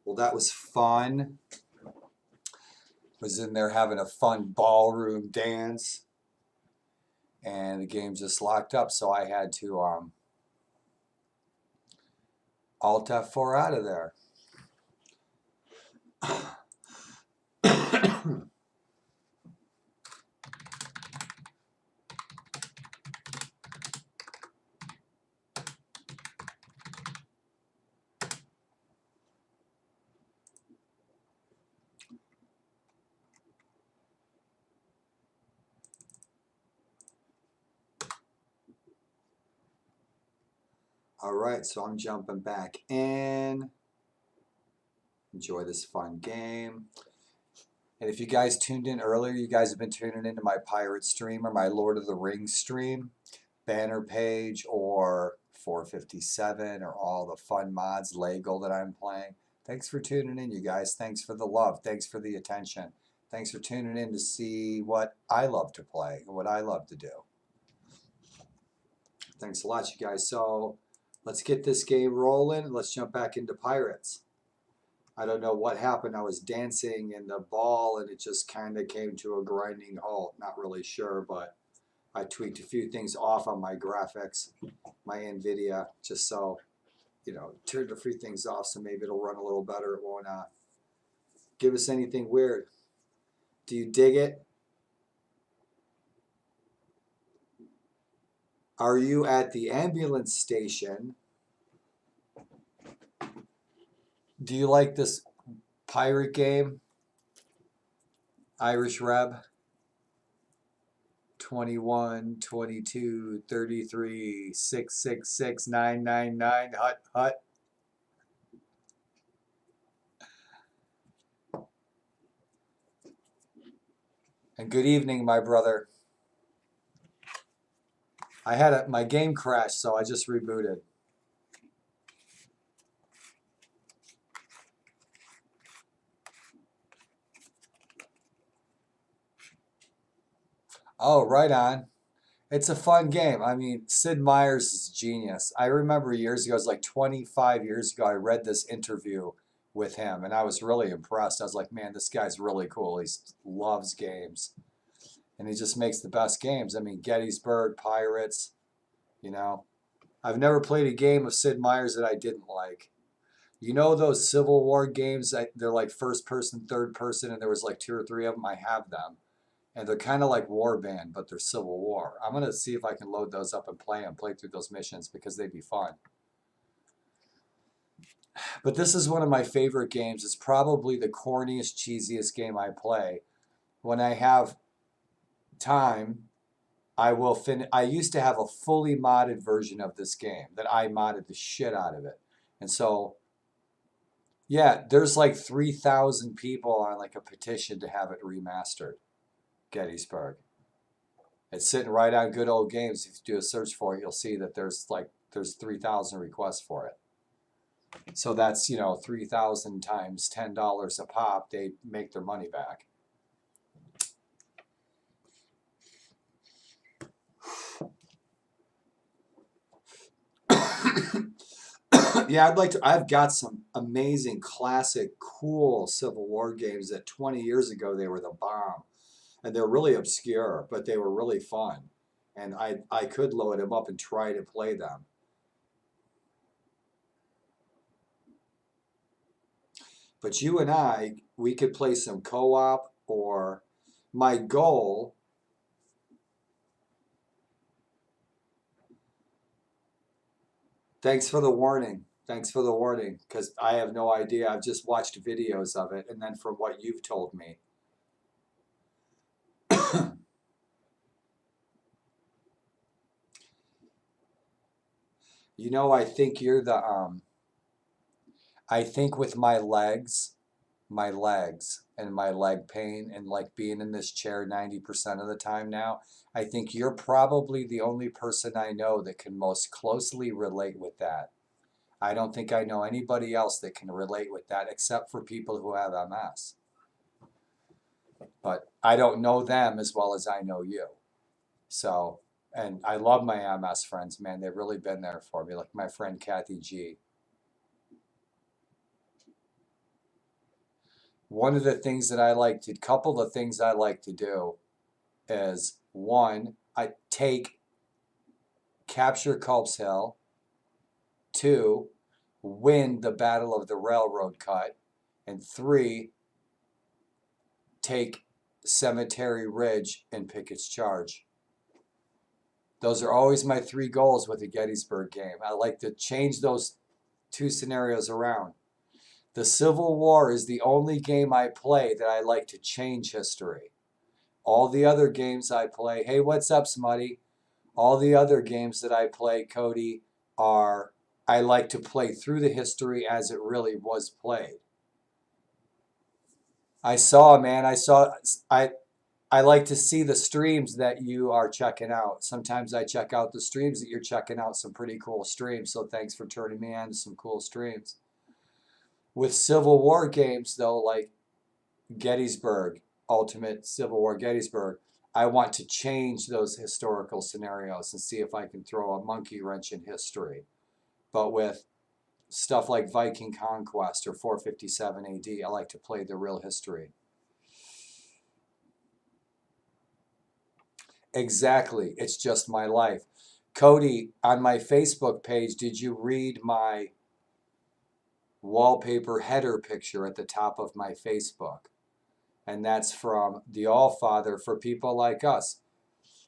Well, that was fun. Was in there having a fun ballroom dance, and the game just locked up, so I had to Alt F4 out of there. All right, so I'm jumping back in. Enjoy this fun game. And if you guys tuned in earlier, you guys have been tuning into my pirate stream or my Lord of the Rings stream, banner page or 457 or all the fun mods, Lego that I'm playing. Thanks for tuning in, you guys. Thanks for the love. Thanks for the attention. Thanks for tuning in to see what I love to play and what I love to do. Thanks a lot, you guys. So let's get this game rolling. Let's jump back into Pirates. I don't know what happened. I was dancing in the ball and it just kind of came to a grinding halt. Not really sure, but I tweaked a few things off on my graphics, my NVIDIA, just so, you know, turned a few things off so maybe it'll run a little better. It won't give us anything weird. Do you dig it? Are you at the ambulance station? Do you like this pirate game? Irish Reb? 21, 22, 33, 666, 999, hut, hut. And good evening, my brother. I had my game crashed, so I just rebooted. Oh, right on. It's a fun game. I mean, Sid Meier's is genius. I remember years ago, it was like 25 years ago, I read this interview with him, and I was really impressed. I was like, man, this guy's really cool. He loves games, and he just makes the best games. I mean, Gettysburg, Pirates, you know. I've never played a game of Sid Meier's that I didn't like. You know those Civil War games, they're like first person, third person, and there was like 2 or 3 of them. I have them. And they're kind of like Warband, but they're Civil War. I'm going to see if I can load those up and play through those missions because they'd be fun. But this is one of my favorite games. It's probably the corniest, cheesiest game I play. When I have time, I will finish. I used to have a fully modded version of this game that I modded the shit out of it. And so, yeah, there's like 3,000 people on like a petition to have it remastered. Gettysburg. It's sitting right on Good Old Games. If you do a search for it, you'll see that there's 3,000 requests for it. So that's, you know, 3,000 times $10 a pop. They make their money back. Yeah, I've got some amazing, classic, cool Civil War games that 20 years ago they were the bomb. And they're really obscure, but they were really fun. And I could load them up and try to play them. But you and I, we could play some co-op, or my goal, thanks for the warning. Thanks for the warning, because I have no idea. I've just watched videos of it, and then from what you've told me. You know, I think you're the, I think with my legs and my leg pain and like being in this chair 90% of the time now, I think you're probably the only person I know that can most closely relate with that. I don't think I know anybody else that can relate with that except for people who have MS. But I don't know them as well as I know you. So And I love my MS friends, man. They've really been there for me, like my friend Kathy G. One of the things that I like to, couple of things I like to do is one, I take capture Culp's Hill. Two, win the Battle of the Railroad Cut. And three, take Cemetery Ridge and Pickett's Charge. Those are always my three goals with the Gettysburg game. I like to change those two scenarios around. The Civil War is the only game I play that I like to change history. All the other games I play, hey, what's up, Smutty? All the other games that I play, Cody, are I like to play through the history as it really was played. I saw, man, I like to see the streams that you are checking out. Sometimes I check out the streams that you're checking out, some pretty cool streams. So thanks for turning me on to some cool streams. With Civil War games, though, like Gettysburg, Ultimate Civil War Gettysburg, I want to change those historical scenarios and see if I can throw a monkey wrench in history. But with stuff like Viking Conquest or 457 AD, I like to play the real history. Exactly. It's just my life. Cody, on my Facebook page, did you read my wallpaper header picture at the top of my Facebook? And that's from the Allfather for people like us.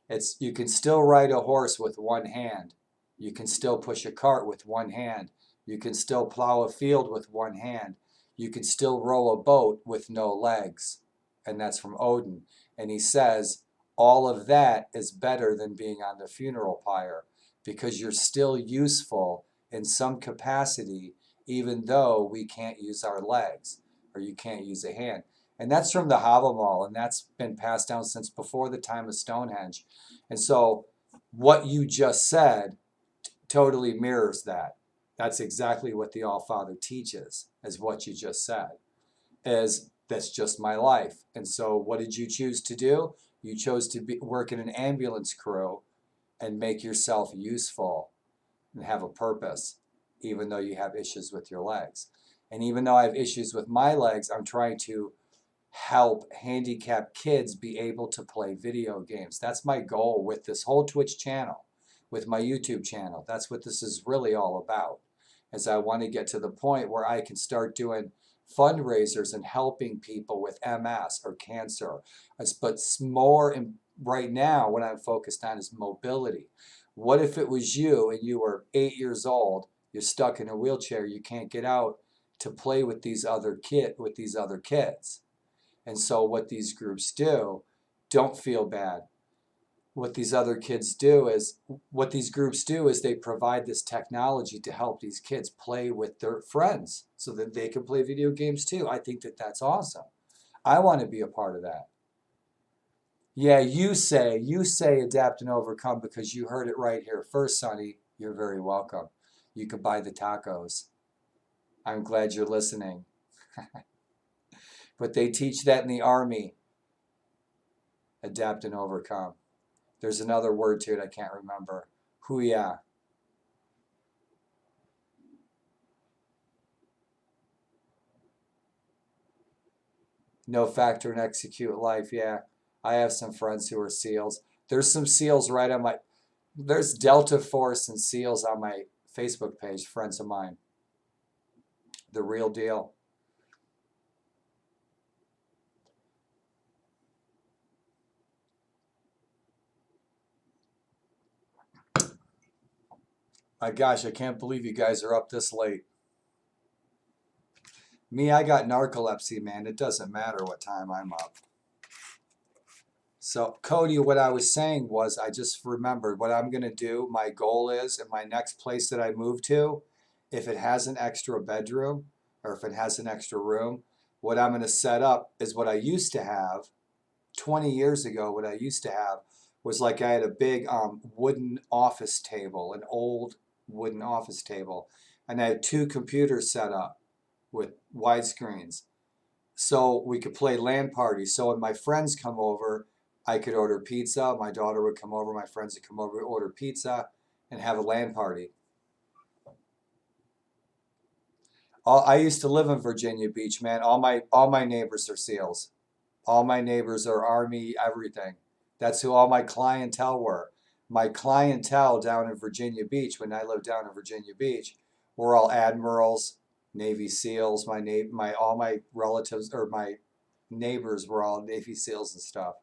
It's you can still ride a horse with one hand. You can still push a cart with one hand. You can still plow a field with one hand. You can still row a boat with no legs. And that's from Odin. And he says, all of that is better than being on the funeral pyre because you're still useful in some capacity, even though we can't use our legs or you can't use a hand. And that's from the Havamal, and that's been passed down since before the time of Stonehenge. And so what you just said totally mirrors that. That's exactly what the Allfather teaches, is what you just said, is that's just my life. And so what did you choose to do? You chose to work in an ambulance crew and make yourself useful and have a purpose, even though you have issues with your legs. And even though I have issues with my legs, I'm trying to help handicapped kids be able to play video games. That's my goal with this whole Twitch channel, with my YouTube channel. That's what this is really all about, is I want to get to the point where I can start doing fundraisers and helping people with MS or cancer. But more right now, what I'm focused on is mobility. What if it was you and you were 8 years old, you're stuck in a wheelchair, you can't get out to play with these other kids? And so what these groups do, don't feel bad. What these groups do is they provide this technology to help these kids play with their friends so that they can play video games too. I think that that's awesome. I want to be a part of that. Yeah, you say adapt and overcome because you heard it right here first, Sonny. You're very welcome. You could buy the tacos. I'm glad you're listening. But they teach that in the Army. Adapt and overcome. There's another word to it I can't remember. Huya. No factor and execute life. Yeah. I have some friends who are SEALs. There's some SEALs right on my, there's Delta Force and SEALs on my Facebook page, friends of mine. The real deal. My gosh, I can't believe you guys are up this late. Me, I got narcolepsy, man. It doesn't matter what time I'm up. So, Cody, what I was saying was, I just remembered what I'm going to do. My goal is in my next place that I move to, if it has an extra bedroom or if it has an extra room, what I'm going to set up is what I used to have 20 years ago. What I used to have was like I had a big wooden office table, an old wooden office table, and I had two computers set up with widescreens so we could play LAN parties. So when my friends come over, I could order pizza. My daughter would come over. My friends would come over, order pizza, and have a LAN party. I used to live in Virginia Beach, man. All my neighbors are SEALs. All my neighbors are Army, everything. That's who all my clientele were. My clientele down in Virginia Beach, when I lived down in Virginia Beach, were all admirals, Navy SEALs. My all my relatives or my neighbors were all Navy SEALs and stuff.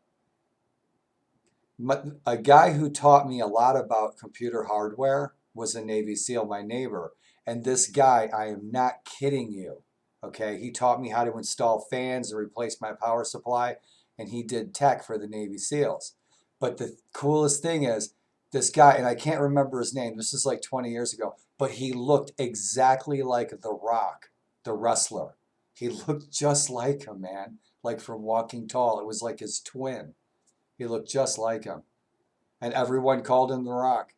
A guy who taught me a lot about computer hardware was a Navy SEAL, my neighbor. And this guy, I am not kidding you. Okay, he taught me how to install fans and replace my power supply, and he did tech for the Navy SEALs. But the coolest thing is, this guy, and I can't remember his name, this is like 20 years ago, but he looked exactly like The Rock, the wrestler. He looked just like him, man, like from Walking Tall. It was like his twin. He looked just like him. And everyone called him The Rock.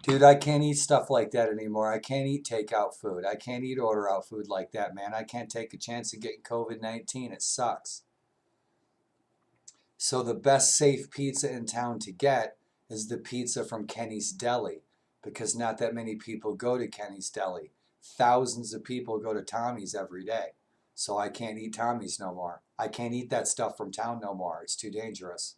Dude, I can't eat stuff like that anymore. I can't eat takeout food. I can't eat order out food like that, man. I can't take a chance of getting COVID-19. It sucks. So the best safe pizza in town to get is the pizza from Kenny's Deli, because not that many people go to Kenny's Deli. Thousands of people go to Tommy's every day. So I can't eat Tommy's no more. I can't eat that stuff from town no more. It's too dangerous.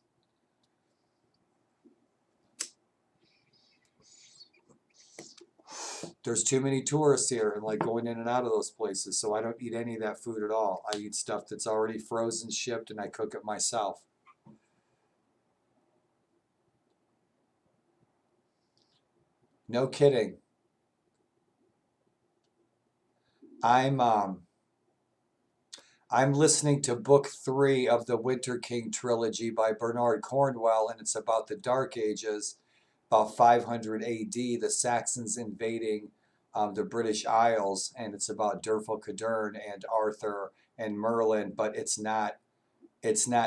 There's too many tourists here and like going in and out of those places, so I don't eat any of that food at all. I eat stuff that's already frozen, shipped, and I cook it myself. No kidding. I'm um I'm listening to book 3 of the Winter King trilogy by Bernard Cornwell, and it's about the Dark Ages, about 500 AD, the Saxons invading the British Isles, and it's about Durfalcadern and Arthur and Merlin, but it's not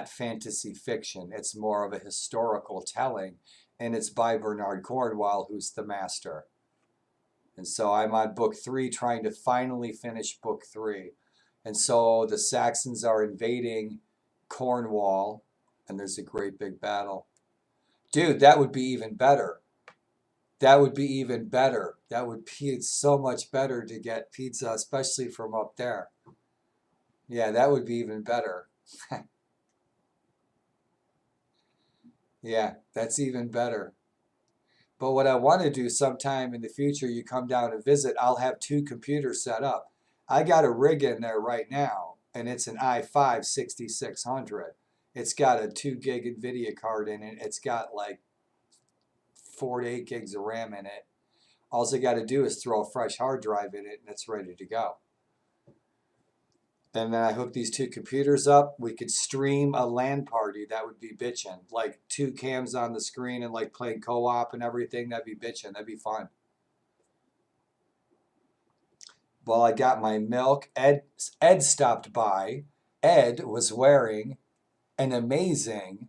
fantasy fiction. It's more of a historical telling, and it's by Bernard Cornwell, who's the master. And so I'm on book 3, trying to finally finish book 3. And so the Saxons are invading Cornwall, and there's a great big battle. Dude, that would be even better. That would be even better. That would be so much better to get pizza, especially from up there. Yeah, that would be even better. Yeah, that's even better. But what I want to do sometime in the future, you come down and visit, I'll have 2 computers set up. I got a rig in there right now, and it's an i5 6600. It's got a 2 gig NVIDIA card in it. It's got like 4 to 8 gigs of RAM in it. All I got to do is throw a fresh hard drive in it, and it's ready to go. And then I hook these 2 computers up. We could stream a LAN party. That would be bitchin'. Like 2 cams on the screen and like playing co-op and everything. That'd be bitchin'. That'd be fun. Well, I got my milk. Ed stopped by. Ed was wearing an amazing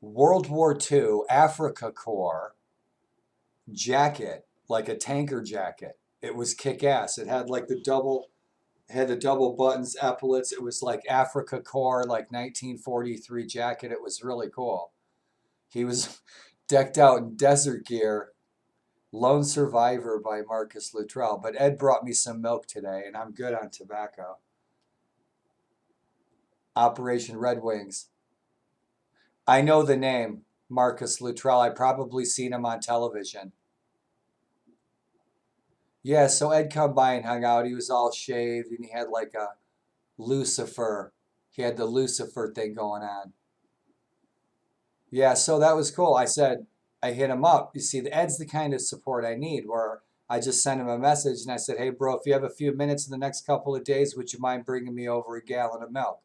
World War II Africa Corps jacket, like a tanker jacket. It was kick-ass. It had like the double buttons, epaulets. It was like Africa Corps, like 1943 jacket. It was really cool. He was decked out in desert gear. Lone Survivor by Marcus Luttrell. But Ed brought me some milk today, and I'm good on tobacco. Operation Red Wings. I know the name, Marcus Luttrell. I probably seen him on television. Yeah, so Ed come by and hung out. He was all shaved, and he had like a Lucifer. He had the Lucifer thing going on. Yeah, so that was cool. I hit him up. You see, the Ed's the kind of support I need, where I just sent him a message and I said, hey, bro, if you have a few minutes in the next couple of days, would you mind bringing me over a gallon of milk?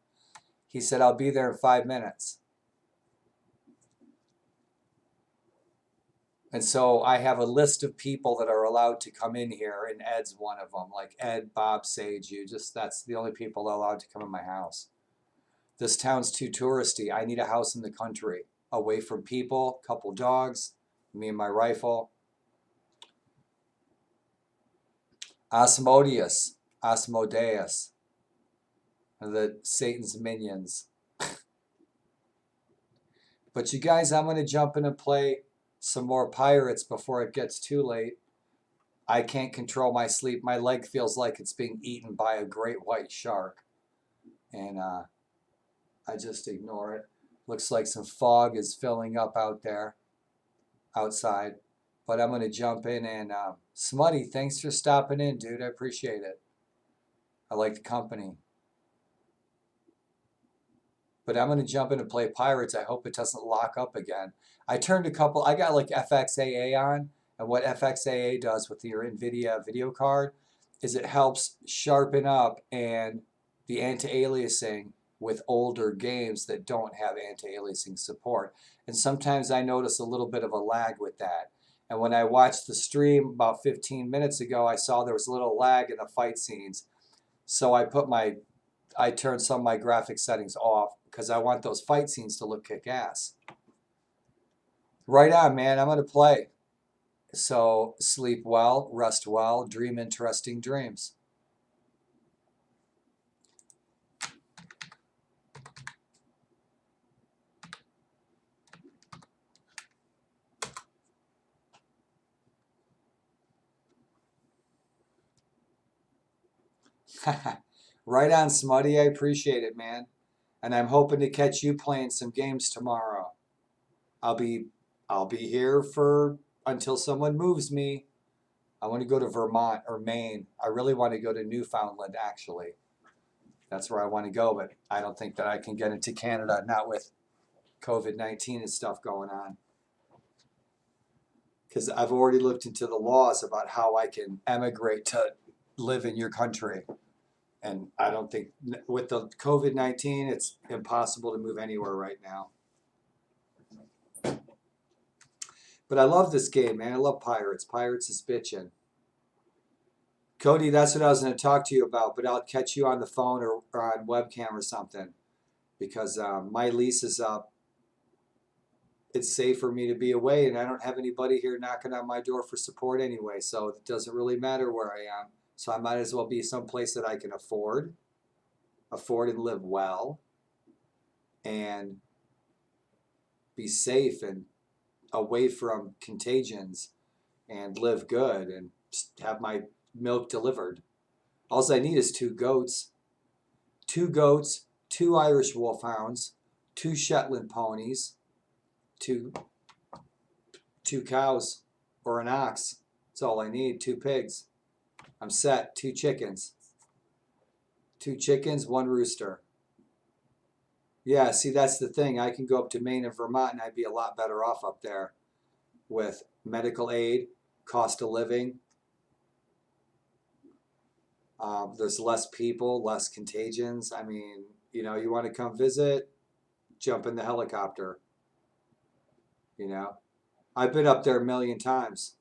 He said, I'll be there in 5 minutes. And so I have a list of people that are allowed to come in here, and Ed's one of them. Like Ed, Bob, Sage, that's the only people allowed to come in my house. This town's too touristy. I need a house in the country, away from people, couple dogs, me and my rifle. Asmodeus. the Satan's minions. But you guys, I'm going to jump in and play some more Pirates before it gets too late. I can't control my sleep. My leg feels like it's being eaten by a great white shark. And I just ignore it. Looks like some fog is filling up out there, outside. But I'm going to jump in and, Smutty, thanks for stopping in, dude. I appreciate it. I like the company. But I'm going to jump in and play Pirates. I hope it doesn't lock up again. I got like FXAA on. And what FXAA does with your NVIDIA video card is it helps sharpen up and the anti-aliasing with older games that don't have anti-aliasing support. And sometimes I notice a little bit of a lag with that. And when I watched the stream about 15 minutes ago, I saw there was a little lag in the fight scenes. So I turned some of my graphic settings off because I want those fight scenes to look kick-ass. Right on, man. I'm going to play. So sleep well, rest well, dream interesting dreams. Right on, Smutty. I appreciate it, man. And I'm hoping to catch you playing some games tomorrow. I'll be here until someone moves me. I want to go to Vermont or Maine. I really want to go to Newfoundland, actually. That's where I want to go, but I don't think that I can get into Canada, not with COVID-19 and stuff going on. Because I've already looked into the laws about how I can emigrate to live in your country. And I don't think, with the COVID-19, it's impossible to move anywhere right now. But I love this game, man. I love Pirates. Pirates is bitchin'. Cody, that's what I was going to talk to you about, but I'll catch you on the phone or on webcam or something. Because my lease is up. It's safe for me to be away, and I don't have anybody here knocking on my door for support anyway, so it doesn't really matter where I am. So I might as well be someplace that I can afford and live well, and be safe and away from contagions, and live good and have my milk delivered. All I need is 2 goats, 2 Irish wolfhounds, 2 Shetland ponies, 2 cows or an ox. That's all I need. 2 pigs. I'm set. 2 chickens. 2 chickens, 1 rooster. Yeah, see, that's the thing. I can go up to Maine and Vermont and I'd be a lot better off up there with medical aid, cost of living. There's less people, less contagions. I mean, you know, you want to come visit, jump in the helicopter. You know, I've been up there a million times.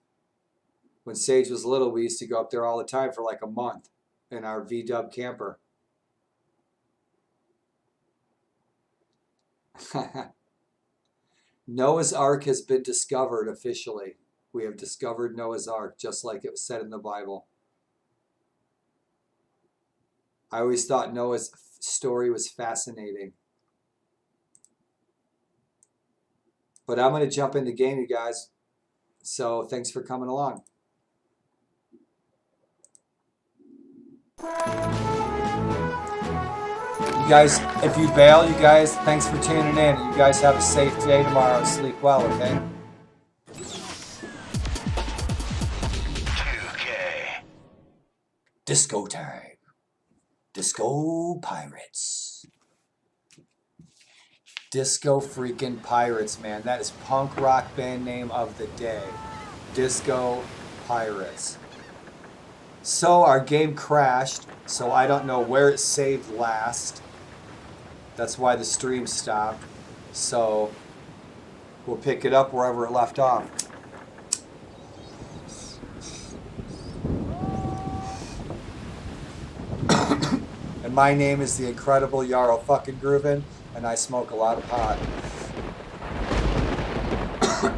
When Sage was little, we used to go up there all the time for like a month in our VW camper. Noah's Ark has been discovered officially. We have discovered Noah's Ark, just like it was said in the Bible. I always thought Noah's story was fascinating. But I'm going to jump in the game, you guys. So thanks for coming along. You guys, if you bail, you guys, thanks for tuning in. You guys have a safe day tomorrow. Sleep well, okay? 2K. Disco time. Disco Pirates. Disco freaking Pirates, man. That is punk rock band name of the day. Disco Pirates. So our game crashed, so I don't know where it saved last. That's why the stream stopped. So we'll pick it up wherever it left off. And my name is the Incredible Yarrow fucking Groovin', and I smoke a lot of pot.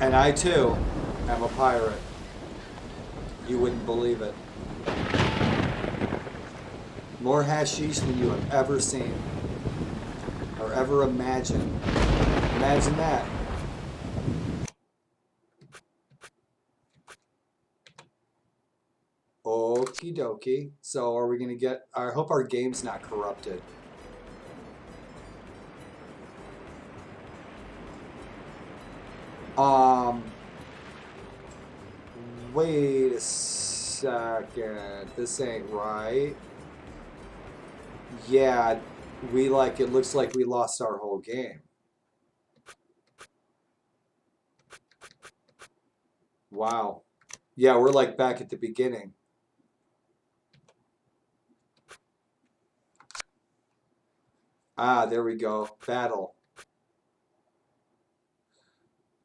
And I too am a pirate. You wouldn't believe it. More hashish than you have ever seen or ever imagined. Imagine that. Okie dokie. So are we going to get... I hope our game's not corrupted. Wait a second. This ain't right. Yeah, it looks like we lost our whole game. Wow. Yeah, we're like back at the beginning. Ah, there we go. Battle.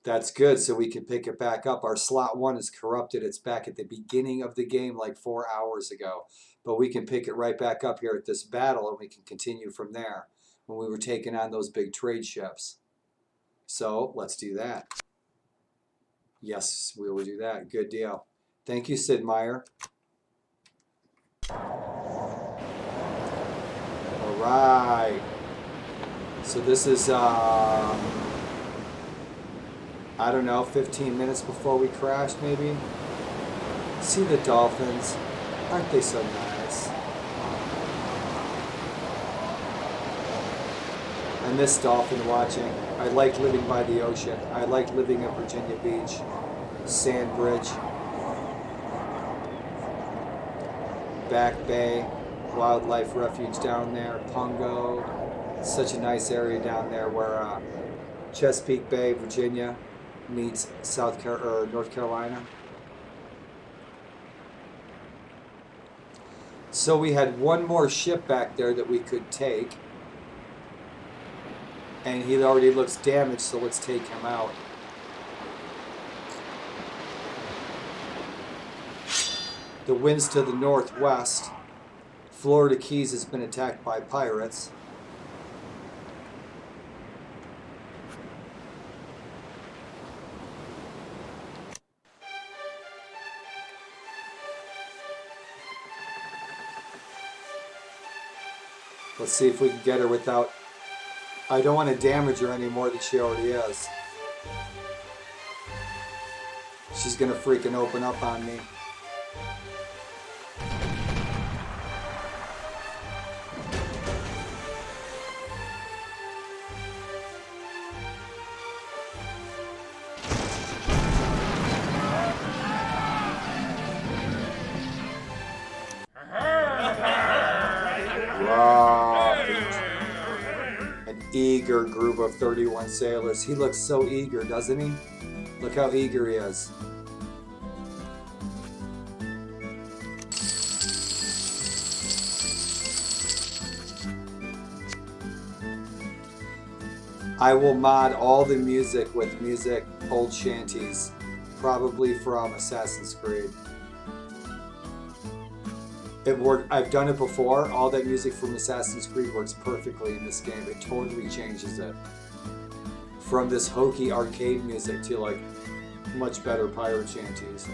That's good, so we can pick it back up. Our slot 1 is corrupted. It's back at the beginning of the game like 4 hours ago. But we can pick it right back up here at this battle, and we can continue from there when we were taking on those big trade ships. So let's do that. Yes, we will do that. Good deal. Thank you, Sid Meier. All right. So this is, I don't know, 15 minutes before we crashed, maybe? See the dolphins. Aren't they so nice? I miss dolphin watching. I like living by the ocean. I like living at Virginia Beach, Sandbridge, Back Bay, Wildlife Refuge down there, Pungo. It's such a nice area down there where Chesapeake Bay, Virginia meets North Carolina. So we had one more ship back there that we could take. And he already looks damaged, so let's take him out. The wind's to the northwest. Florida Keys has been attacked by pirates. Let's see if we can get her without... I don't want to damage her any more than she already is. She's going to freaking open up on me. Eager group of 31 sailors. He looks so eager, doesn't he? Look how eager he is. I will mod all the music with old shanties, probably from Assassin's Creed. It worked. I've done it before. All that music from Assassin's Creed works perfectly in this game. It totally changes it. From this hokey arcade music to like much better pirate shanties.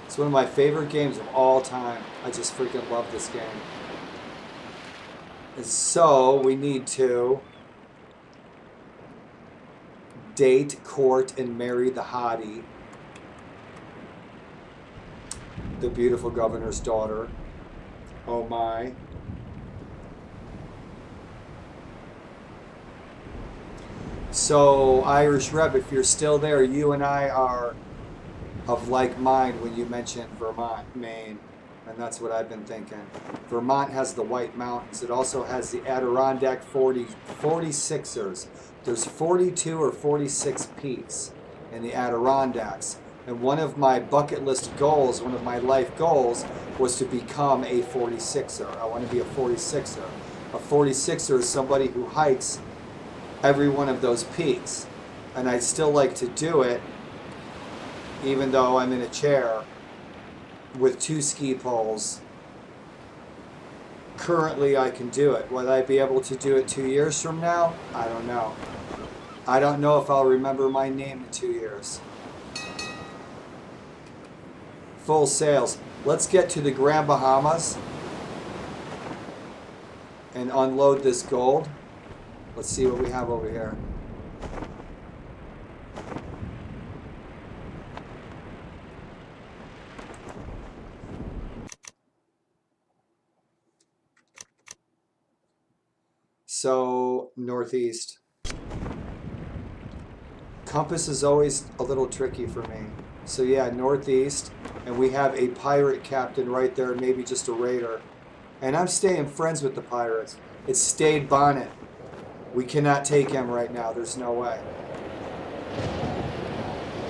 It's one of my favorite games of all time. I just freaking love this game. And so we need to date, court, and marry the hottie, the beautiful governor's daughter. Oh my. So, Irish Rep, if you're still there, you and I are of like mind when you mentioned Vermont, Maine. And that's what I've been thinking. Vermont has the White Mountains. It also has the Adirondack 46ers. There's 42 or 46 peaks in the Adirondacks. And one of my bucket list goals, one of my life goals, was to become a 46er. I want to be a 46er. A 46er is somebody who hikes every one of those peaks. And I'd still like to do it, even though I'm in a chair with 2 ski poles. Currently, I can do it. Will I be able to do it 2 years from now? I don't know. I don't know if I'll remember my name in 2 years. Full sails. Let's get to the Grand Bahamas and unload this gold. Let's see what we have over here. So, northeast. Compass is always a little tricky for me. So yeah, northeast, and we have a pirate captain right there, maybe just a raider. And I'm staying friends with the pirates. It's Stade Bonnet. We cannot take him right now. There's no way.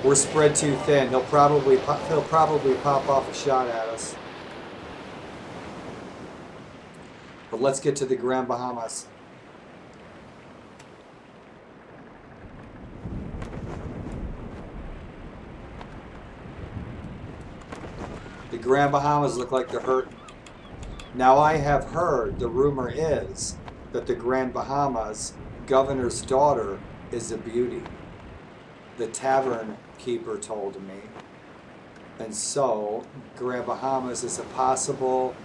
We're spread too thin. He'll probably pop off a shot at us. But let's get to the Grand Bahamas. The Grand Bahamas look like they're hurting. Now I have heard, the rumor is, that the Grand Bahamas governor's daughter is a beauty. The tavern keeper told me. And so, Grand Bahamas is a possible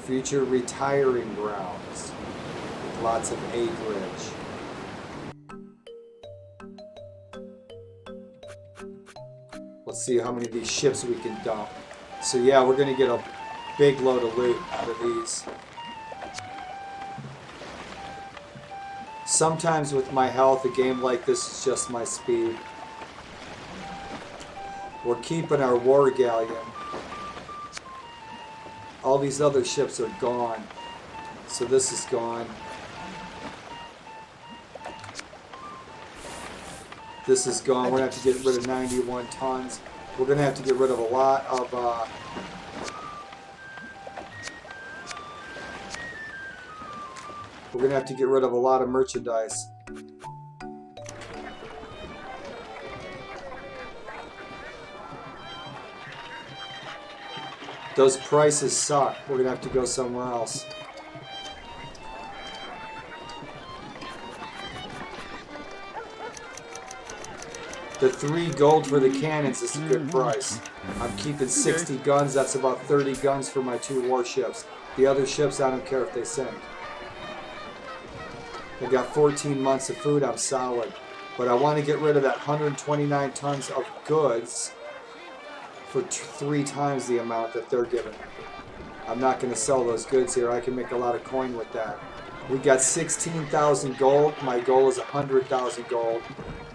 future retiring grounds with lots of acreage. Let's see how many of these ships we can dump. So yeah, we're going to get a big load of loot out of these. Sometimes with my health, a game like this is just my speed. We're keeping our war galleon. All these other ships are gone. So this is gone. This is gone. We're going to have to get rid of 91 tons. We're going to have to get rid of a lot of... we're going to have to get rid of a lot of merchandise. Those prices suck. We're going to have to go somewhere else. The 3 gold for the cannons is a good price. I'm keeping 60 guns. That's about 30 guns for my 2 warships. The other ships, I don't care if they sink. I got 14 months of food. I'm solid. But I want to get rid of that 129 tons of goods for 3 times the amount that they're giving. I'm not going to sell those goods here. I can make a lot of coin with that. We got 16,000 gold. My goal is 100,000 gold.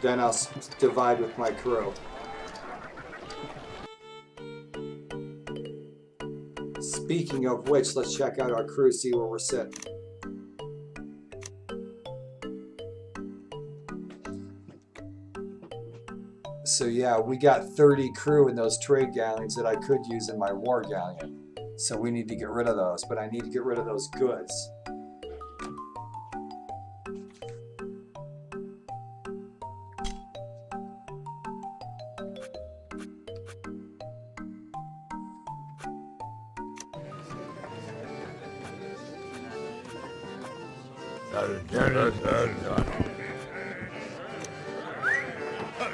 Then I'll divide with my crew. Speaking of which, let's check out our crew, see where we're sitting. So yeah, we got 30 crew in those trade galleons that I could use in my war galleon. So we need to get rid of those, but I need to get rid of those goods.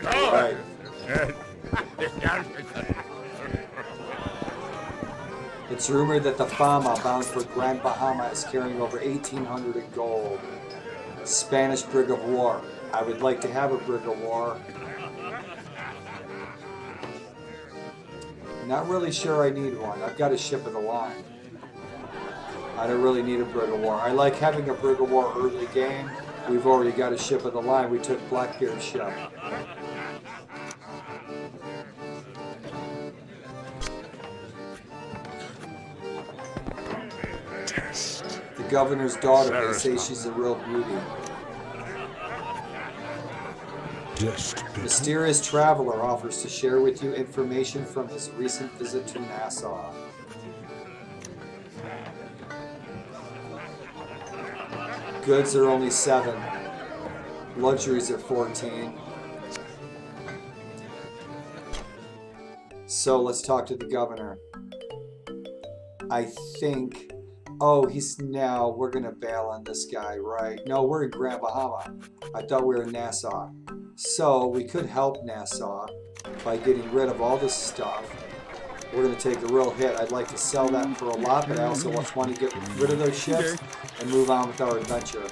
Alright. It's rumored that the Fama bound for Grand Bahama is carrying over 1,800 in gold. Spanish brig of war. I would like to have a brig of war. Not really sure I need one. I've got a ship of the line. I don't really need a brig of war. I like having a brig of war early game. We've already got a ship of the line. We took Blackbeard's ship. The governor's daughter, they say she's a real beauty. Mysterious traveler offers to share with you information from his recent visit to Nassau. Goods are only 7. Luxuries are 14. So let's talk to the governor. I think... Oh, we're going to bail on this guy, right? No, we're in Grand Bahama. I thought we were in Nassau. So we could help Nassau. by getting rid of all this stuff. We're going to take a real hit. I'd like to sell that for a lot, but I also want to get rid of those ships and move on with our adventure.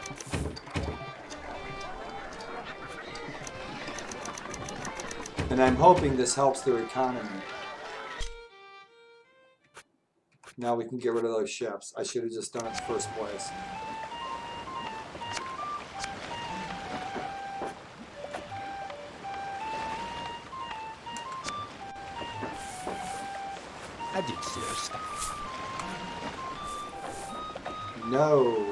And I'm hoping this helps their economy. Now we can get rid of those ships. I should have just done it in the first place. I did serious. No.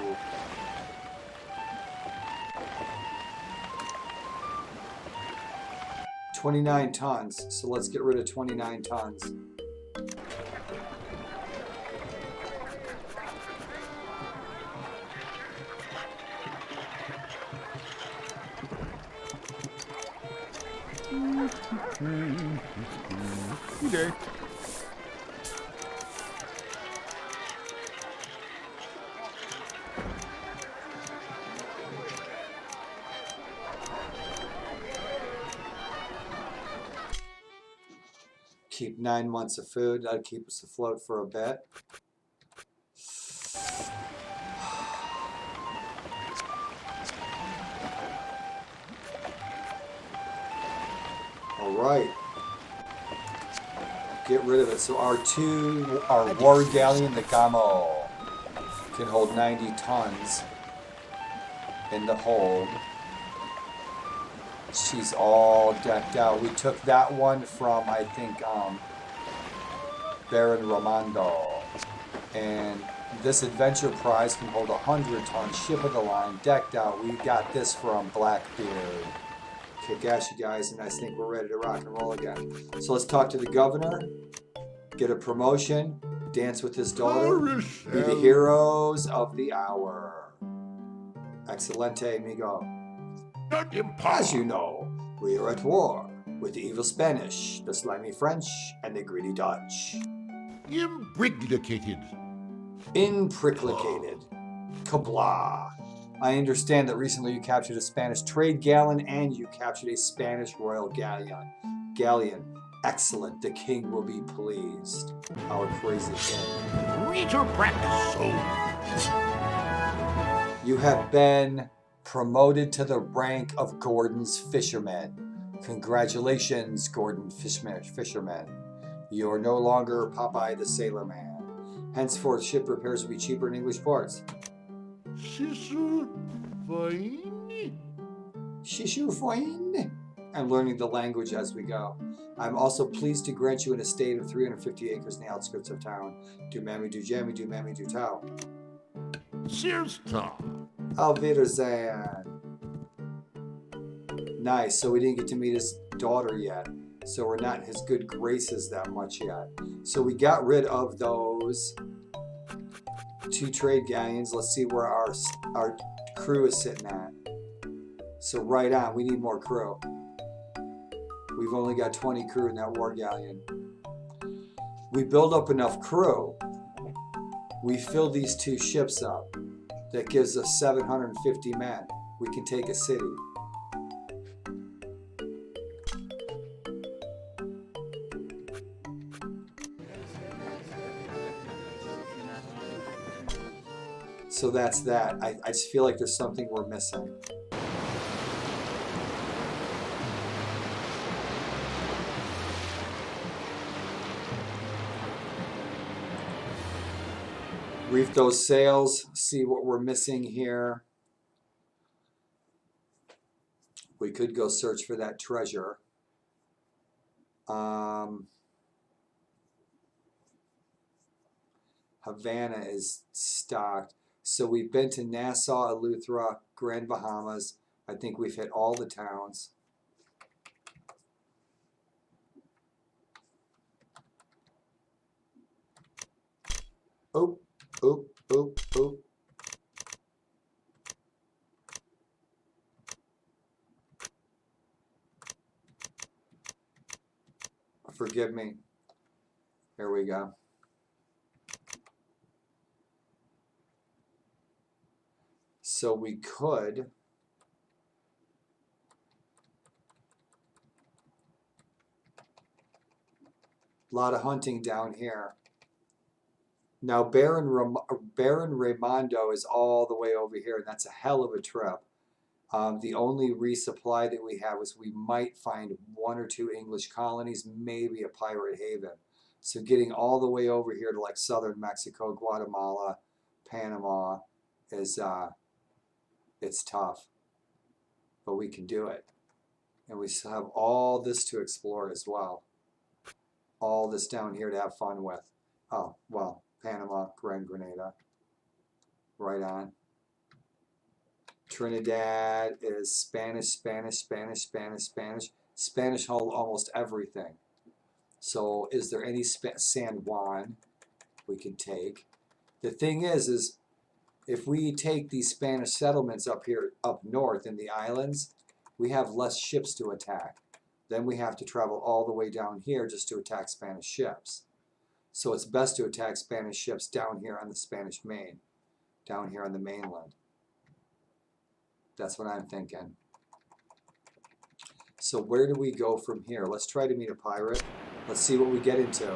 $29 tons. So let's get rid of 29 tons. Okay. Keep 9 months of food. That'll keep us afloat for a bit. All right. Get rid of it. So our war galleon, the Gamo, can hold 90 tons in the hold. She's all decked out. We took that one from, I think, Baron Ramondo. And this adventure prize can hold 100 tons, ship of the line, decked out. We got this from Blackbeard. Kick ass, you guys, and I think we're ready to rock and roll again. So let's talk to the governor, get a promotion, dance with his daughter, be the heroes of the hour. Excelente, amigo. As you know, we are at war with the evil Spanish, the slimy French, and the greedy Dutch. Imbriglicated. Impricklicated. Kablah. I understand that recently you captured a Spanish trade galleon and you captured a Spanish royal galleon. Excellent. The king will be pleased. Our crazy king. Reader practice soul. You have been promoted to the rank of Gordon's fisherman. Congratulations, Gordon Fisherman. You're no longer Popeye the Sailor Man. Henceforth, ship repairs will be cheaper in English ports. Shishu fine. Shishu fine. I'm learning the language as we go. I'm also pleased to grant you an estate of 350 acres in the outskirts of town. Do mammy, do jammy, do mammy, do tau. Sears Tom. Auf Wiedersehen. Nice. So we didn't get to meet his daughter yet. So we're not in his good graces that much yet. So we got rid of those 2 trade galleons. Let's see where our crew is sitting at. So right on. We need more crew. We've only got 20 crew in that war galleon. We build up enough crew. We fill these 2 ships up. That gives us 750 men. We can take a city. So that's that. I just feel like there's something we're missing. Reef those sails, see what we're missing here. We could go search for that treasure. Havana is stocked. So we've been to Nassau, Eleuthera, Grand Bahamas. I think we've hit all the towns. Oh, oh, oh, oh. Forgive me. Here we go. So we could A lot of hunting down here. Now, Baron Raimondo is all the way over here, and that's a hell of a trip. The only resupply that we have is we might find 1 or 2 English colonies, maybe a pirate haven. So getting all the way over here to like southern Mexico, Guatemala, Panama is it's tough, but we can do it. And we still have all this to explore as well. All this down here to have fun with. Oh, well, Panama, Gran Granada. Right on. Trinidad is Spanish, Spanish, Spanish, Spanish, Spanish. Spanish hold almost everything. So is there any San Juan we can take? The thing is if we take these Spanish settlements up here, up north in the islands, we have less ships to attack. Then we have to travel all the way down here just to attack Spanish ships. So it's best to attack Spanish ships down here on the Spanish Main, down here on the mainland. That's what I'm thinking. So where do we go from here? Let's try to meet a pirate. Let's see what we get into.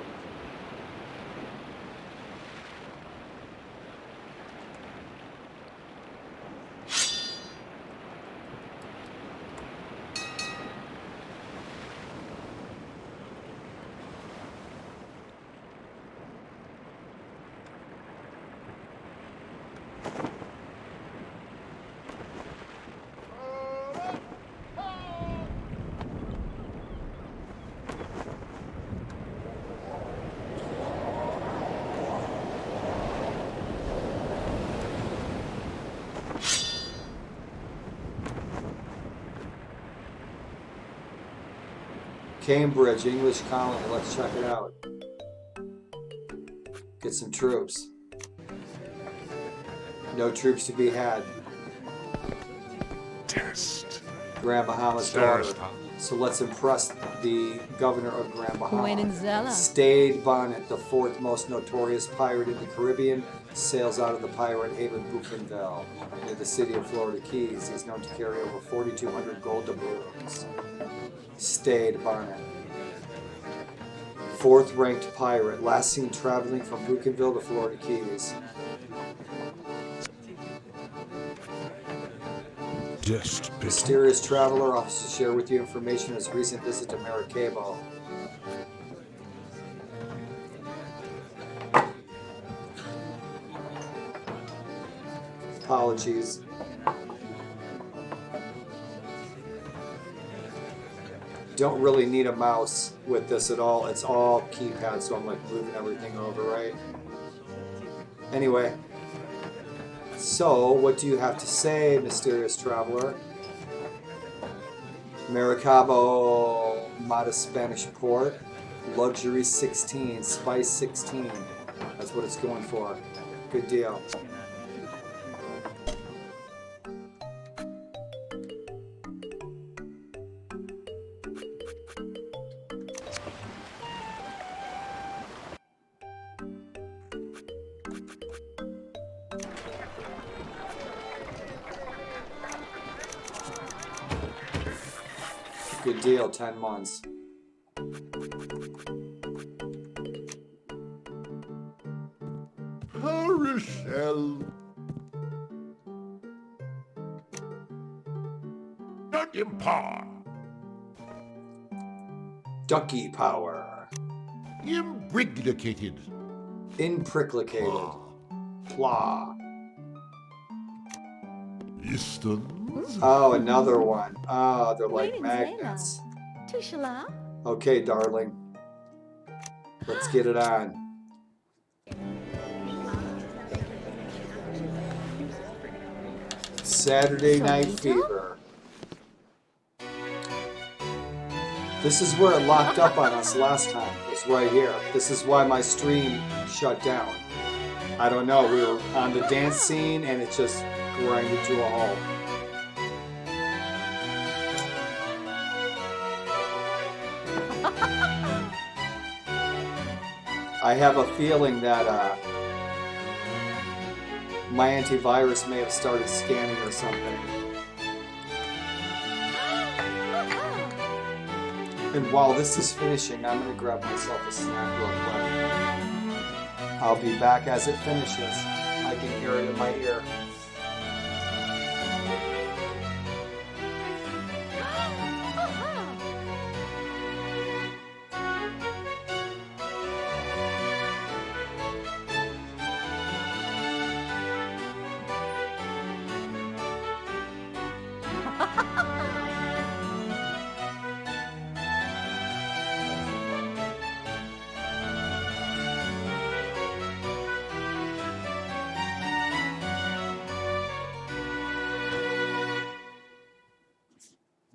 Cambridge, English colony. Let's check it out. Get some troops. No troops to be had. Test. Grand Bahama's daughter. So let's impress the governor of Grand Bahama. Stade Bonnet, the 4th most notorious pirate in the Caribbean, sails out of the pirate haven Bougainville near the city of Florida Keys. He's known to carry over 4,200 gold doubloons. Stade Bonnet. 4th ranked pirate, last seen traveling from Bougainville to Florida Keys. Mysterious traveler offers to share with you information of his recent visit to Maracaibo. Apologies. Don't really need a mouse with this at all. It's all keypad, so I'm like moving everything over, right? Anyway. So, what do you have to say, mysterious traveler? Maracaibo, modest Spanish port, luxury 16, spice 16. That's what it's going for. Good deal. Good deal, 10 months. Carousel. Ducky power. Ducky power. Imbriglicated. Impricklicated. Plah. Eastons. Oh, another one. Oh, they're like magnets. Okay, darling. Let's get it on. Saturday Night Fever. This is where it locked up on us last time. It's right here. This is why my stream shut down. I don't know. We were on the dance scene and it just grinded to a halt. I have a feeling that my antivirus may have started scanning or something. And while this is finishing, I'm going to grab myself a snack real quick. I'll be back as it finishes. I can hear it in my ear.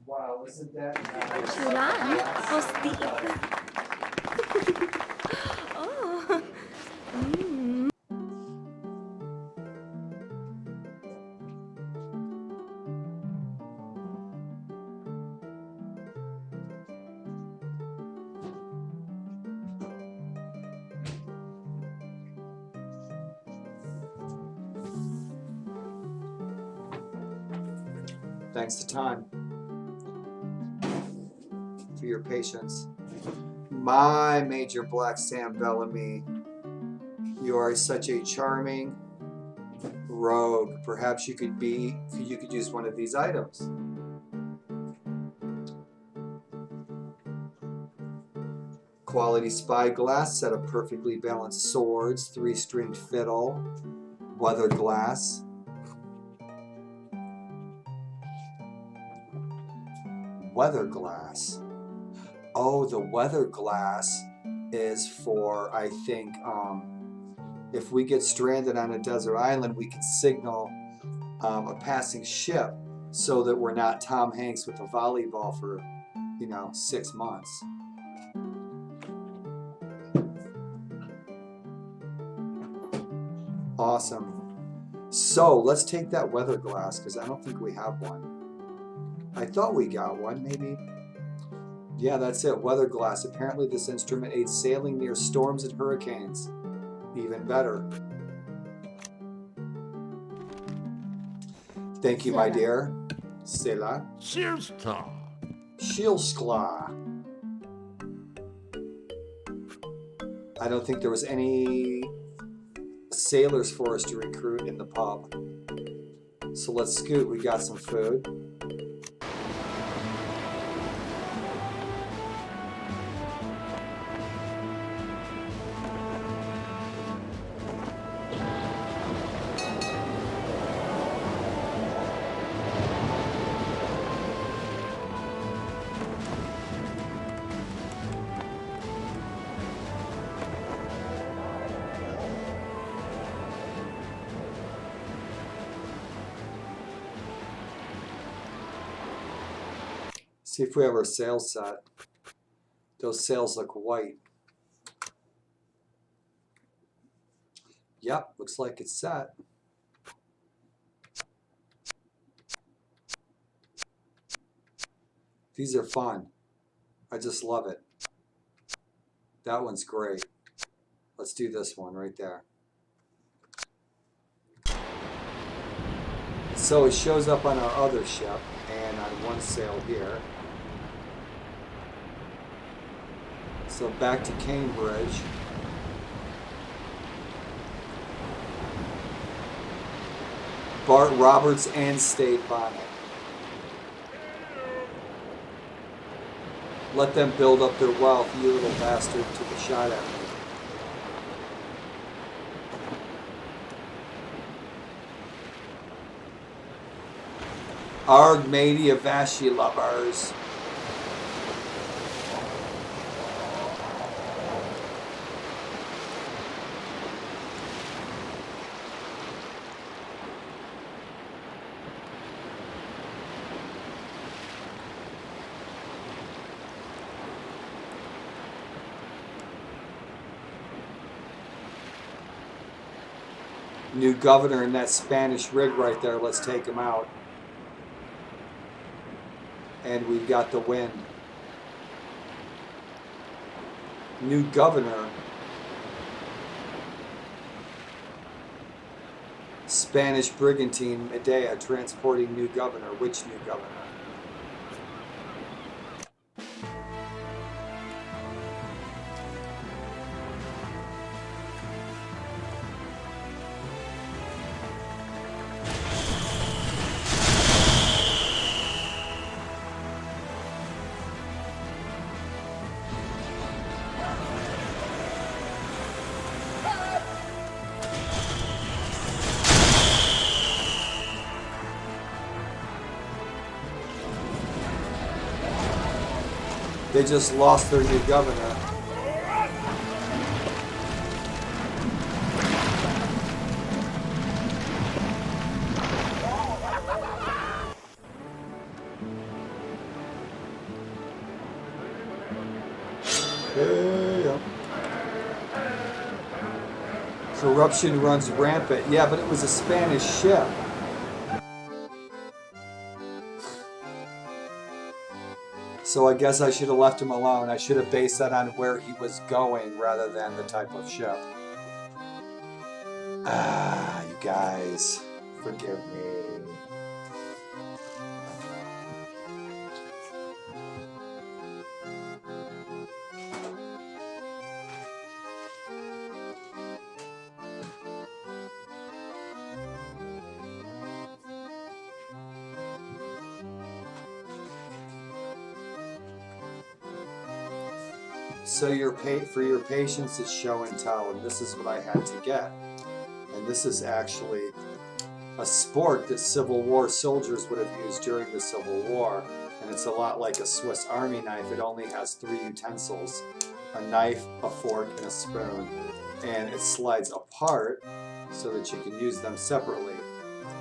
Wow, isn't that nice? Juran, posti ito. Oh. Mm. Thanks to time for your patience. My Major Black Sam Bellamy, you are such a charming rogue. Perhaps you could use one of these items. Quality spyglass, set of perfectly balanced swords, 3-stringed fiddle, weather glass. Weather glass. Oh, the weather glass is for, I think, if we get stranded on a desert island, we can signal a passing ship so that we're not Tom Hanks with a volleyball for, 6 months. Awesome. So let's take that weather glass because I don't think we have one. I thought we got one, maybe. Yeah, that's it. Weather glass. Apparently this instrument aids sailing near storms and hurricanes. Even better. Thank you, my dear. Sela. Shilsta. Shilskla. I don't think there was any sailors for us to recruit in the pub. So let's scoot. We got some food. See if we have our sails set. Those sails look white. Yep, looks like it's set. These are fun. I just love it. That one's great. Let's do this one right there. So it shows up on our other ship and on one sail here. So back to Cambridge. Bart Roberts and State Bonnet. Let them build up their wealth, you little bastard, took a shot at me. Arg matey Avashi lovers. New governor in that Spanish rig right there. Let's take him out. And we've got the wind. New governor. Spanish brigantine Medea transporting new governor. Which new governor? They just lost their new governor. Yeah. Corruption runs rampant. Yeah, but it was a Spanish ship. So I guess I should have left him alone. I should have based that on where he was going rather than the type of ship. Ah, you guys, forgive me. So for your patience is show and tell, and this is what I had to get. And this is actually a sport that Civil War soldiers would have used during the Civil War. And it's a lot like a Swiss Army knife. It only has 3 utensils, a knife, a fork, and a spoon. And it slides apart so that you can use them separately,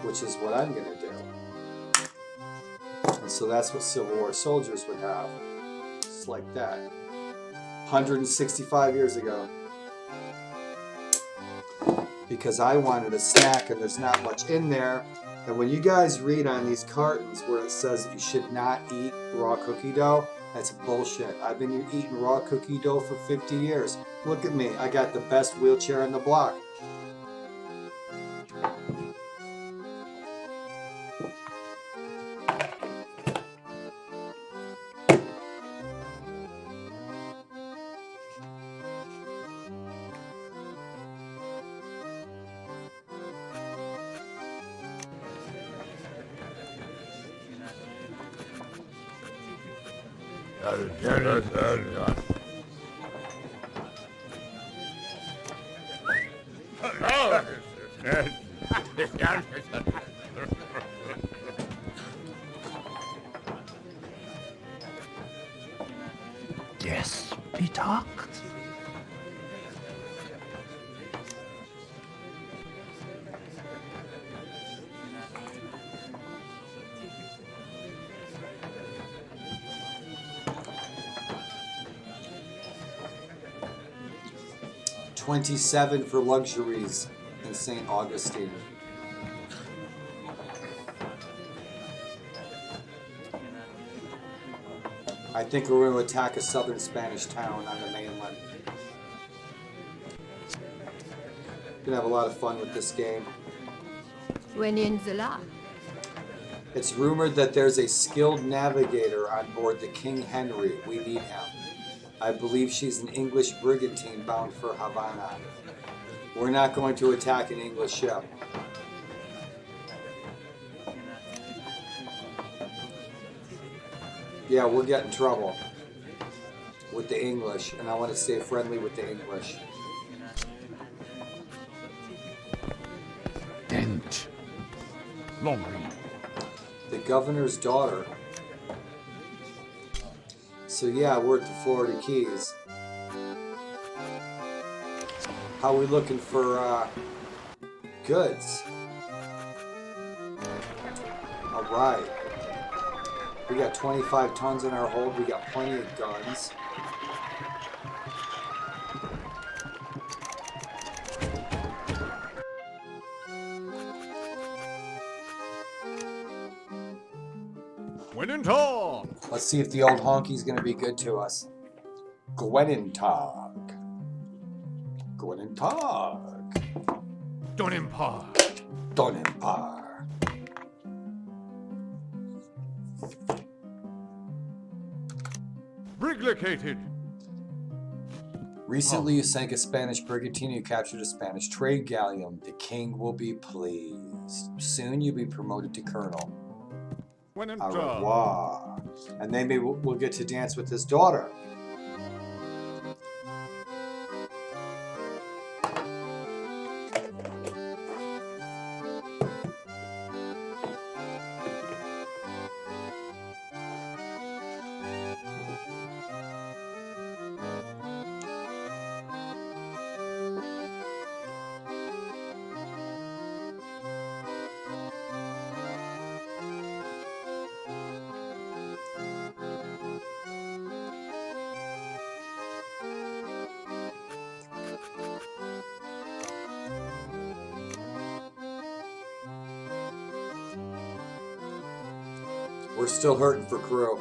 which is what I'm going to do. And so that's what Civil War soldiers would have. Just like that. 165 years ago. Because I wanted a snack and there's not much in there. And when you guys read on these cartons where it says that you should not eat raw cookie dough, that's bullshit. I've been eating raw cookie dough for 50 years. Look at me. I got the best wheelchair in the block. Yes, we talked. $27 for luxuries in St. Augustine. I think we're going to attack a southern Spanish town on the mainland. We're going to have a lot of fun with this game. Peninsula. It's rumored that there's a skilled navigator on board the King Henry. We need him. I believe she's an English brigantine bound for Havana. We're not going to attack an English ship. Yeah, we'll get in trouble with the English, and I want to stay friendly with the English. Dent. Lonely. The governor's daughter. So yeah, we're at the Florida Keys. How are we looking for goods? All right. We got 25 tons in our hold. We got plenty of guns. Gwynentog. Let's see if the old honky's going to be good to us. Gwynentog. Gwynentog. Donempar. Donempar. Briglicated. Recently, you sank a Spanish brigantine. You captured a Spanish trade galleon. The king will be pleased. Soon, you'll be promoted to colonel. Au Gwynentog. revoir. And then maybe we'll get to dance with his daughter. We're still hurting for crew.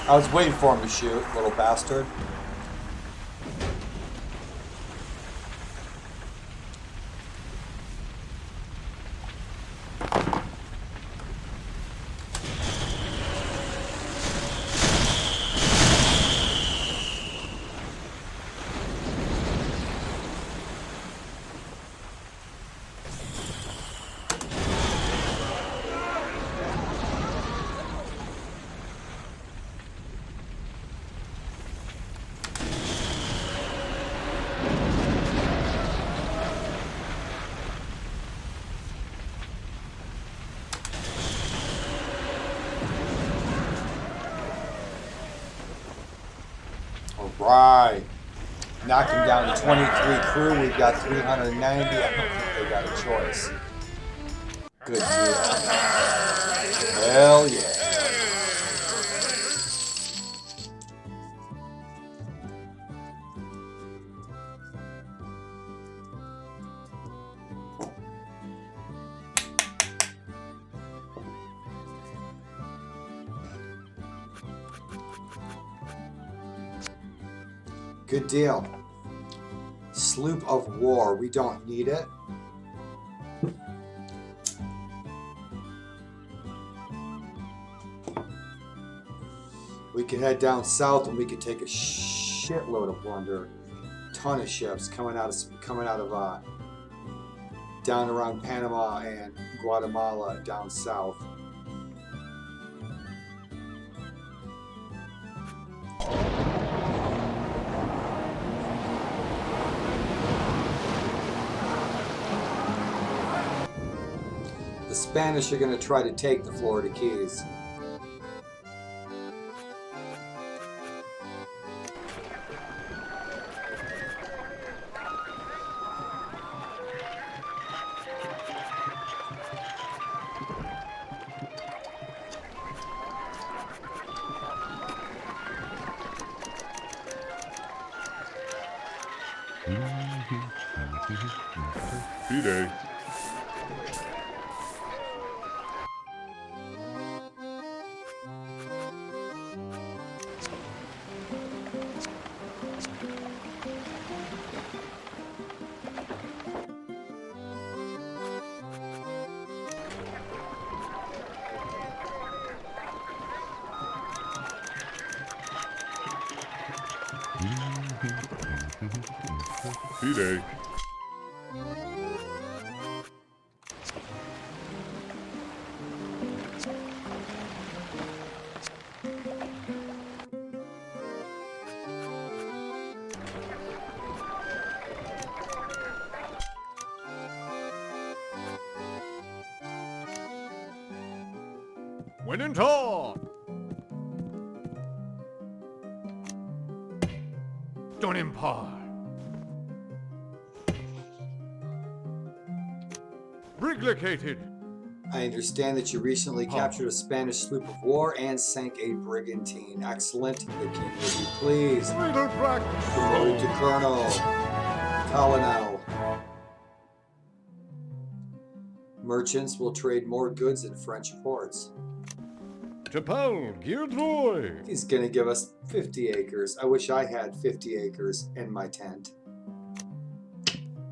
I was waiting for him to shoot, little bastard. Right. Knocking down 23 crew. We've got 390. I don't think they got a choice. Good deal. Hell yeah. Good deal. Sloop of War. We don't need it. We could head down south and we could take a shitload of plunder. Ton of ships coming out of down around Panama and Guatemala down south. The Spanish are going to try to take the Florida Keys. D-Day. D-Day. When in talk. Don't impart. Replicated. I understand that you recently captured a Spanish sloop of war and sank a brigantine. Excellent. The king will be pleased. Little black. Promoted to colonel. Colonel. Merchants will trade more goods in French ports. Chapel, Gilroy. He's gonna give us 50 acres. I wish I had 50 acres in my tent.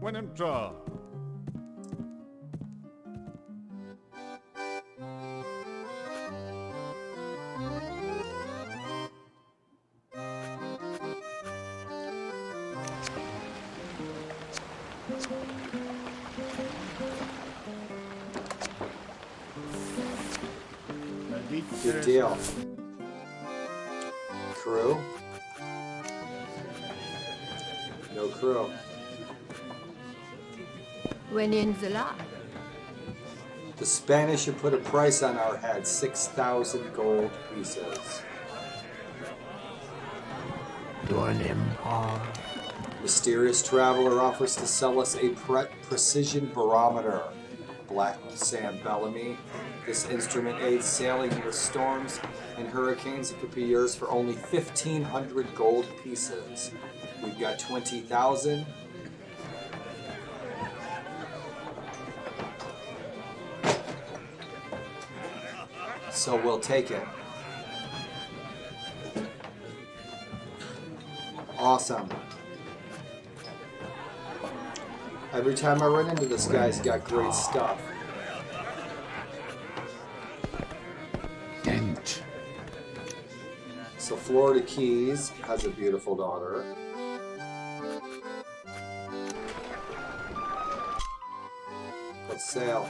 When in talk. Good deal. Crew? No crew. Peninsula. The Spanish have put a price on our head, 6,000 gold pieces. Don Empire. Mysterious traveler offers to sell us a precision barometer. Black Sam Bellamy. This instrument aids sailing with storms and hurricanes. It could be yours for only 1,500 gold pieces. We've got 20,000. So we'll take it. Awesome. Every time I run into this guy, he's got great stuff. Dent. So Florida Keys has a beautiful daughter. Let's sail.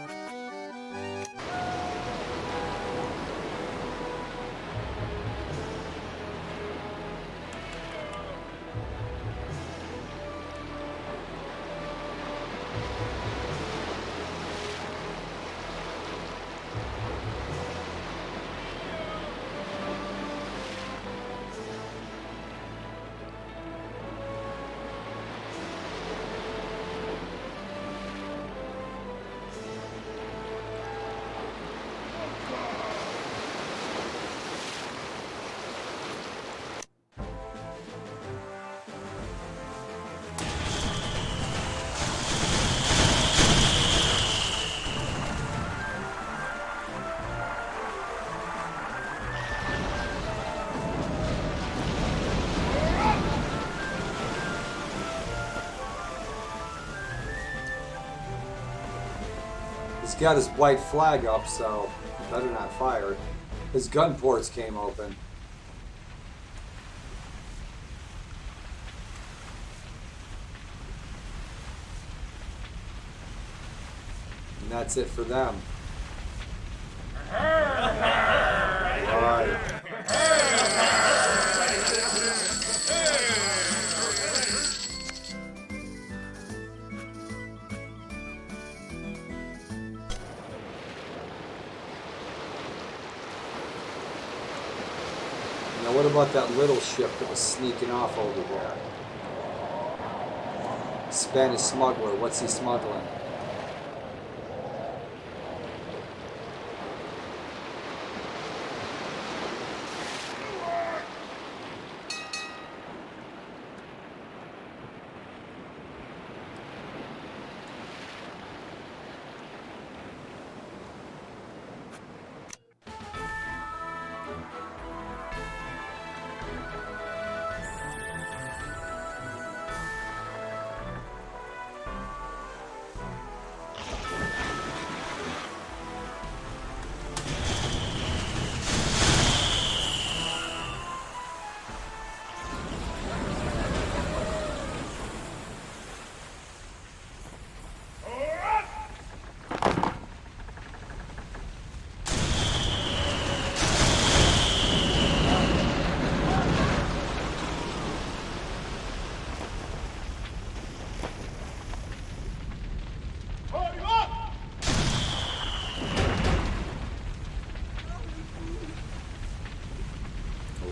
He's got his white flag up, so better not fire. His gun ports came open. And that's it for them. Right. Now what about that little ship that was sneaking off over there? Spanish smuggler, what's he smuggling?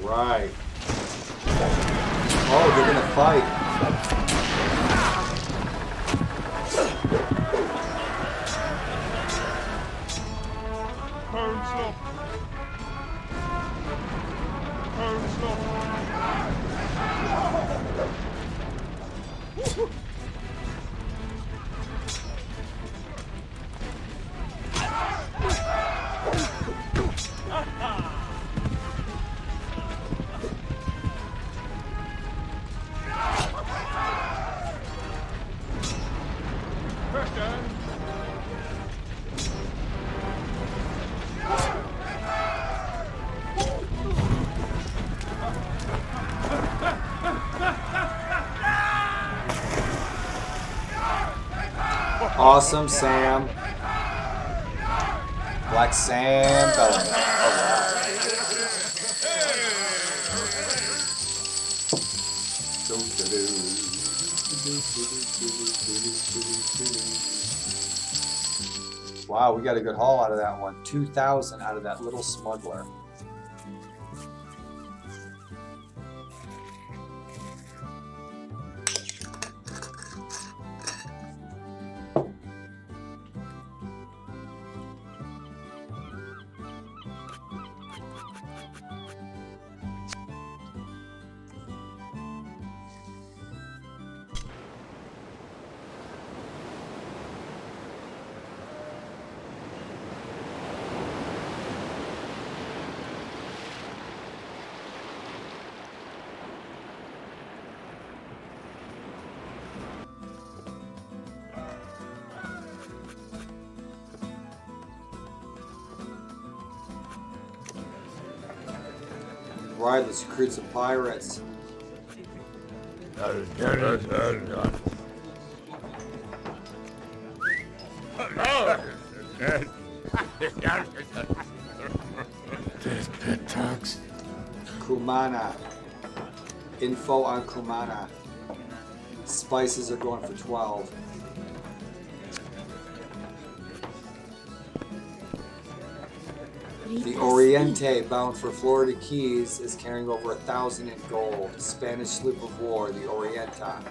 Right. Oh, they're gonna fight. Home stop. Home stop. Awesome, Sam. Black Sam Bellamy. All right. Wow, we got a good haul out of that one. 2,000 out of that little smuggler. Right, let's recruit some pirates. Tax. Kumana. Info on Kumana. Spices are going for 12. The Oriente, bound for Florida Keys, is carrying over 1,000 in gold. Spanish sloop of war, the Orienta.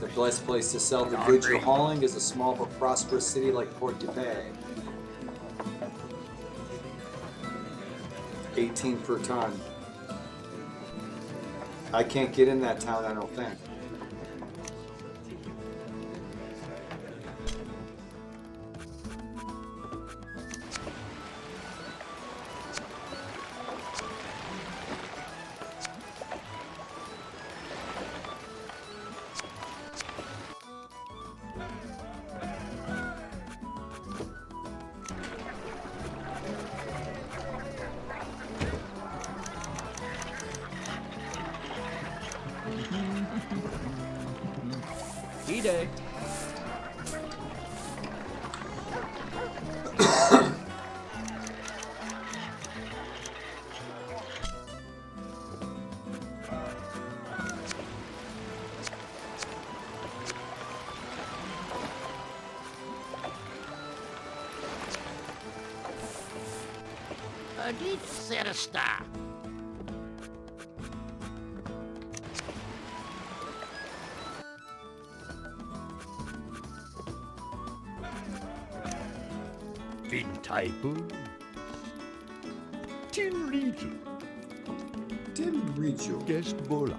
The best place to sell the goods you're hauling is a small but prosperous city like Port de Paix. 18 per ton. I can't get in that town, I don't think. D-Day. Deep sinister. Fin type. Tin region. Tim Reggio. Guest bola.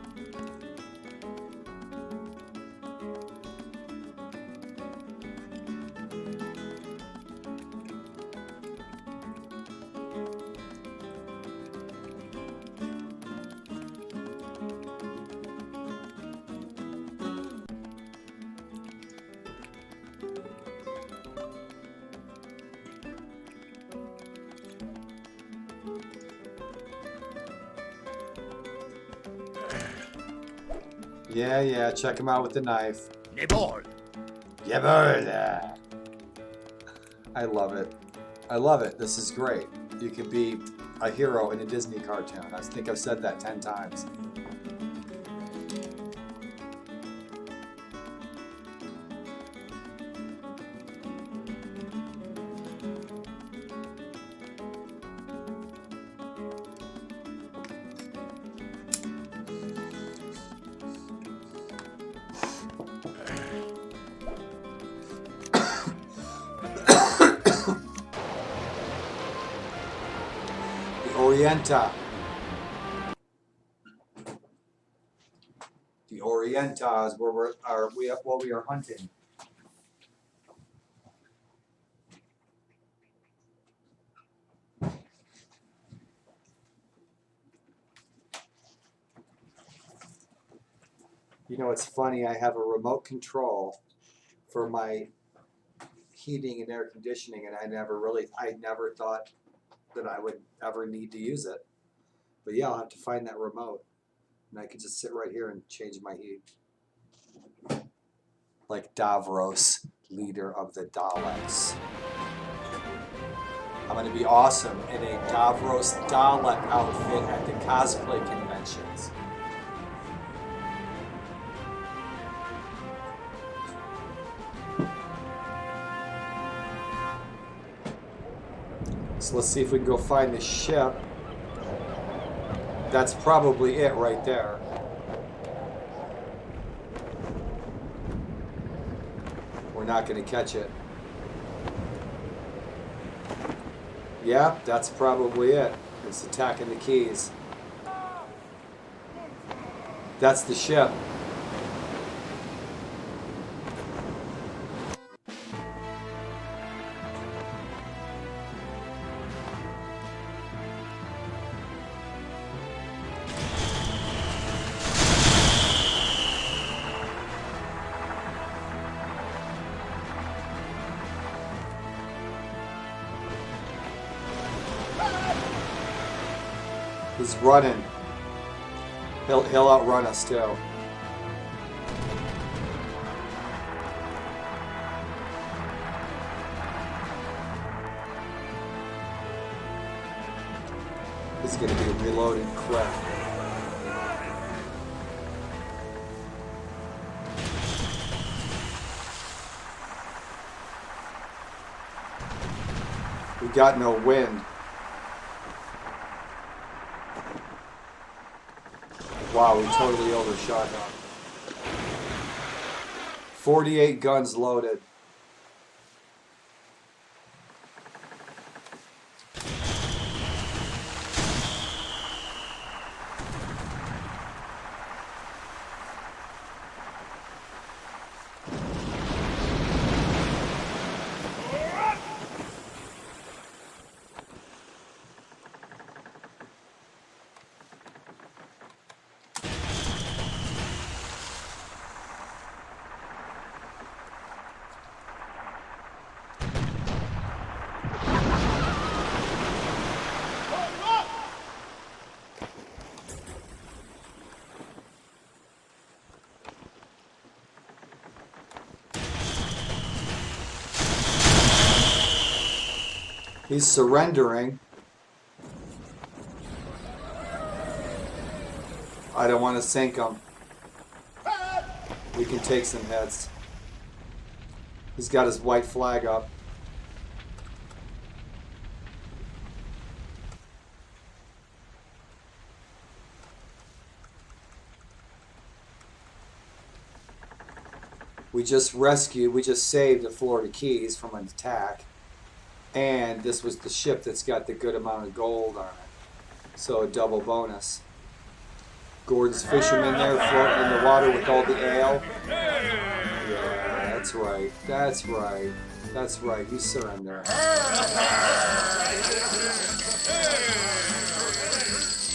Yeah, check him out with the knife. Nebol. Yeah, I love it. I love it. This is great. You can be a hero in a Disney cartoon. I think I've said that 10 times. Orienta. The Orienta is where we are hunting. You know, it's funny. I have a remote control for my heating and air conditioning, and I never thought that I would ever need to use it. But yeah, I'll have to find that remote. And I could just sit right here and change my heat. Like Davros, leader of the Daleks. I'm going to be awesome in a Davros Dalek outfit at the cosplay conventions. So let's see if we can go find the ship. That's probably it right there. We're not going to catch it. Yeah, that's probably it. It's attacking the keys. That's the ship. He's running. He'll outrun us too. He's gonna be reloading quick. We got no wind. Wow, we totally overshot him. 48 guns loaded. He's surrendering. I don't want to sink him. We can take some hits. He's got his white flag up. We just saved the Florida Keys from an attack. And this was the ship that's got the good amount of gold on it. So a double bonus. Gordon's fisherman there floating in the water with all the ale. Yeah, that's right. That's right. That's right. You surrender.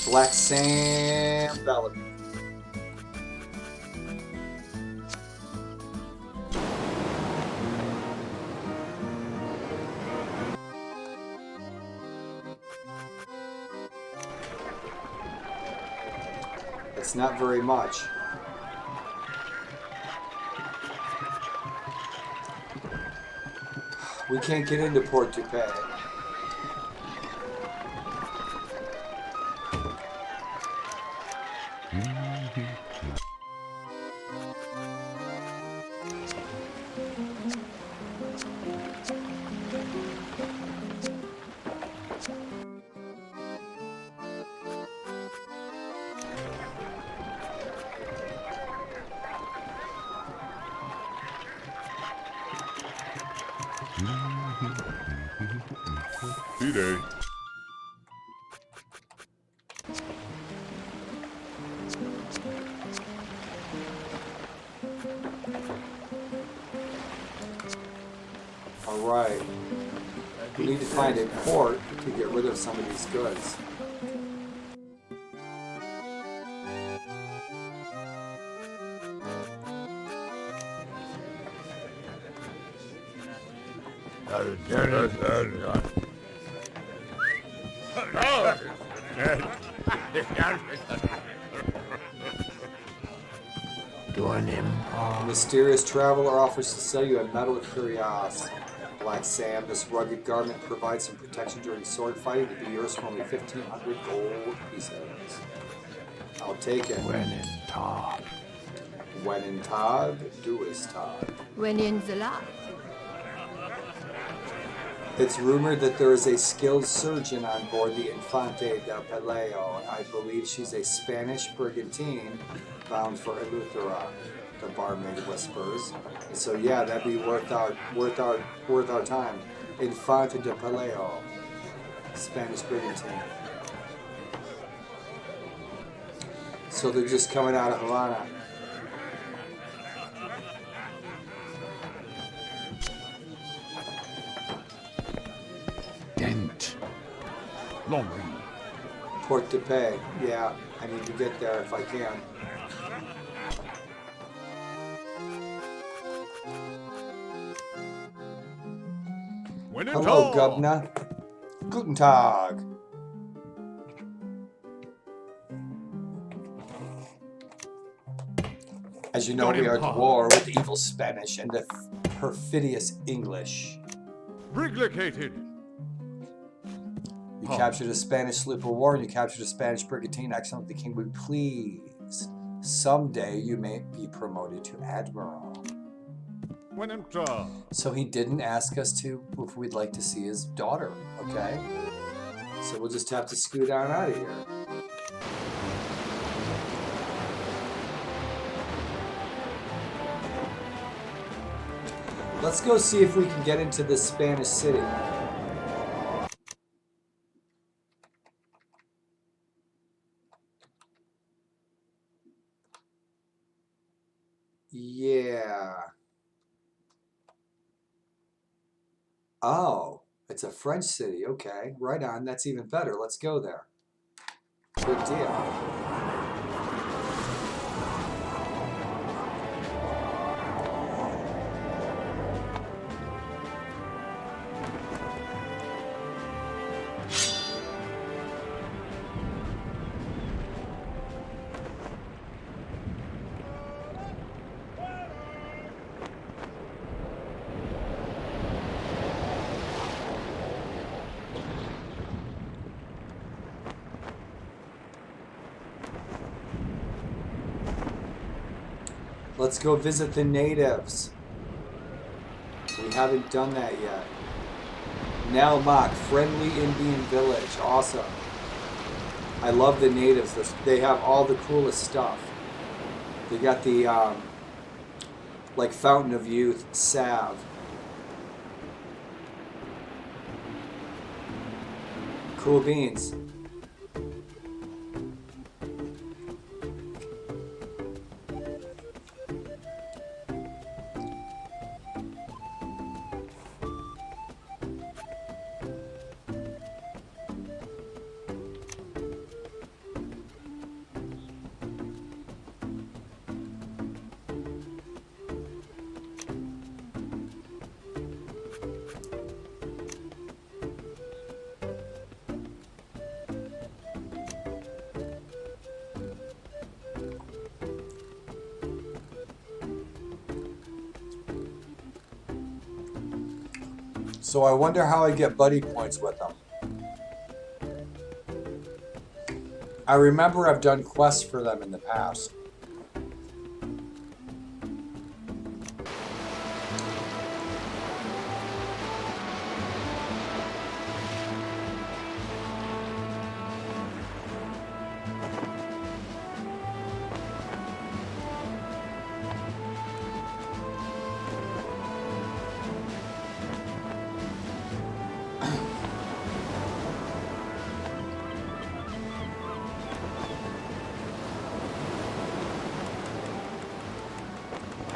Black Sam Bellamy. It's not very much. We can't get into Port Dupay. D-Day. All right. We need to find a port to get rid of some of these goods. To an A empire. mysterious traveler offers to sell you a metal curiosity. Black Sam, this rugged garment provides some protection during sword fighting to be yours for only 1,500 gold pieces. I'll take it. When in Tog. When in Tog, do as Tog. When in the lab. It's rumored that there is a skilled surgeon on board the Infante del Peleo, and I believe she's a Spanish brigantine bound for Eleuthera, the barmaid whispers. And so yeah, that'd be worth our time. Infante del Peleo, Spanish brigantine. So they're just coming out of Havana. Dent. Longry. Port to pay. Yeah, I need to get there if I can. When in Hello, Tog. Governor. Guten Tag. As you know, we are at war with the evil Spanish and the perfidious English. Briglicated. You captured a Spanish sloop of war and you captured a Spanish brigantine. Excellent. The king would please. Someday you may be promoted to admiral. When in Tog. So he didn't ask us to if we'd like to see his daughter, okay? So we'll just have to scoot on out of here. Let's go see if we can get into this Spanish city. Yeah. Oh, it's a French city. Okay, right on. That's even better. Let's go there. Good deal. Let's go visit the natives. We haven't done that yet. Nelmok, friendly Indian village. Awesome. I love the natives. They have all the coolest stuff. They got the, like Fountain of Youth salve. Cool beans. So I wonder how I get buddy points with them. I remember I've done quests for them in the past.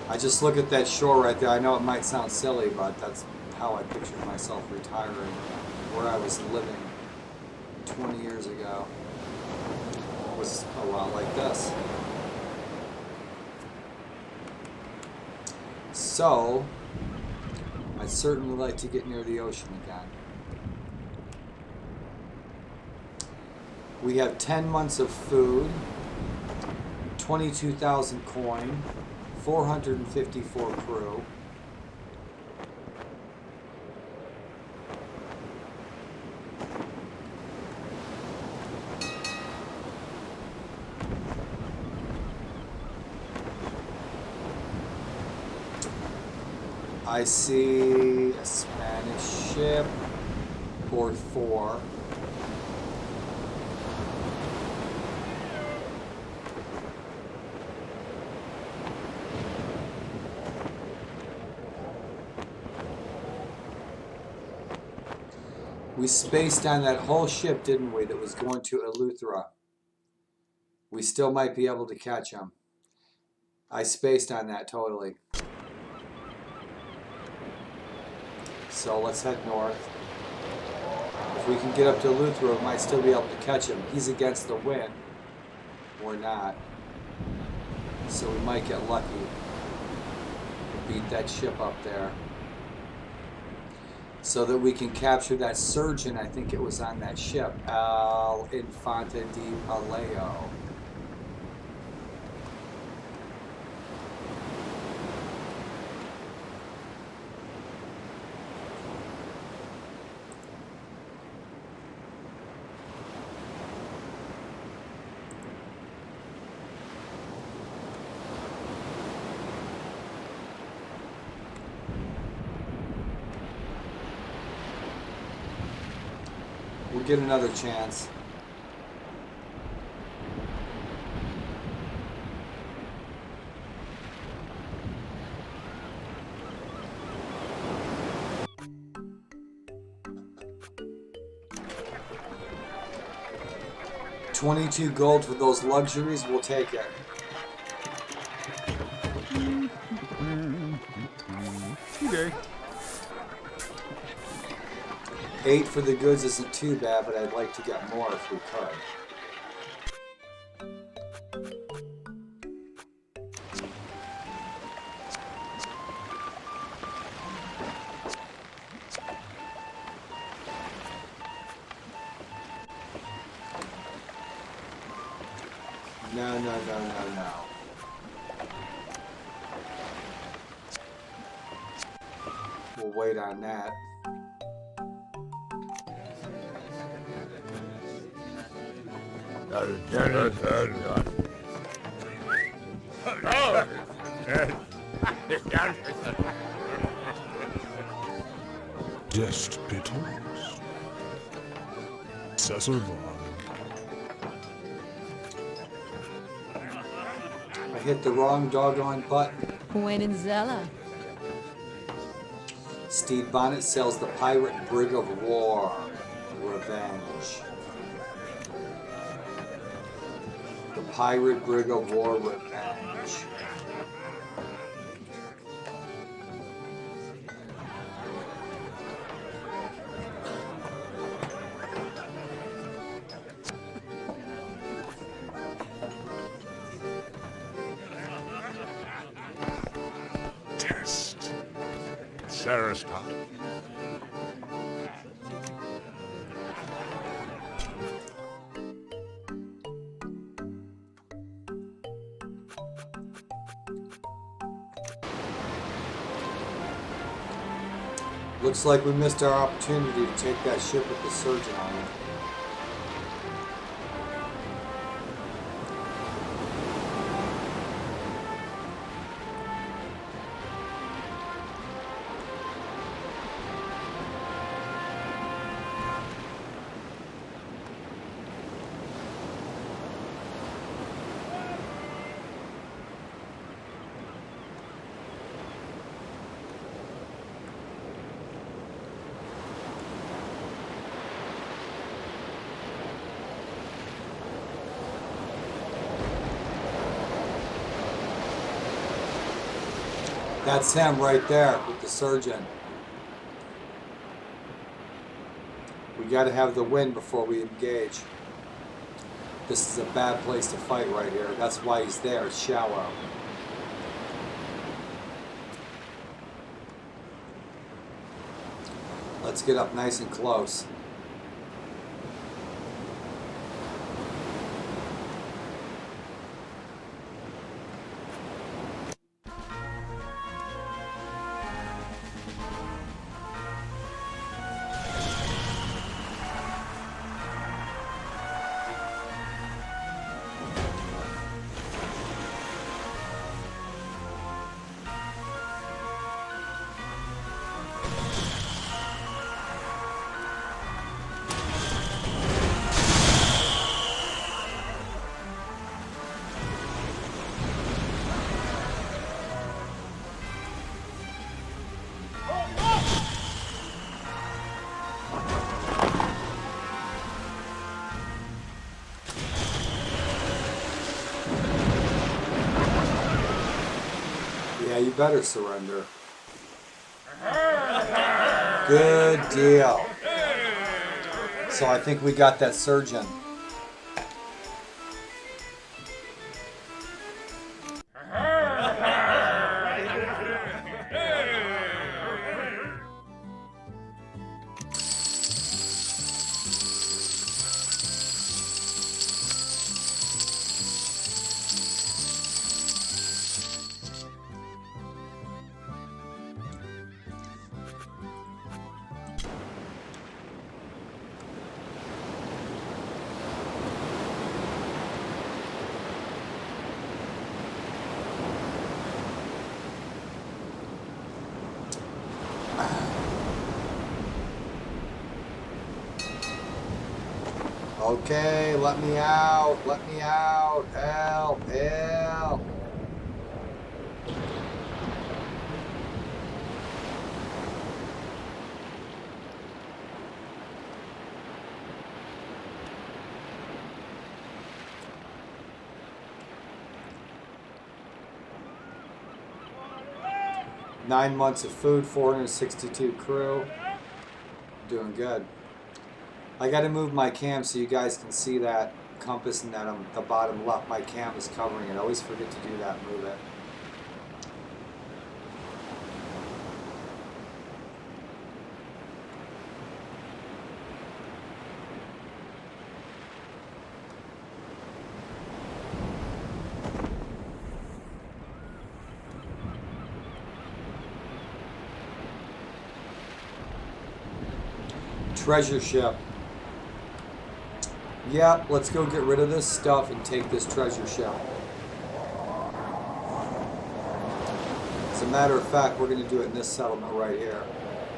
I just look at that shore right there. I know it might sound silly, but that's how I pictured myself retiring, where I was living 20 years ago. It was a lot like this. So, I'd certainly like to get near the ocean again. We have 10 months of food, 22,000 coin, 454 crew. I see a Spanish ship, port 4. We spaced on that whole ship, didn't we, that was going to Eleuthera. We still might be able to catch him. I spaced on that totally. So let's head north. If we can get up to Eleuthera, we might still be able to catch him. He's against the wind. We're not. So we might get lucky. Beat that ship up there. So that we can capture that surgeon. I think it was on that ship. El Infante di Paleo. We'll get another chance. $22 gold for those luxuries, we'll take it. Okay. 8 for the goods isn't too bad, but I'd like to get more if we could. No, no, no, no, no. We'll wait on that. Despitals. Caesar. I hit the wrong doggone button. When in Zella. Steve Bonnet sells the Pirate Brig of War. Revenge. The Pirate Brig of War Revenge. Test. Sarastat. Looks like we missed our opportunity to take that ship with the surgeon on it. That's him right there with the surgeon. We got to have the wind before we engage. This is a bad place to fight right here. That's why he's there. It's shallow. Let's get up nice and close. Yeah, you better surrender. Good deal. So I think we got that surgeon. Okay, let me out. Let me out. Help, help. Nine months of food, 462 crew. Doing good. I got to move my cam so you guys can see that compass and that on the bottom left. My cam is covering it. I always forget to do that. Move it. Treasure ship. Yep, let's go get rid of this stuff and take this treasure ship. As a matter of fact, we're going to do it in this settlement right here.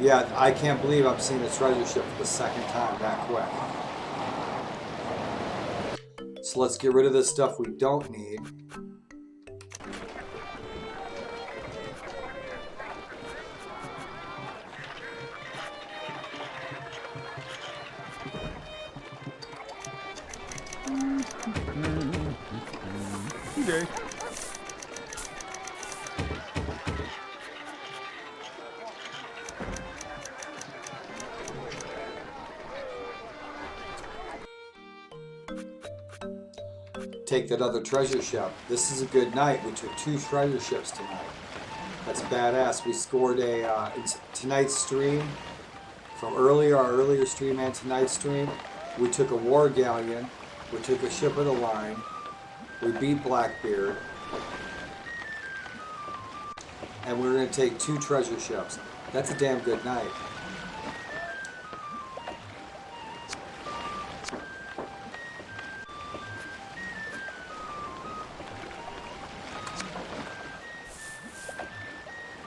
Yeah, I can't believe I'm seeing the treasure ship for the second time that quick. So let's get rid of this stuff we don't need. Okay. Take that other treasure ship. This is a good night. We took 2 treasure ships tonight. That's badass. We scored a tonight's stream from earlier, our earlier stream and tonight's stream. We took a war galleon. We took a ship of the line. We beat Blackbeard. And we're going to take 2 treasure ships. That's a damn good night.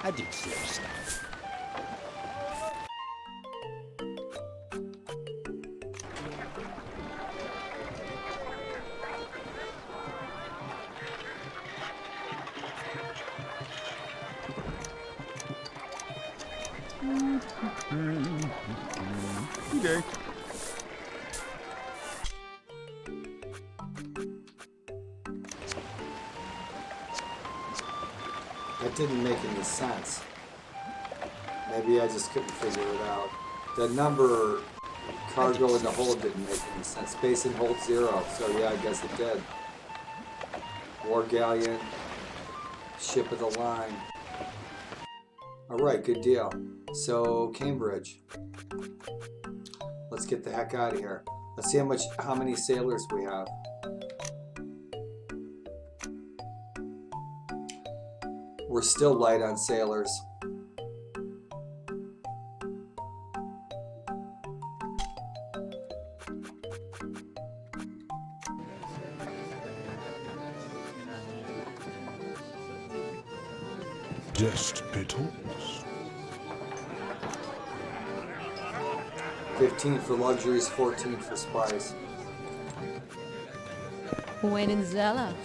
I did see stuff. Okay. That didn't make any sense. Maybe I just couldn't figure it out. The number cargo in the hold didn't make any sense. Space and hold 0. So yeah, I guess it did. War galleon, ship of the line. All right, good deal. So Cambridge. Let's get the heck out of here. Let's see how many sailors we have. We're still light on sailors. Just petals. 15 for luxuries, 14 for spice. Wenenzella.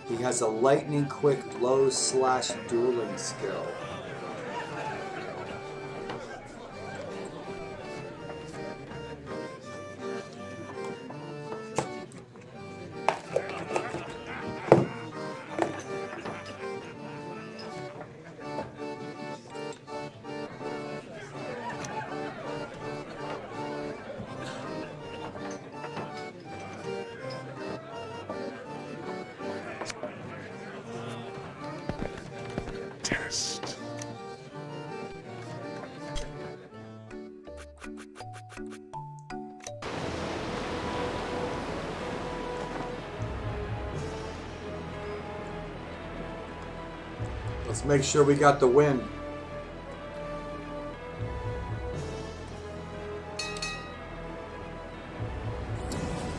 He has a lightning quick low slash dueling skill. test. Let's make sure we got the win.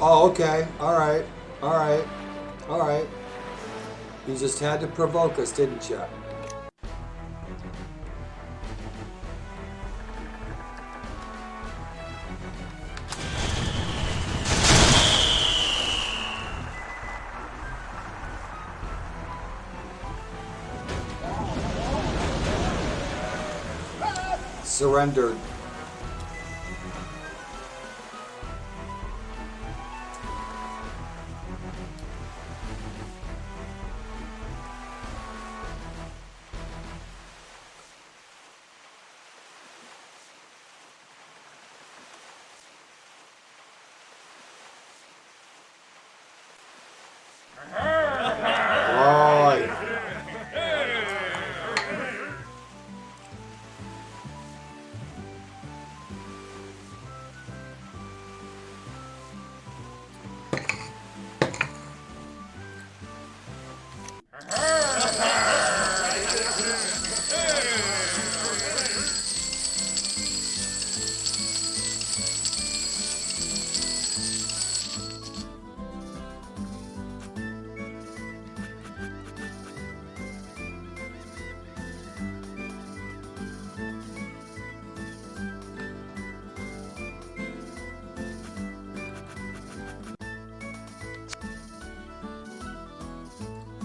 Oh, okay. All right. All right. All right. You just had to provoke us, didn't you? Surrendered. Right.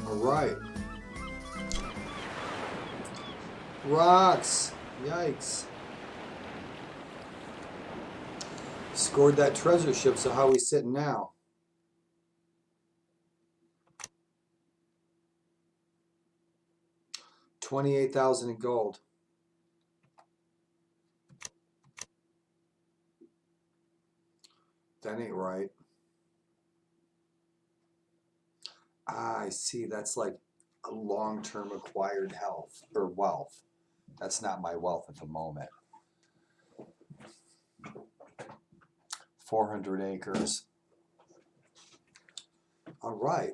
All right. Rocks. Yikes. Scored that treasure ship, so how we sitting now? $28,000 in gold. That ain't right. Ah, I see. That's like a long-term acquired health or wealth. That's not my wealth at the moment. 400 acres. All right.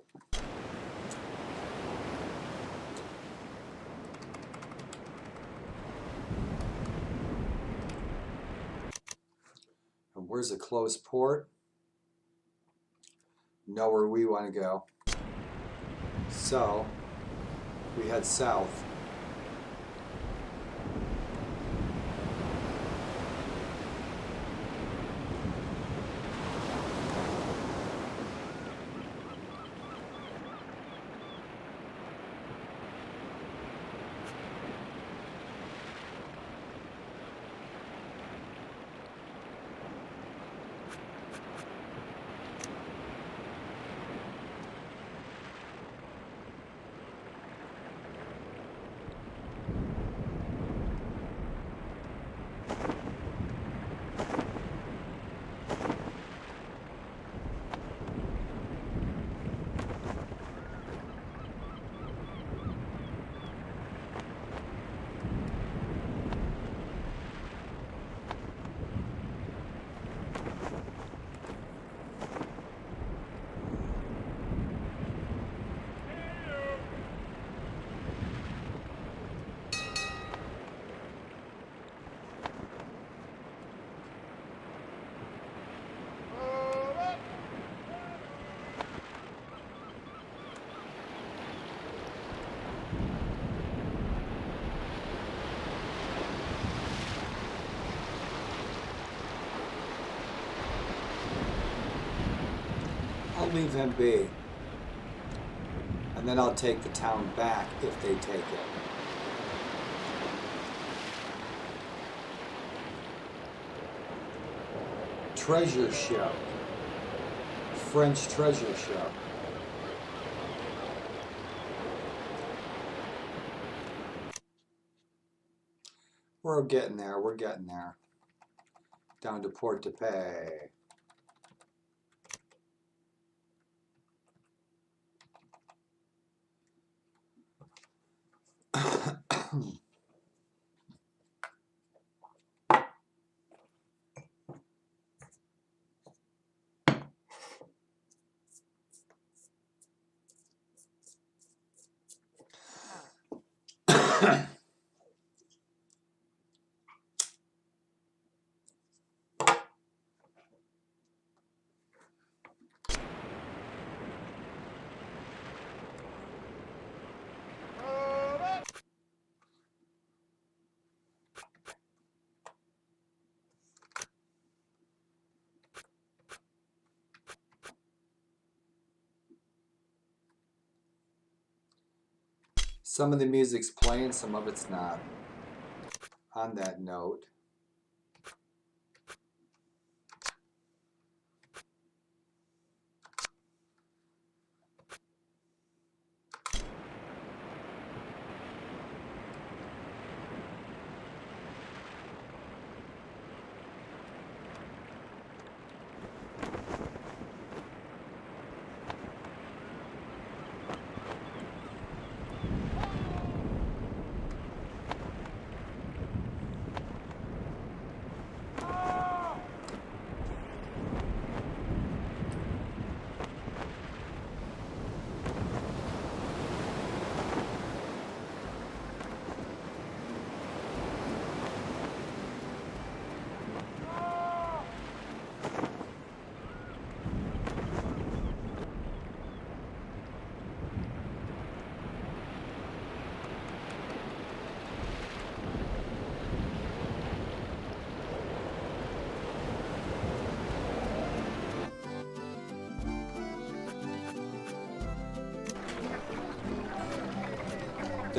And where's a close port? Nowhere we want to go. So we head south. I'll leave him be. And then I'll take the town back if they take it. Treasure ship. French treasure ship. We're getting there. We're getting there. Down to Port de Paix. Some of the music's playing, some of it's not. On that note,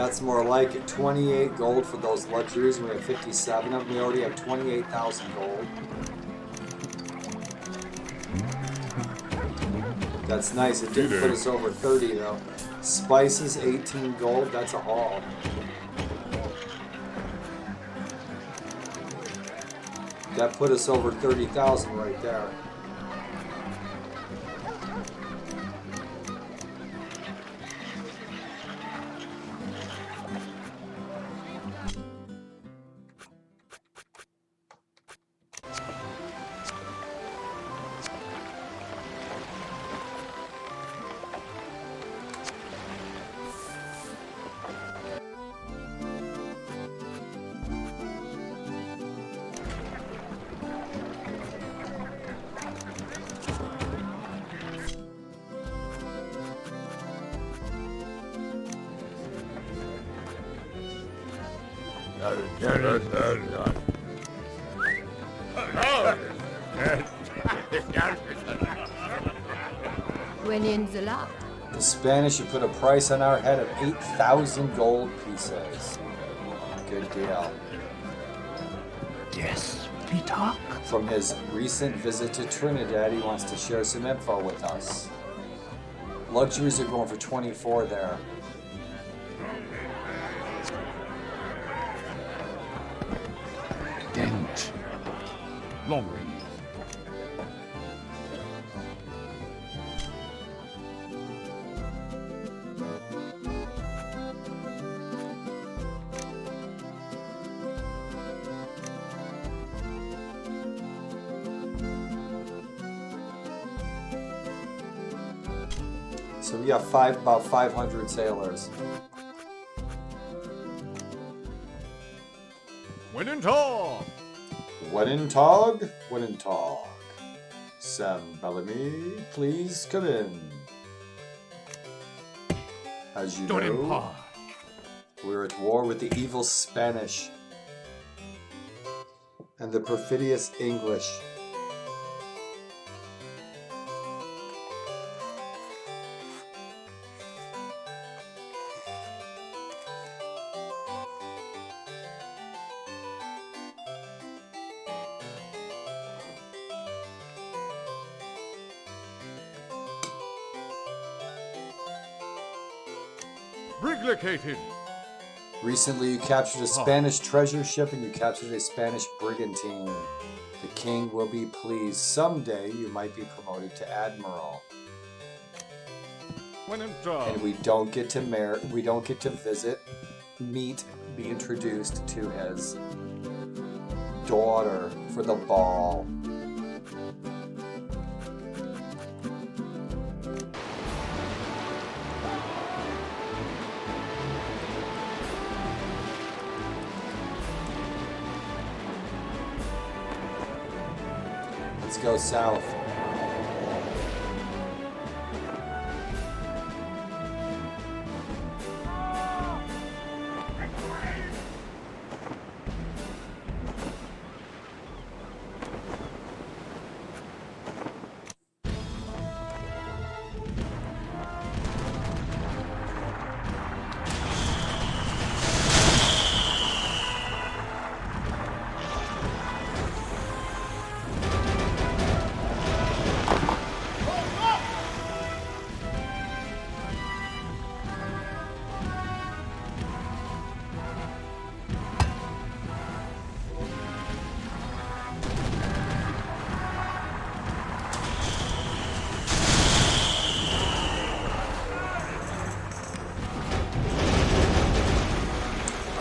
that's more like it. 28 gold for those luxuries. We have 57 of them. We already have 28,000 gold. That's nice. It didn't put us over 30 though. Spices, 18 gold. That's a haul. That put us over 30,000 right there. When in the lab. The Spanish have put a price on our head of 8,000 gold pieces. Good deal. Yes, we talk. From his recent visit to Trinidad, he wants to share some info with us. Luxuries are going for 24 there. Dent. Long range. So we got about 500 sailors. When in talk. When in Tog, when in Tog. Sam Bellamy, please come in. As you Don't know, impart. we're at war with the evil Spanish and the perfidious English. Brig located. Recently, you captured a Spanish treasure ship and you captured a Spanish brigantine. The king will be pleased. Someday, you might be promoted to admiral. When in talk. And we don't get to meet be introduced to his daughter for the ball. Let's go south.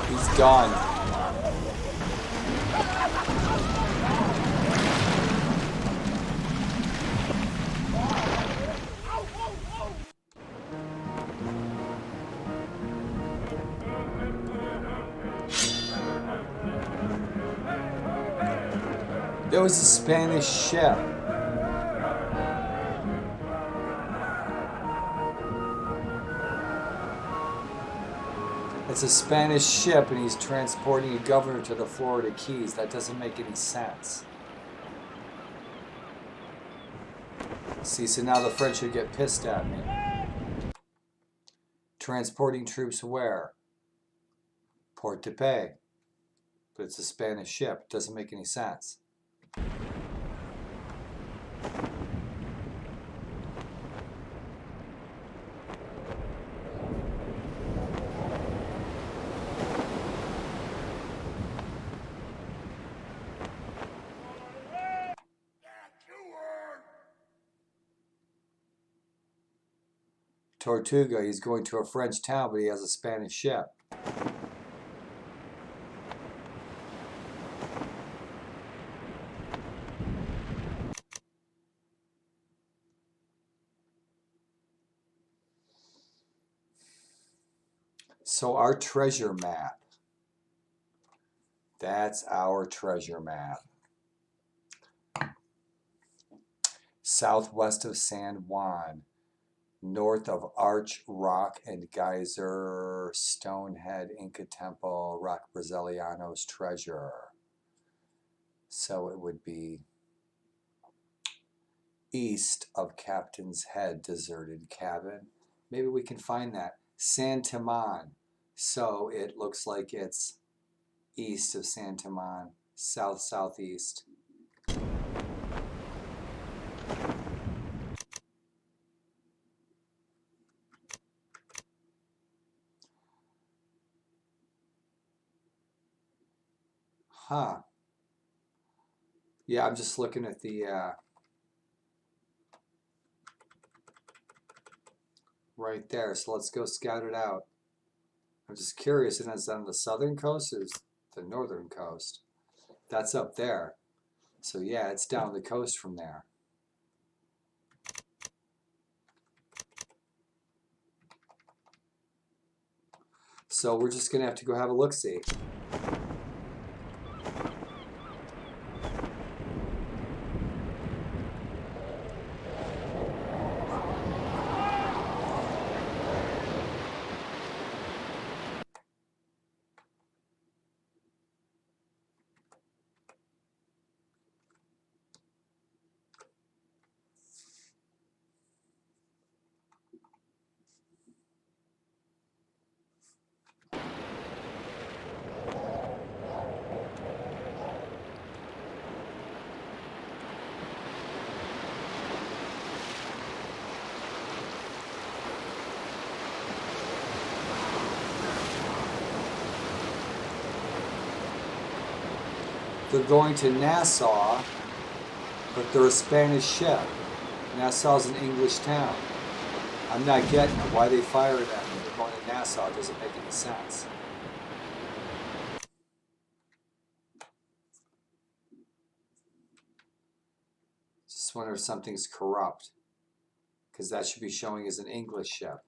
He's gone. There was a Spanish ship. It's a Spanish ship and he's transporting a governor to the Florida Keys. That doesn't make any sense. See, so now the French would get pissed at me. Transporting troops where? Port de Paix. But it's a Spanish ship. Doesn't make any sense. Tortuga, he's going to a French town, but he has a Spanish ship. So our treasure map. That's our treasure map. Southwest of San Juan. North of Arch, Rock and Geyser, Stonehead, Inca Temple, Rock Braziliano's treasure. So it would be east of Captain's Head, deserted cabin. Maybe we can find that. San Timan. So it looks like it's east of San Timan, south-southeast. Huh. Yeah, I'm just looking at the right there. So let's go scout it out. I'm just curious, and it's on the southern coast or is the northern coast? That's up there. So yeah, it's down the coast from there. So we're just gonna have to go have a look-see. They're going to Nassau, but they're a Spanish ship. Nassau's an English town. I'm not getting it. Why they fired at me? They're going to Nassau. It doesn't make any sense. Just wonder if something's corrupt, because that should be showing as an English ship.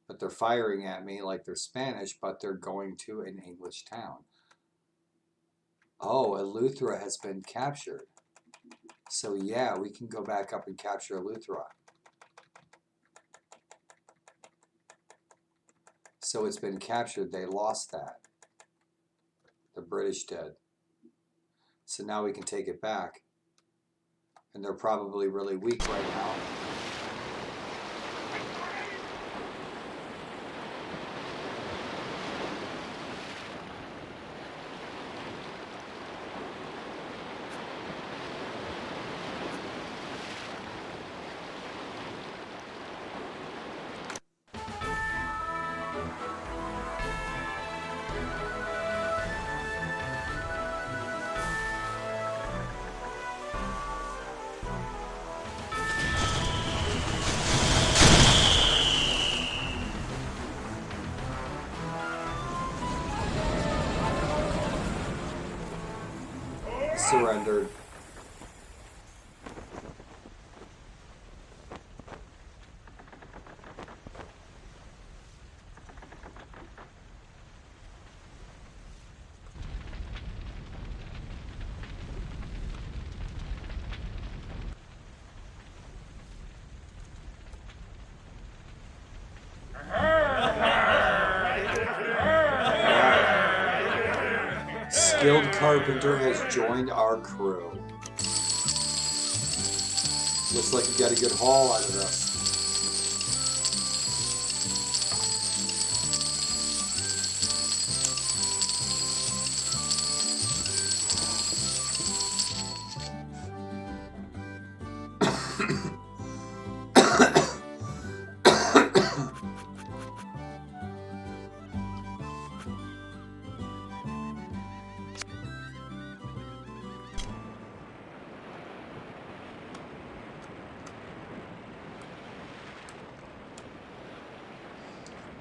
But they're firing at me like they're Spanish, but they're going to an English town. Oh, Eleuthera has been captured. So yeah, we can go back up and capture Eleuthera. So it's been captured. They lost that. The British did. So now we can take it back. And they're probably really weak right now. Surrendered. Skilled carpenter has joined our crew. Looks like you got a good haul out of this.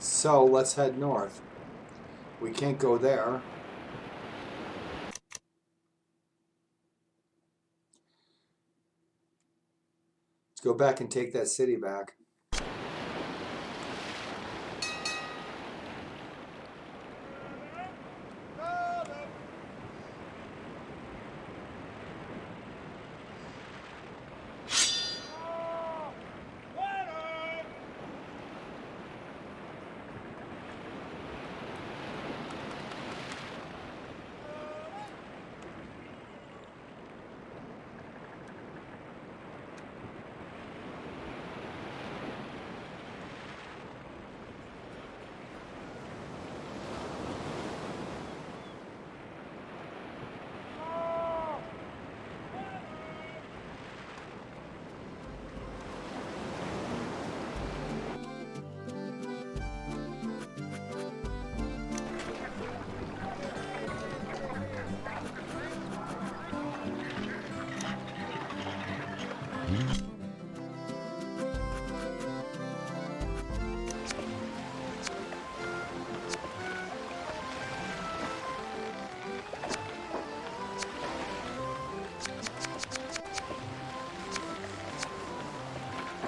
So let's head north. We can't go there. Let's go back and take that city back.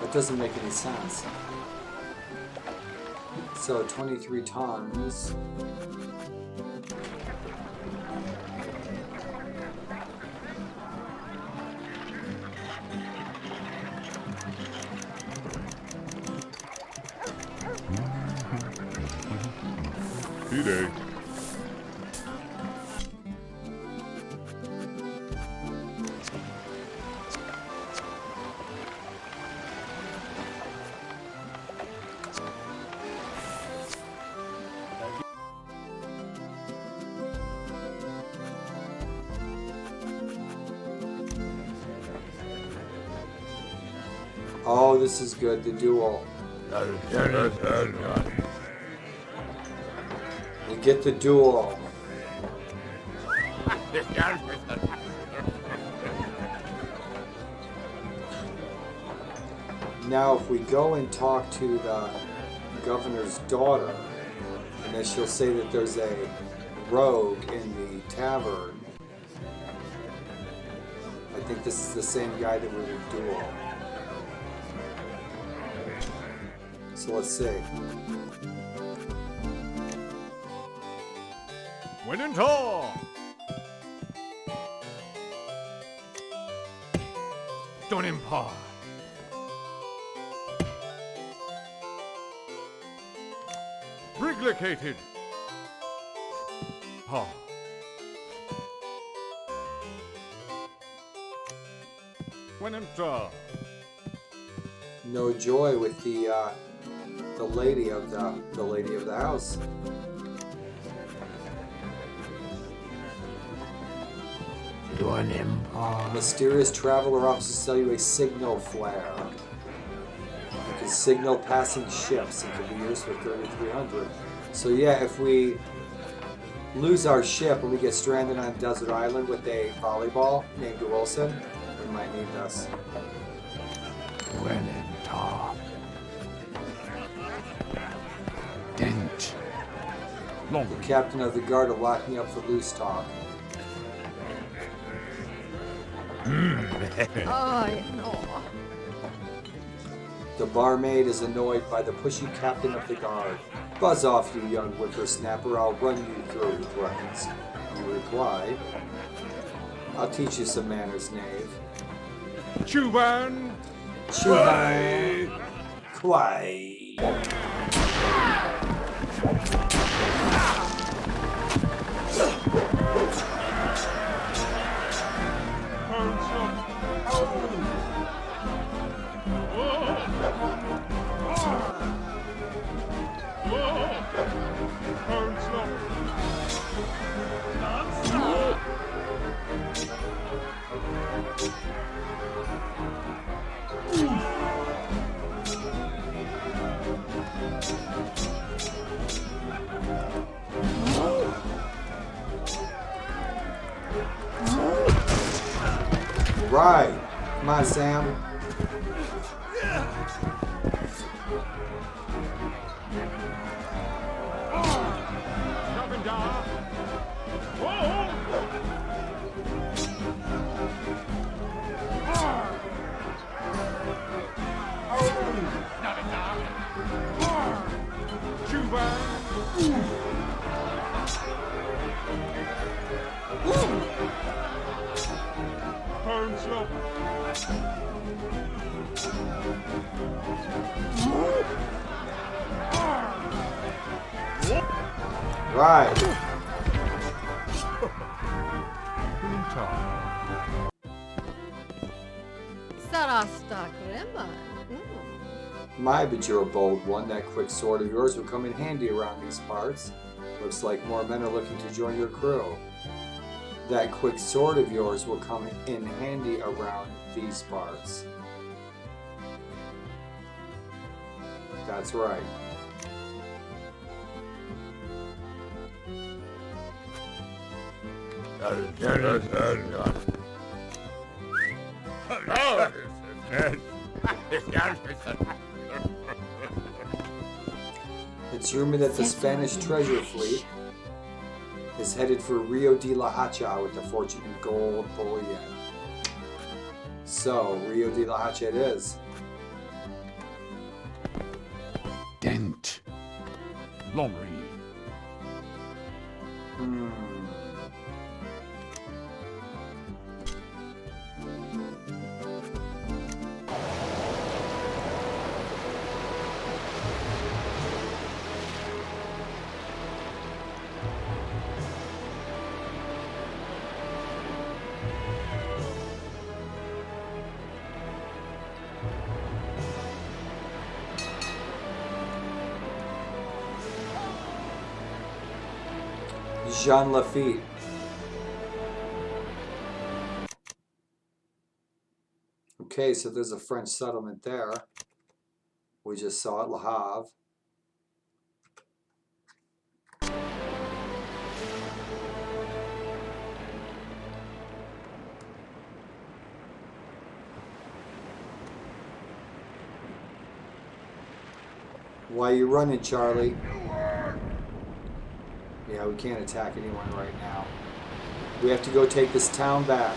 That doesn't make any sense. So 23 tons. D-Day. Oh, this is good. The duel. We get the duel. Now, if we go and talk to the governor's daughter, and then she'll say that there's a rogue in the tavern, a I think this is the same guy that was in Duel. So let's see. When in talk. Don't impart. Briglicated. Ha. When in talk. No joy with the lady of the house. To an empire. Mysterious traveler offers to sell you a signal flare. You can signal passing ships. It can be used for 3,300. So yeah, if we lose our ship and we get stranded on a desert island with a volleyball named Wilson, we might need this. When in talk. Dent. Long The captain of the guard will lock me up for loose talk. I know. The barmaid is annoyed by the pushy captain of the guard. Buzz off, you young whippersnapper, I'll run you through, he threatens. You reply, I'll teach you some manners, knave. Chuban. Chubai. Kwai. Right. Come on, Sam. Right. Sarasta Krema. My, but you're a bold one. That quick sword of yours will come in handy around these parts. Looks like more men are looking to join your crew. That quick sword of yours will come in handy around these parts. That's right. It's rumored that the Spanish treasure fleet is headed for Rio de la Hacha with the fortune in gold bullion. So, Rio de la Hacha it is. Dent. Long read. Jean Lafitte. Okay, so there's a French settlement there. We just saw it, Le Havre. Why you running, Charlie? Yeah, we can't attack anyone right now. We have to go take this town back.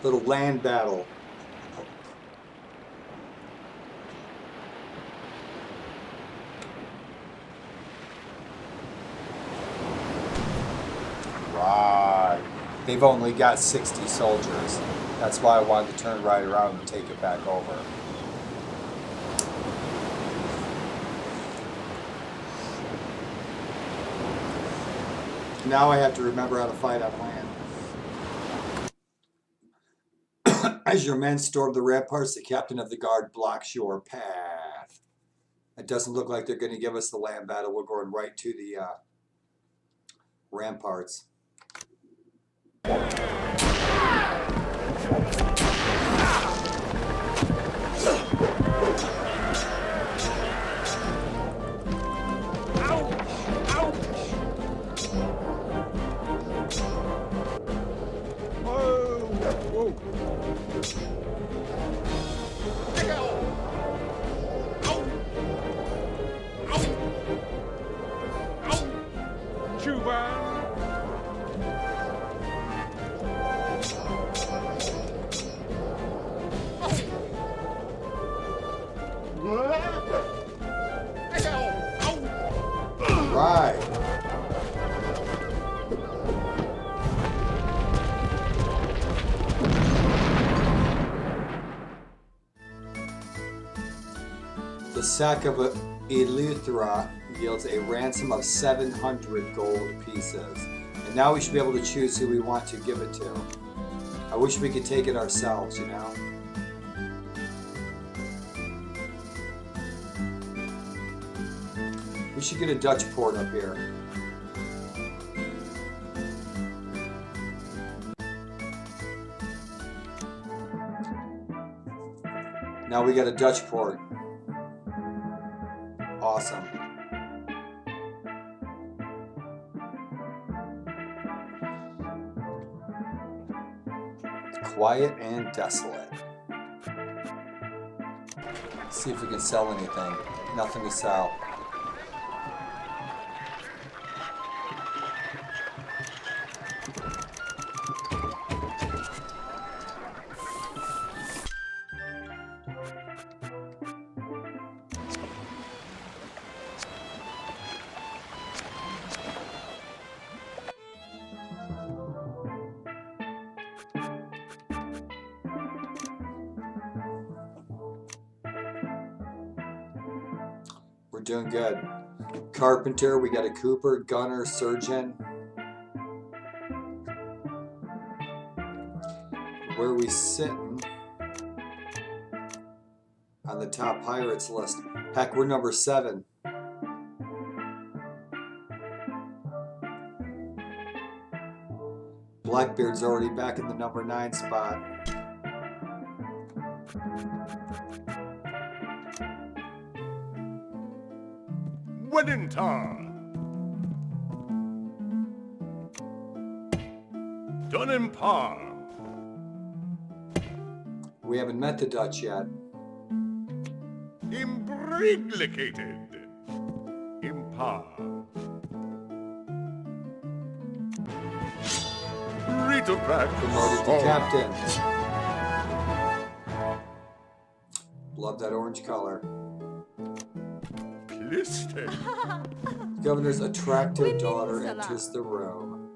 Little land battle. Right. They've only got 60 soldiers. That's why I wanted to turn right around and take it back over. Now I have to remember how to fight on land. As your men storm the ramparts, the captain of the guard blocks your path. It doesn't look like they're going to give us the land battle. We're going right to the ramparts. Right. The sack of Eleuthera yields a ransom of 700 gold pieces. And now we should be able to choose who we want to give it to. I wish we could take it ourselves, you know? We should get a Dutch port up here. Now we got a Dutch port. Awesome. Quiet and desolate. See if we can sell anything. Nothing to sell. We're doing good. Carpenter, we got a cooper, gunner, surgeon. Where are we sitting on the top pirates list? Heck, we're number 7. Blackbeard's already back in the number 9 spot. Wellington. Dunempar. We haven't met the Dutch yet. Imbriglicated. Impar. Ritterback. Promoted to captain. Love that orange color. Listed. Governor's attractive Winning daughter Salah. enters the room.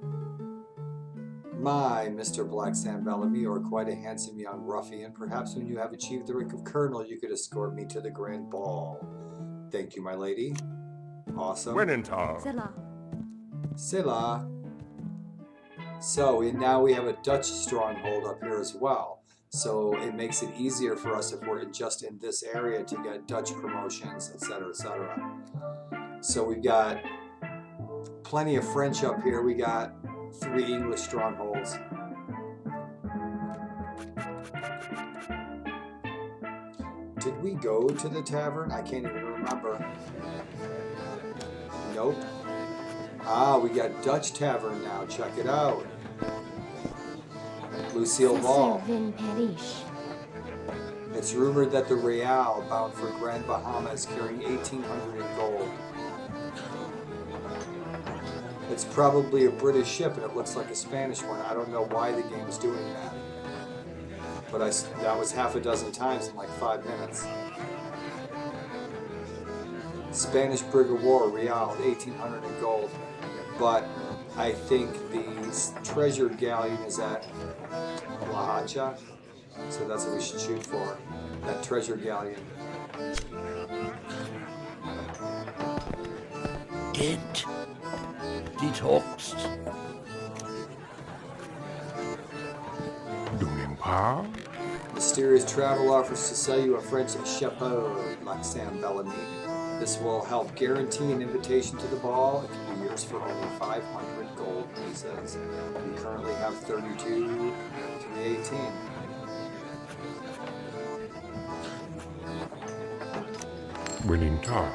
My, Mr. Blacksand Bellamy, you are quite a handsome young ruffian. Perhaps when you have achieved the rank of colonel, you could escort me to the grand ball. Thank you, my lady. Awesome. Wellington. Zilla. Silla. So now we have a Dutch stronghold up here as well. So it makes it easier for us if we're just in this area to get Dutch promotions, etc., etc. So we've got plenty of French up here. We got 3 English strongholds. Did we go to the tavern? I can't even remember. Nope. Ah, we got Dutch tavern now. Check it out. Lucille Ball. Vin Perish. It's rumored that the Real, bound for Grand Bahama, is carrying 1,800 in gold. It's probably a British ship, and it looks like a Spanish one. I don't know why the game's doing that. but that was half a dozen times in like 5 minutes. Spanish brig of war, Real, 1800 in gold. But I think the treasure galleon is at La Hacha, so that's what we should shoot for. That treasure galleon. Dent. Dit hoogst. Don Empar. Mysterious travel offers to sell you a French chapeau, like Sam Bellamy. This will help guarantee an invitation to the ball. It can be yours for only 500 gold pieces. We currently have 32, 318. Winning tar.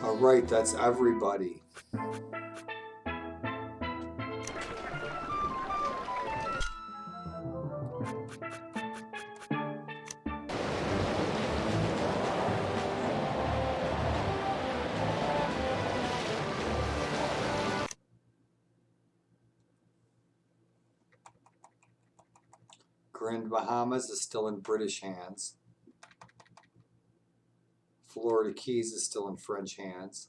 All right, that's everybody. Grand Bahamas is still in British hands. Florida Keys is still in French hands.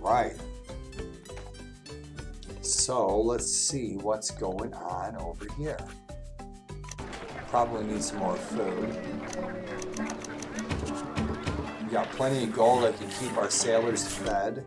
Right. So let's see what's going on over here. Probably need some more food. We got plenty of gold that can keep our sailors fed.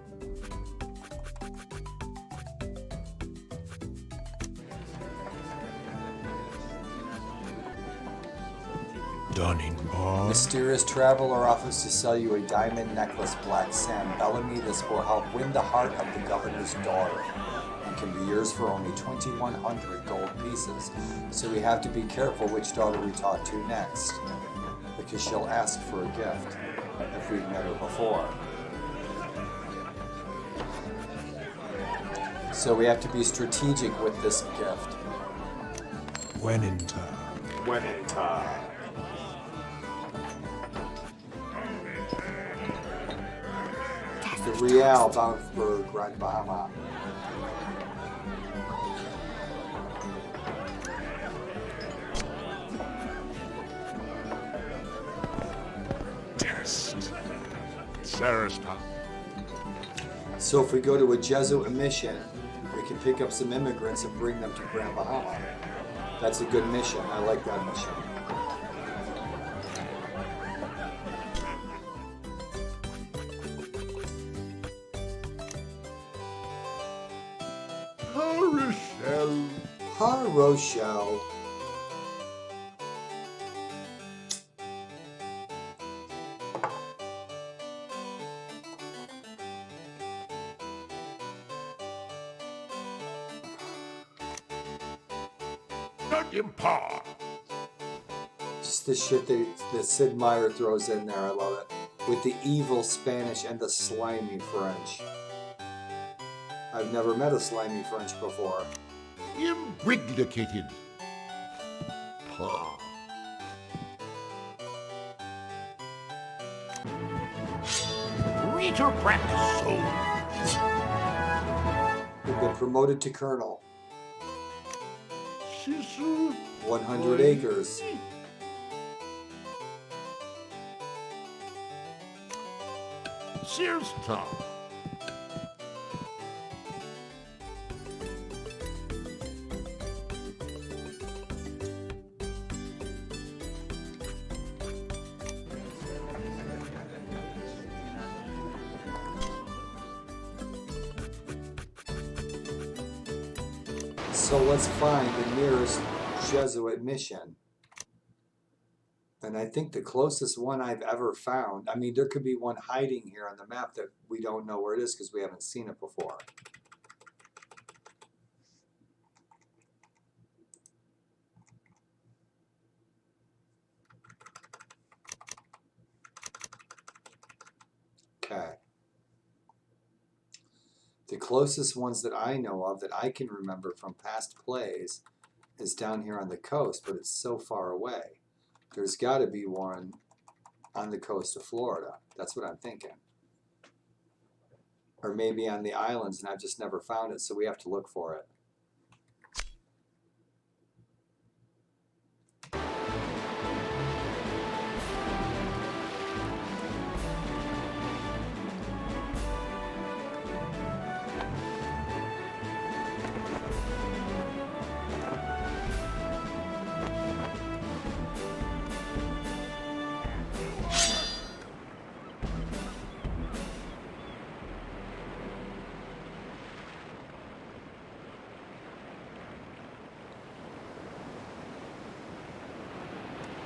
Don Empar. Mysterious traveler offers to sell you a diamond necklace, Black Sam Bellamy. This will help win the heart of the governor's daughter. It can be yours for only 2,100 gold pieces. So we have to be careful which daughter we talk to next, because she'll ask for a gift if we've met her before. So we have to be strategic with this gift. When in tar. When in time. The Real bound for Grand Bahama. Test. Sarah's top. So if we go to a Jesuit mission, we can pick up some immigrants and bring them to Grand Bahama. That's a good mission. I like that mission. Rochelle. Ha Rochelle. Impar. Just the shit that Sid Meier throws in there, I love it. With the evil Spanish and the slimy French. I've never met a slimy French before. Imbriglicated. Pa. Reader-Brack soul. We've been promoted to colonel. Sisu. 100 acres. Sears top. So let's find the nearest Jesuit mission. And I think the closest one I've ever found, I mean, there could be one hiding here on the map that we don't know where it is because we haven't seen it before. Okay. The closest ones that I know of that I can remember from past plays is down here on the coast, but it's so far away. There's got to be one on the coast of Florida. That's what I'm thinking. Or maybe on the islands, and I've just never found it, so we have to look for it.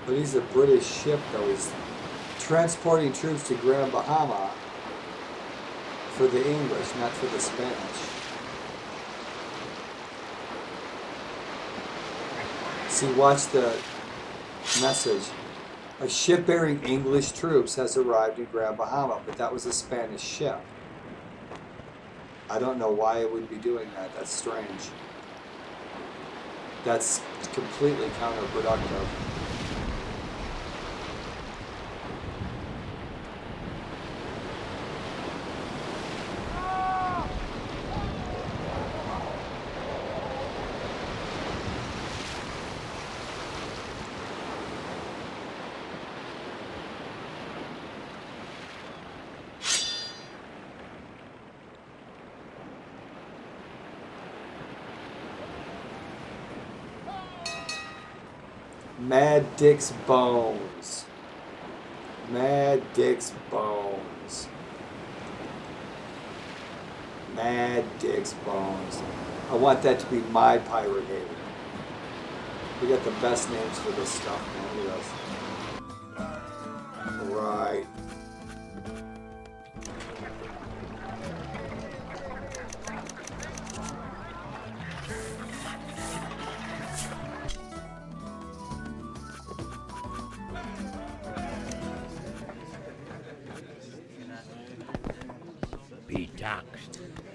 But he's a British ship, though. He's transporting troops to Grand Bahama for the English, not for the Spanish. See, watch the message. A ship bearing English troops has arrived in Grand Bahama, but that was a Spanish ship. I don't know why it would be doing that. That's strange. That's completely counterproductive. Mad Dick's Bones. Mad Dick's Bones. Mad Dick's Bones. I want that to be my pirate haven. We got the best names for this stuff, man. Look at this. Right.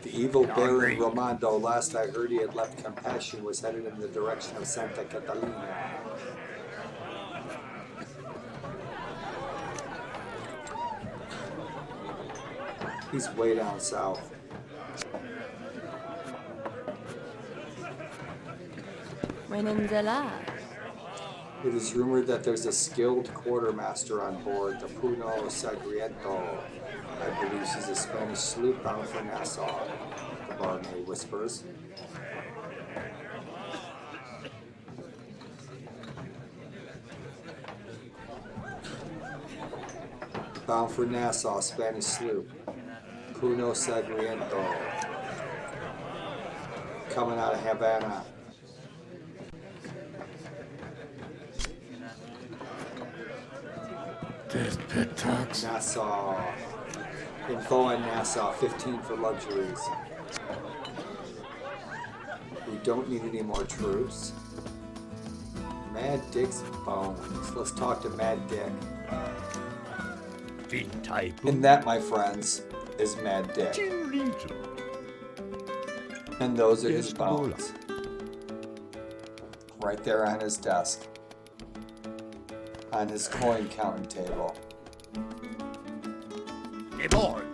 The evil Baron Romando, last I heard he had left Campeche, was headed in the direction of Santa Catalina. He's way down south. It is rumored that there's a skilled quartermaster on board, the Puno Sagriento. I believe she's a Spanish sloop bound for Nassau, the barmaid whispers. Bound for Nassau, Spanish sloop. Puno Sagriento. Coming out of Havana. Dead pet talks. Nassau. Info on Nassau, 15 for luxuries. We don't need any more troops. Mad Dick's bones. Let's talk to Mad Dick. Fin type. And that, my friends, is Mad Dick. Chirito. And those are his Yes, bones. Right there on his desk. On his coin counting table. Aboard.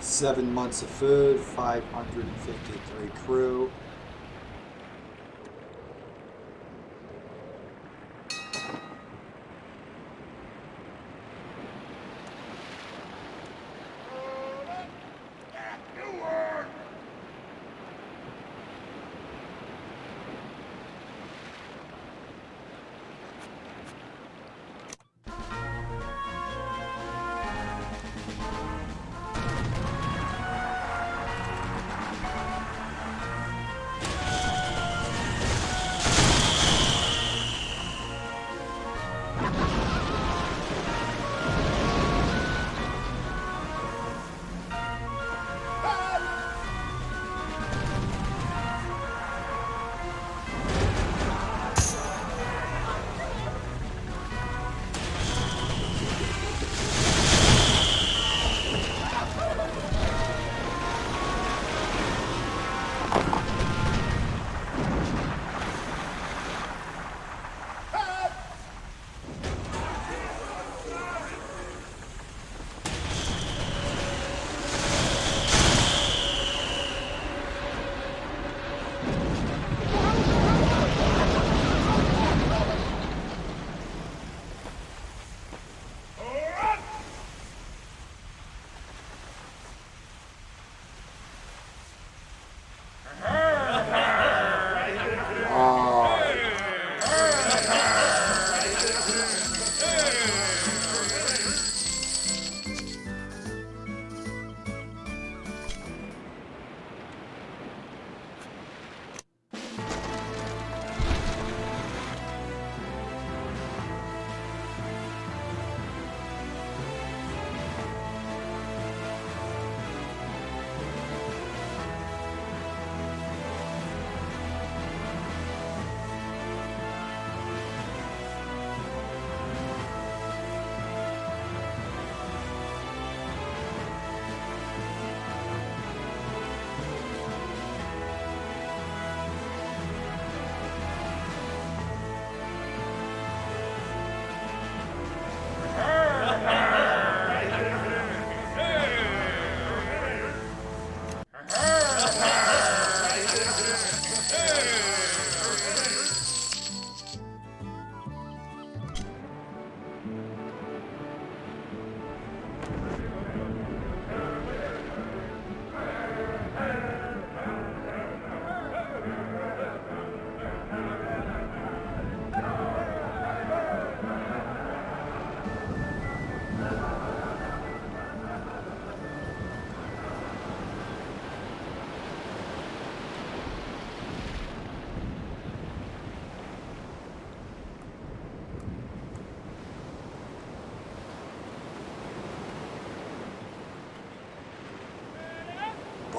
Seven months of food, 553 crew.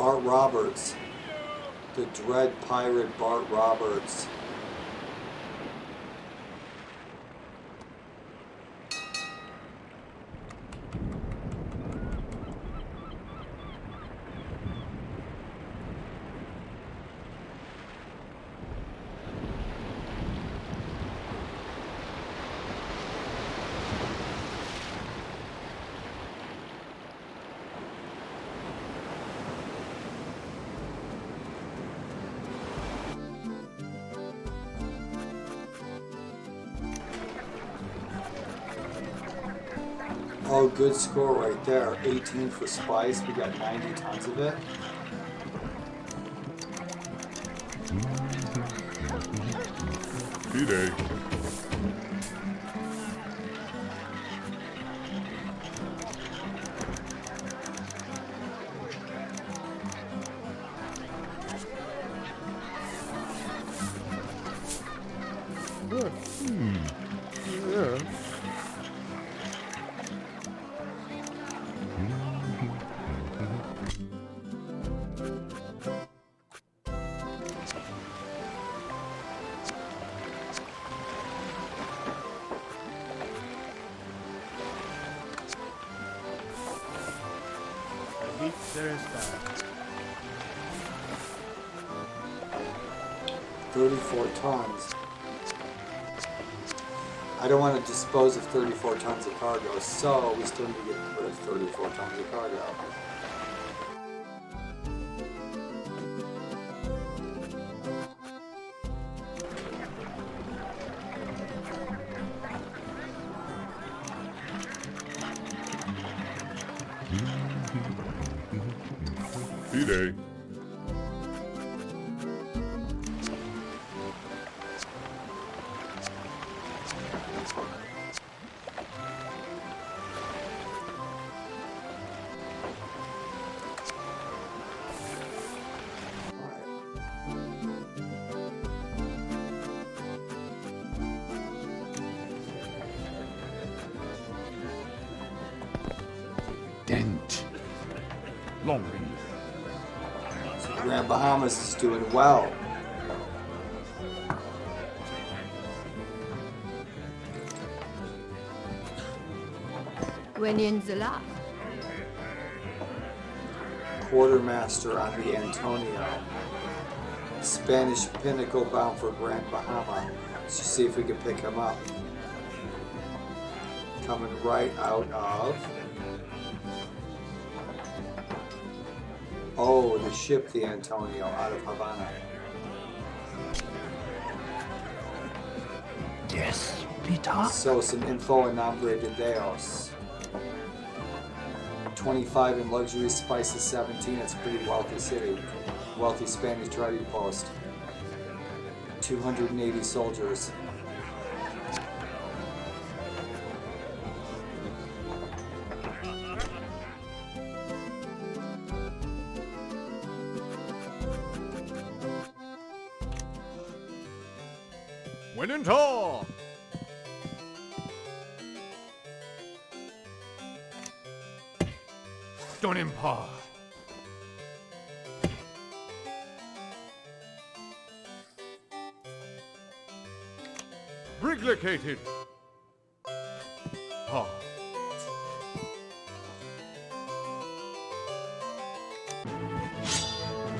Bart Roberts. The dread pirate Bart Roberts. Oh, good score right there. 18 for spice. We got 90 tons of it. Payday. Yeah. There's that. 34 tons. I don't want to dispose of 34 tons of cargo, so we still need to get rid of 34 tons of cargo. Payday. Dent. Long range. Grand Bahamas is doing well. When in the lab. Quartermaster on the Antonio. Spanish Pinnacle bound for Grand Bahama. Let's just see if we can pick him up. Coming right out of... Oh, the ship, the Antonio, out of Havana. Yes, Peter. So, some info in Nombre de Dios. 25 in luxury, spices 17. It's a pretty wealthy city. Wealthy Spanish trading post. 280 soldiers. When in talk. Done in par. Brig located. Par.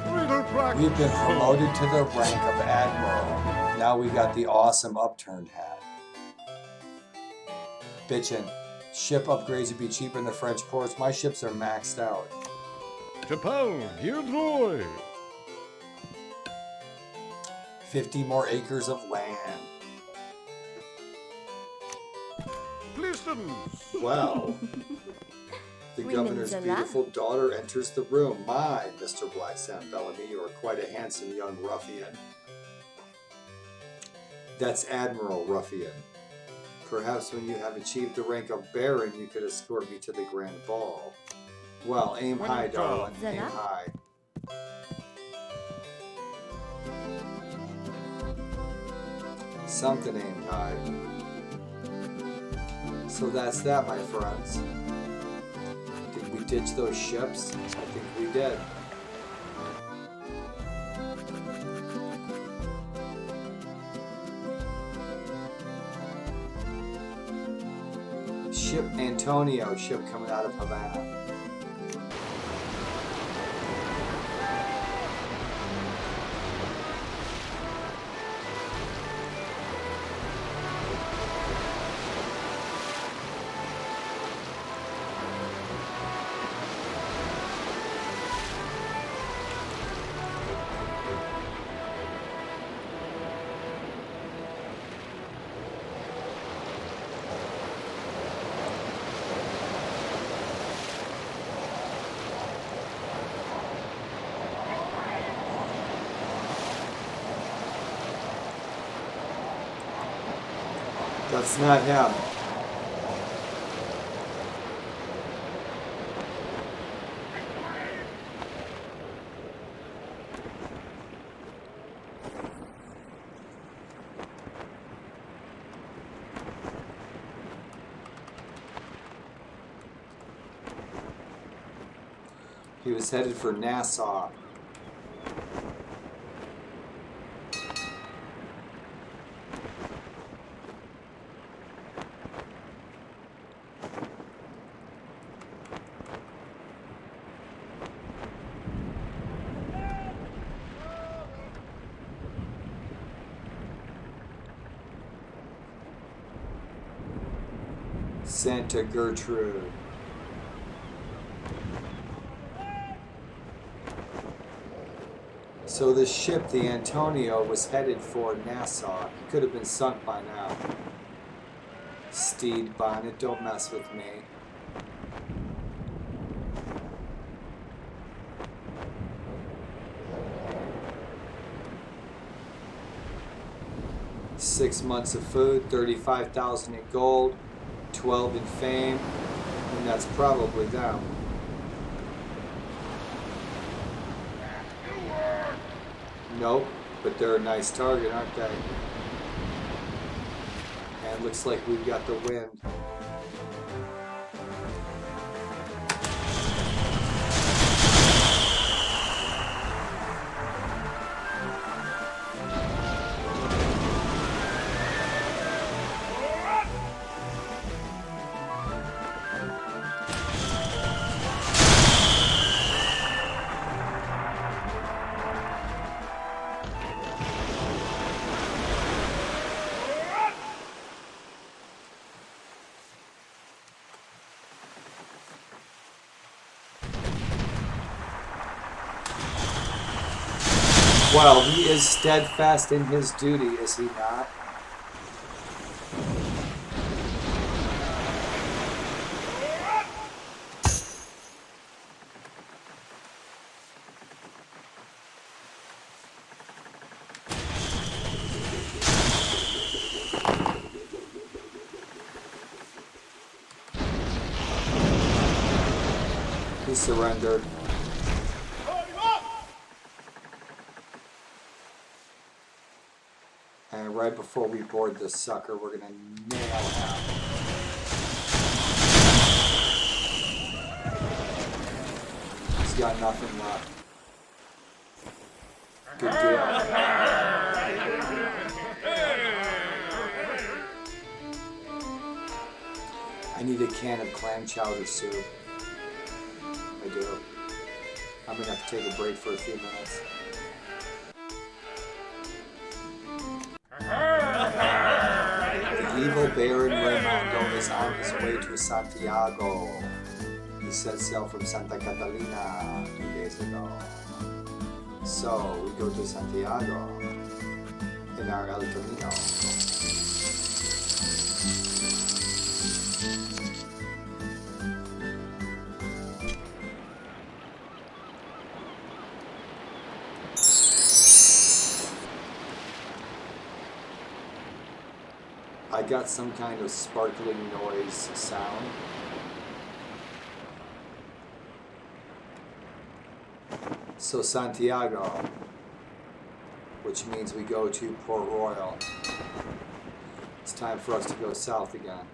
Riddle practice. We've been promoted to the rank of Admiral. Now we got the awesome upturned hat. Bitchin'. Ship upgrades would be cheaper in the French ports. My ships are maxed out. Chappelle, here droy. 50 more acres of land. Plistons. Well, the Women governor's Zala. beautiful daughter enters the room. My, Mr. Black Sam Bellamy, you are quite a handsome young ruffian. That's Admiral Ruffian. Perhaps when you have achieved the rank of Baron, you could escort me to the grand ball. Well, aim high, darling. Aim Zala. high. Something aimed high. So that's that, my friends. Did we ditch those ships? I think we did. Ship Antonio ship coming out of Havana. That's not him. He was headed for Nassau. Santa Gertrude. So this ship, the Antonio, was headed for Nassau. It could have been sunk by now. Steed Bonnet, don't mess with me. Six months of food, 35,000 in gold, 12 in fame, and that's probably them. Nope, but they're a nice target, aren't they? And looks like we've got the wind. Well, he is steadfast in his duty, is he not? He surrendered. And right before we board this sucker, we're gonna nail him. He's got nothing left. Good deal. I need a can of clam chowder soup. I do. I'm gonna have to take a break for a few minutes. The evil Baron Raimondo is on his way to Santiago. He set sail from Santa Catalina 2 days ago. So we go to Santiago in our El Camino. I got some kind of sparkling noise sound. So Santiago, which means we go to Port Royal. It's time for us to go south again.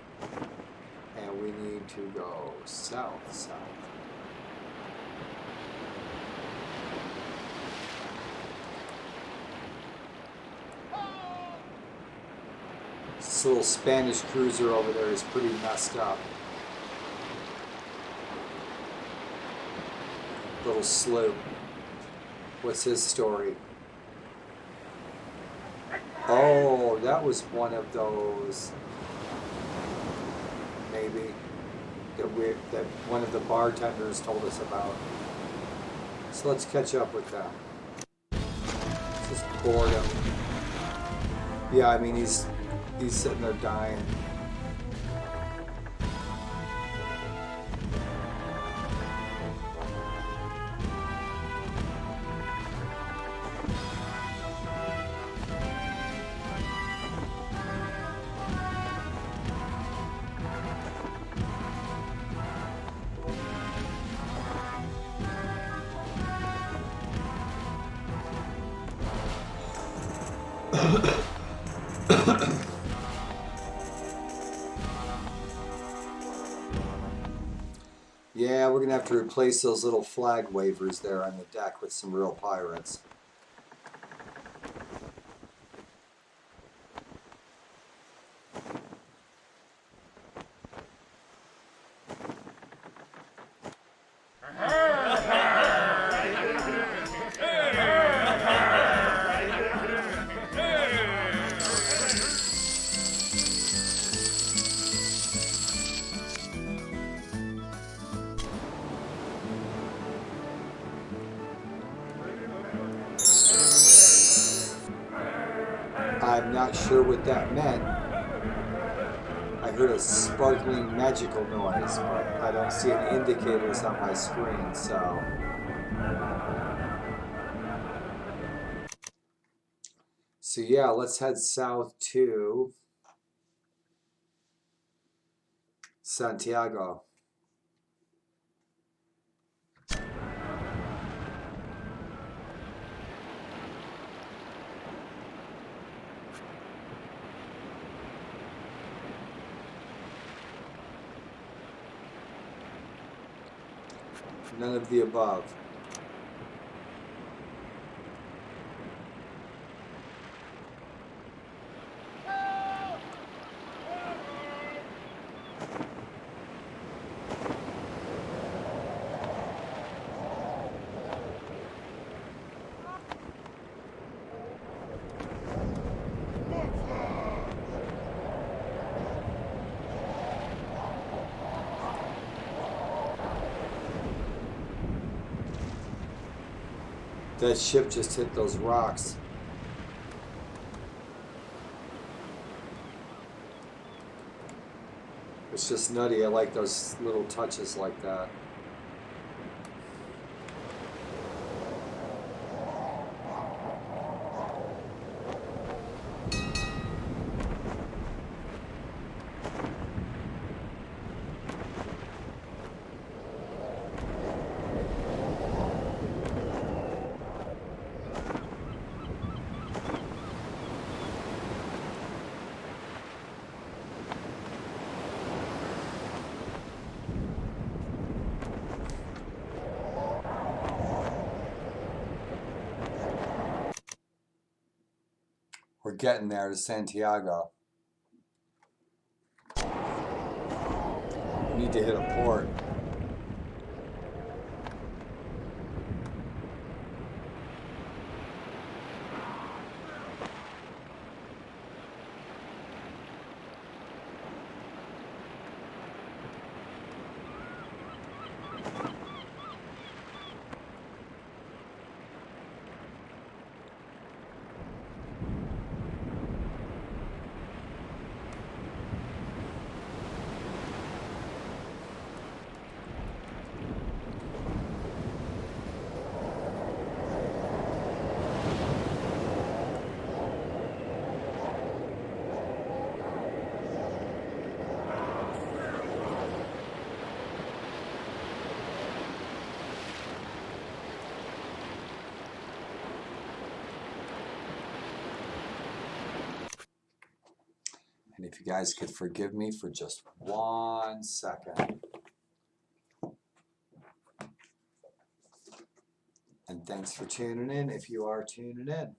And we need to go south. This little Spanish cruiser over there is pretty messed up. little sloop. What's his story? Oh, that was one of those. Maybe that one of the bartenders told us about. So let's catch up with them. Just boredom. Yeah, I mean he's sitting there dying. Yeah, we're gonna have to replace those little flag wavers there on the deck with some real pirates. I'm not sure what that meant. I heard a sparkling magical noise, but I don't see any indicators on my screen, so. So yeah, let's head south to Santiago. None of the above. That ship just hit those rocks. It's just nutty. I like those little touches like that. We're getting there to Santiago. We need to hit a port. And if you guys could forgive me for just 1 second. And thanks for tuning in if you are tuning in.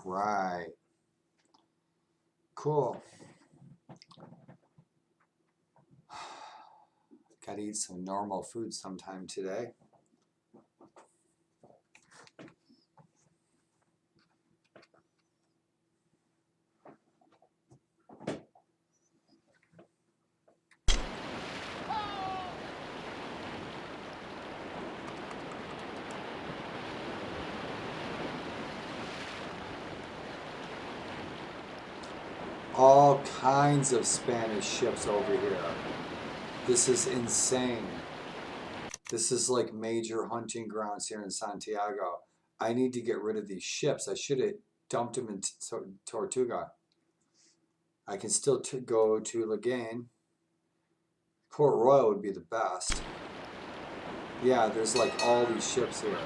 Right. Cool. Gotta eat some normal food sometime today. All kinds of Spanish ships over here. This is insane. This is like major hunting grounds here in Santiago. I need to get rid of these ships. I should have dumped them in Tortuga. I can still go to Lagain. Port Royal would be the best. Yeah, there's like all these ships here.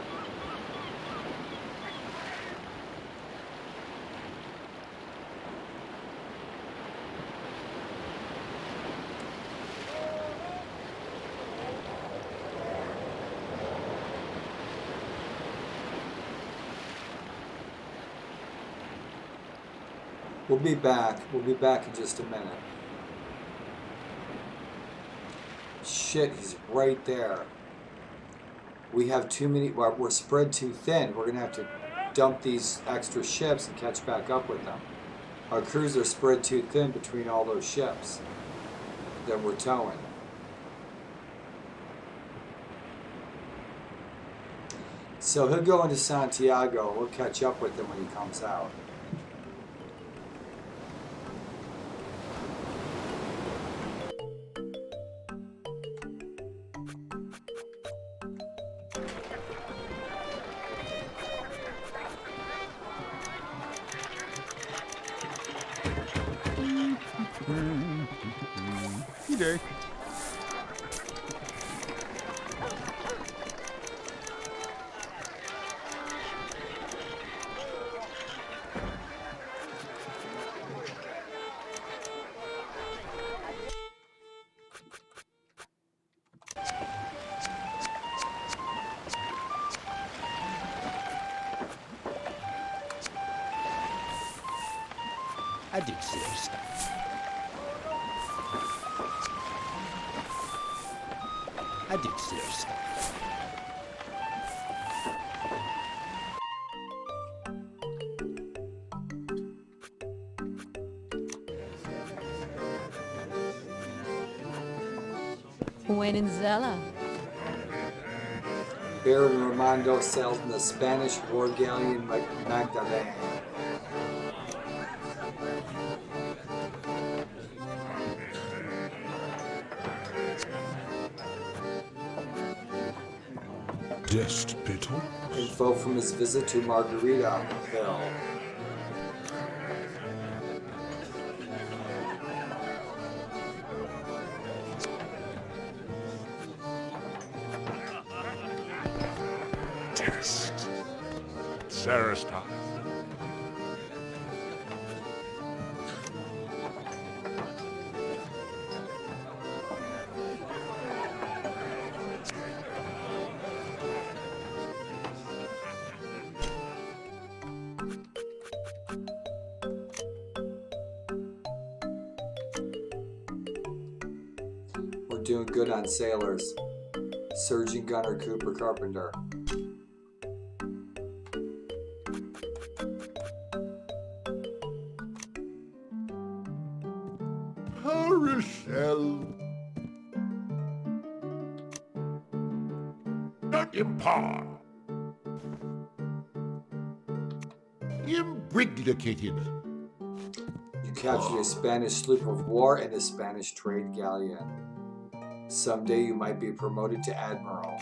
We'll be back. We'll be back in just a minute. Shit, he's right there. We have too many. We're spread too thin. We're going to have to dump these extra ships and catch back up with them. Our crews are spread too thin between all those ships that we're towing. So he'll go into Santiago. We'll catch up with him when he comes out. Good day. I did see her stuff. I did see her stuff. Buenanzella. Baron Ramondo sailed in the Spanish war galleon Magdalene. Despicable. Info from his visit to Margarita Hill. Test. Sarah style. We're doing good on sailors. Surgeon Gunner Cooper Carpenter. Carousel. Not impar. Imbriglicated. You captured a Spanish sloop of war and a Spanish trade galleon. Someday you might be promoted to admiral.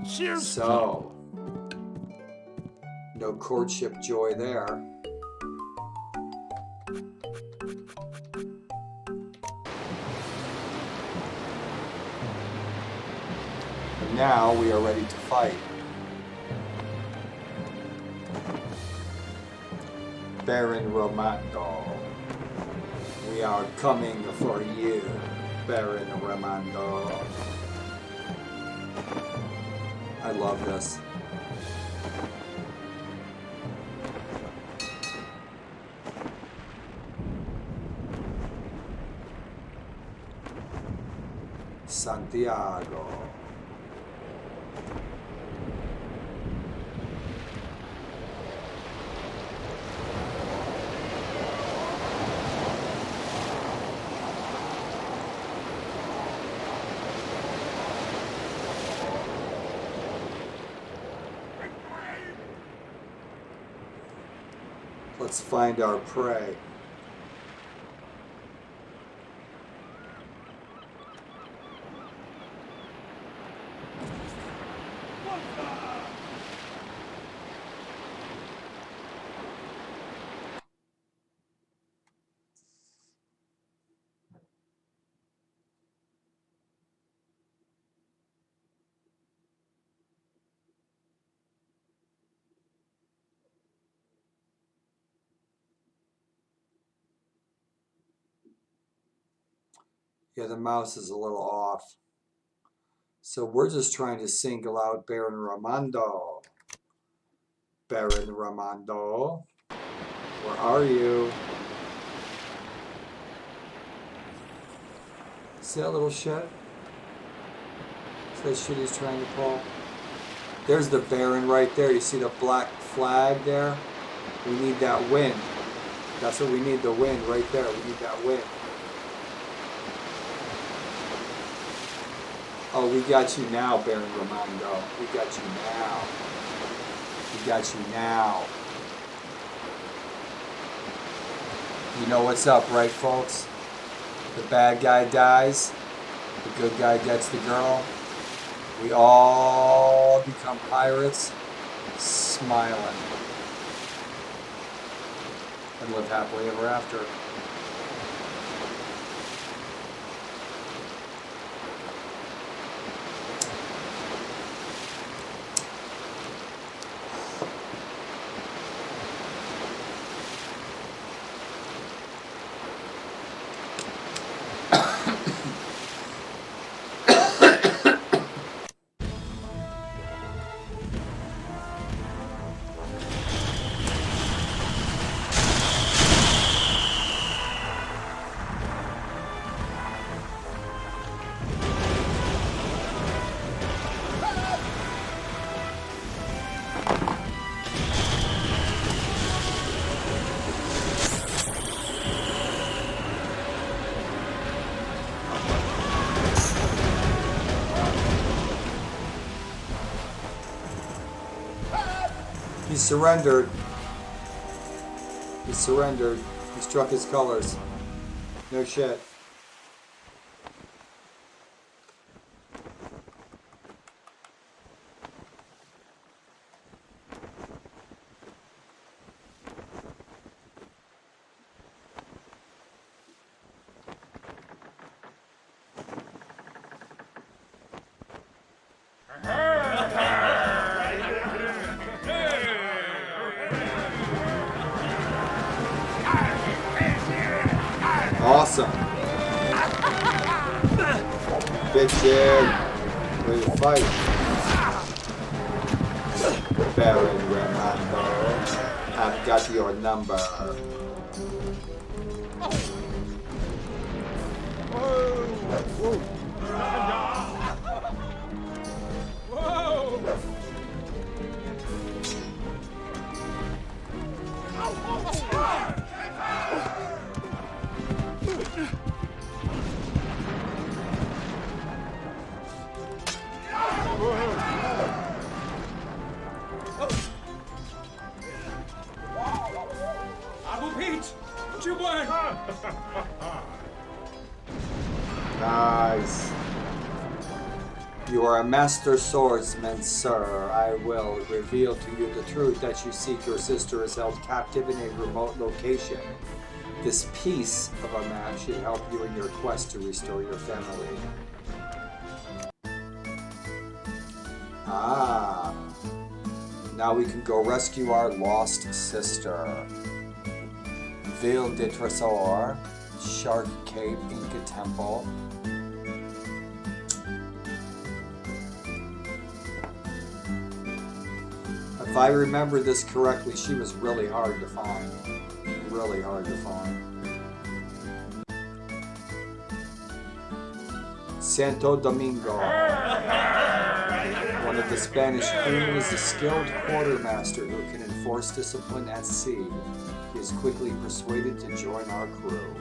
Cheers. So, no courtship joy there. And now we are ready to fight. Baron Romando. We are coming for you, Baron Romando. I love this. Santiago. Let's find our prey. Yeah, the mouse is a little off. So we're just trying to single out Baron Ramondo. Baron Ramondo, where are you? See that little shit? See that shit he's trying to pull? There's the Baron right there. You see the black flag there? We need that wind. That's what we need, the wind right there. We need that wind. Oh, we got you now, Baron Ramondo. We got you now. We got you now. You know what's up, right, folks? The bad guy dies. The good guy gets the girl. We all become pirates, smiling, and live happily ever after. He surrendered. He surrendered. He struck his colors. No shit. Awesome. Bitchin'. Ready to fight. Baron Ramondo. I've got your number. Nice. You are a master swordsman, sir. I will reveal to you the truth that you seek. Your sister is held captive in a remote location. This piece of a map should help you in your quest to restore your family. Ah. Now we can go rescue our lost sister. Ville de Tresor, Shark Cape, Inca Temple. If I remember this correctly, she was really hard to find. Really hard to find. Santo Domingo. One of the Spanish crewmen is a skilled quartermaster who can enforce discipline at sea. He is quickly persuaded to join our crew.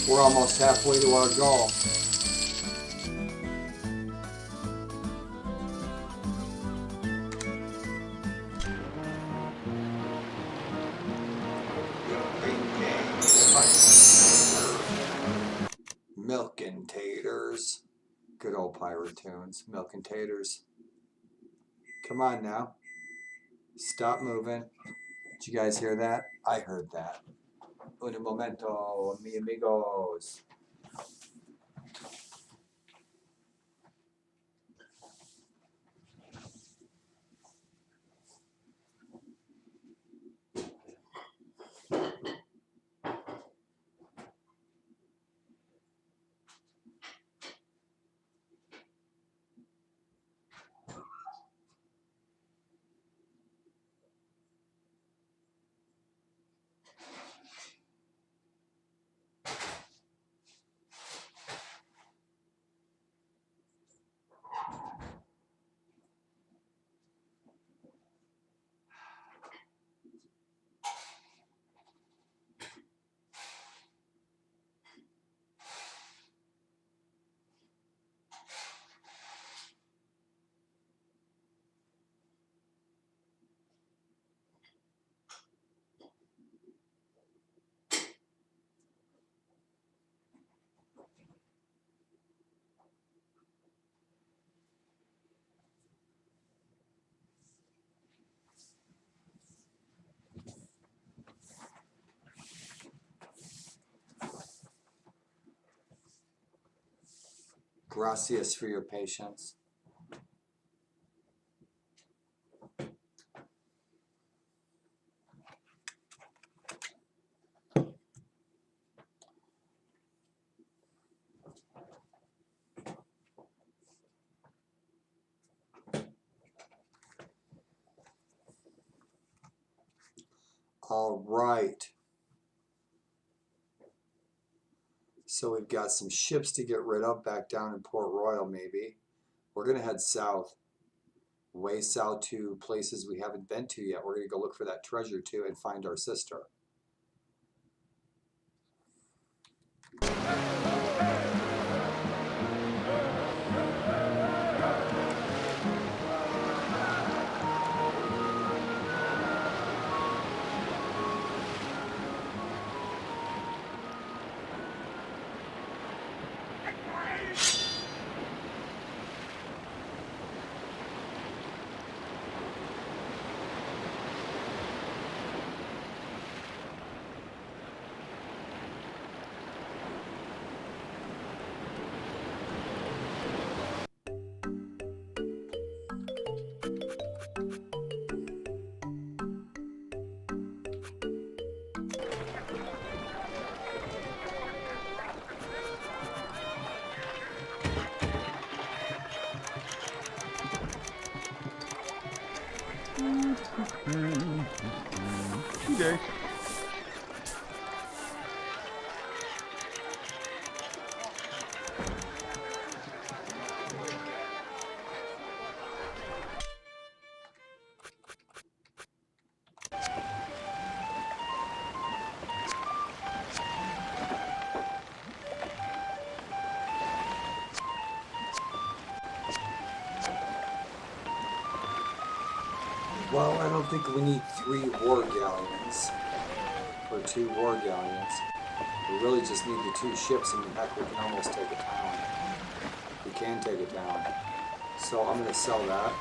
We're almost halfway to our goal. Milk and taters. Good old pirate tunes. Milk and taters. Come on now. Stop moving. Did you guys hear that? I heard that. Un momento, mi amigos. Gracias for your patience. All right. So we've got some ships to get rid of back down in Port Royal, maybe. We're going to head south, way south to places we haven't been to yet. We're going to go look for that treasure too and find our sister. Okay. Well, I don't think we need 3 war galleons or 2 war galleons. We really just need the 2 ships, and heck, we can almost take a town. We can take a town. So I'm going to sell that.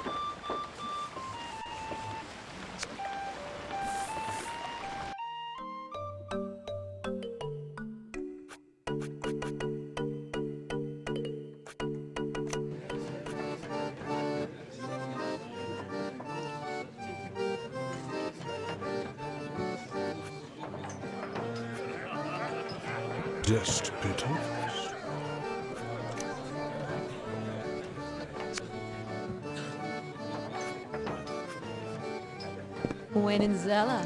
Desperate. Wenenzella.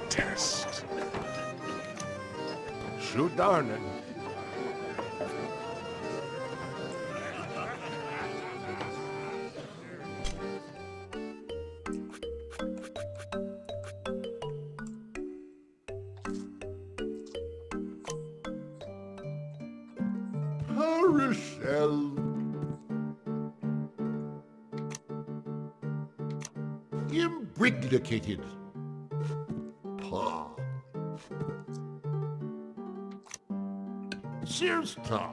Test. Shudarnen. Carousel. Imbriglicated. Paw. Siesta.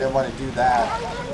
didn't want to do that.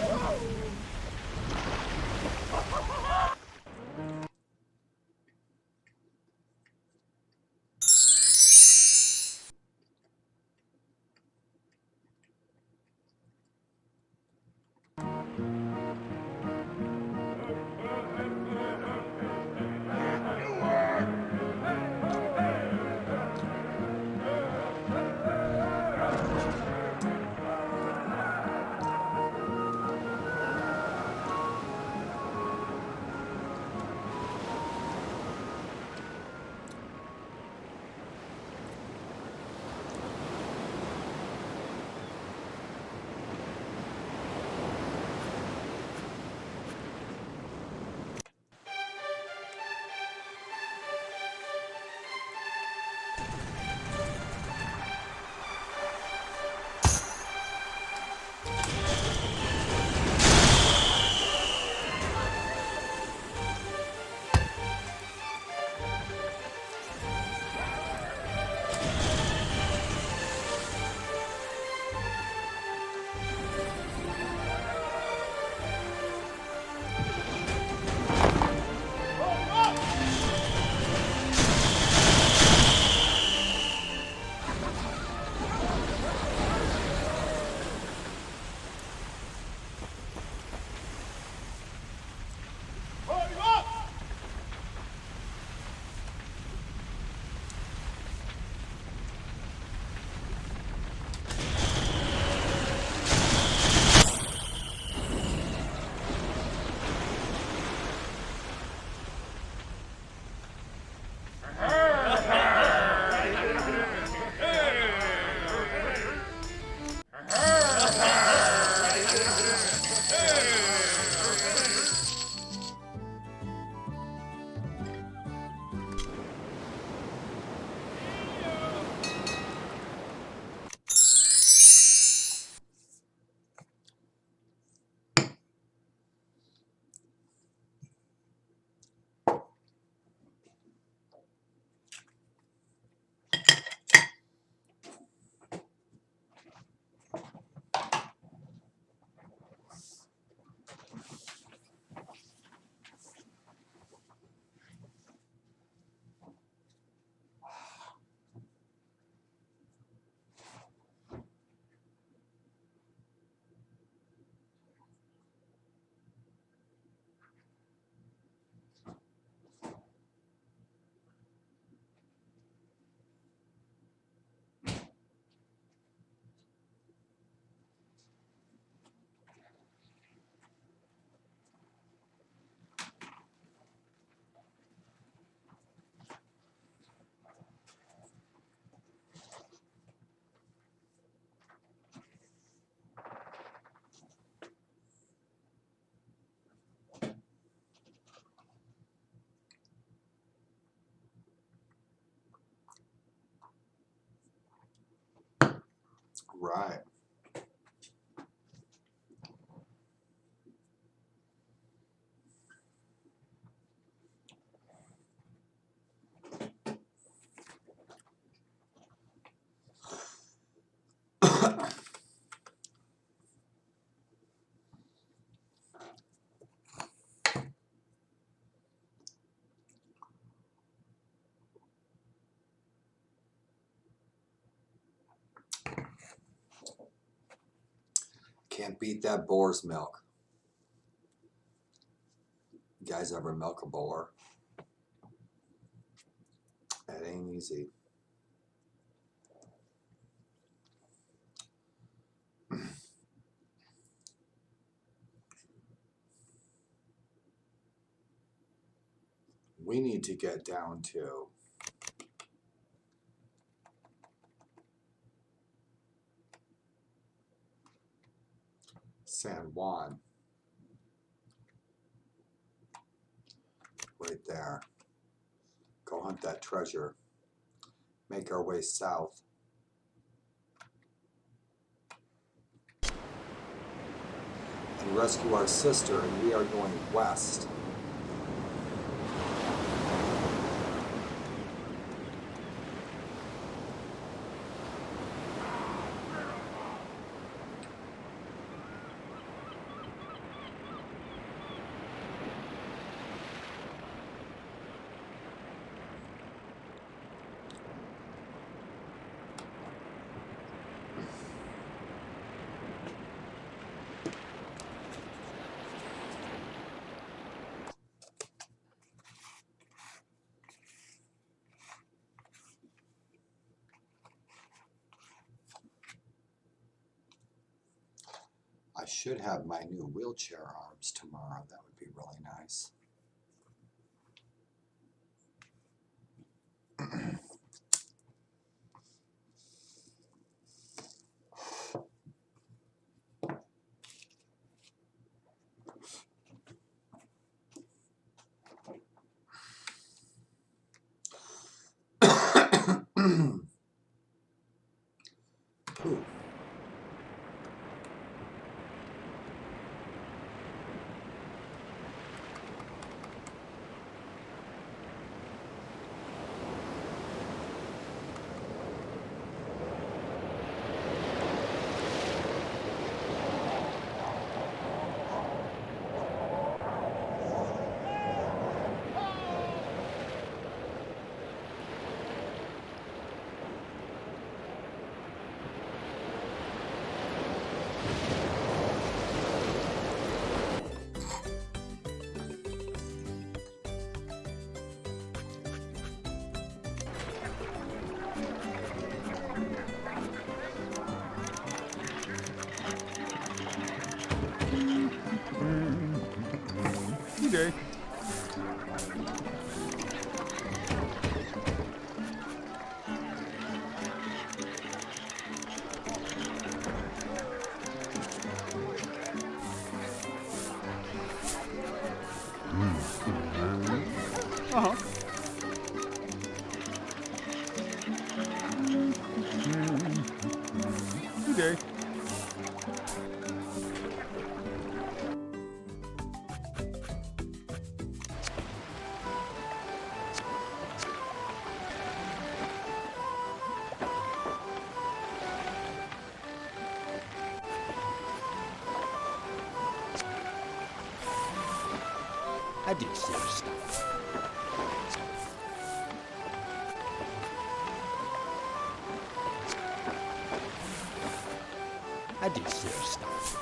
Right. Can't beat that boar's milk. You guys ever milk a boar? That ain't easy. We need to get down to San Juan. Right there. Go hunt that treasure. Make our way south. And rescue our sister, and we are going west. I should have my new wheelchair arms tomorrow. That would be really nice. Ooh. Good day. Uh-huh. Good day. I did silly stuff. I did silly stuff.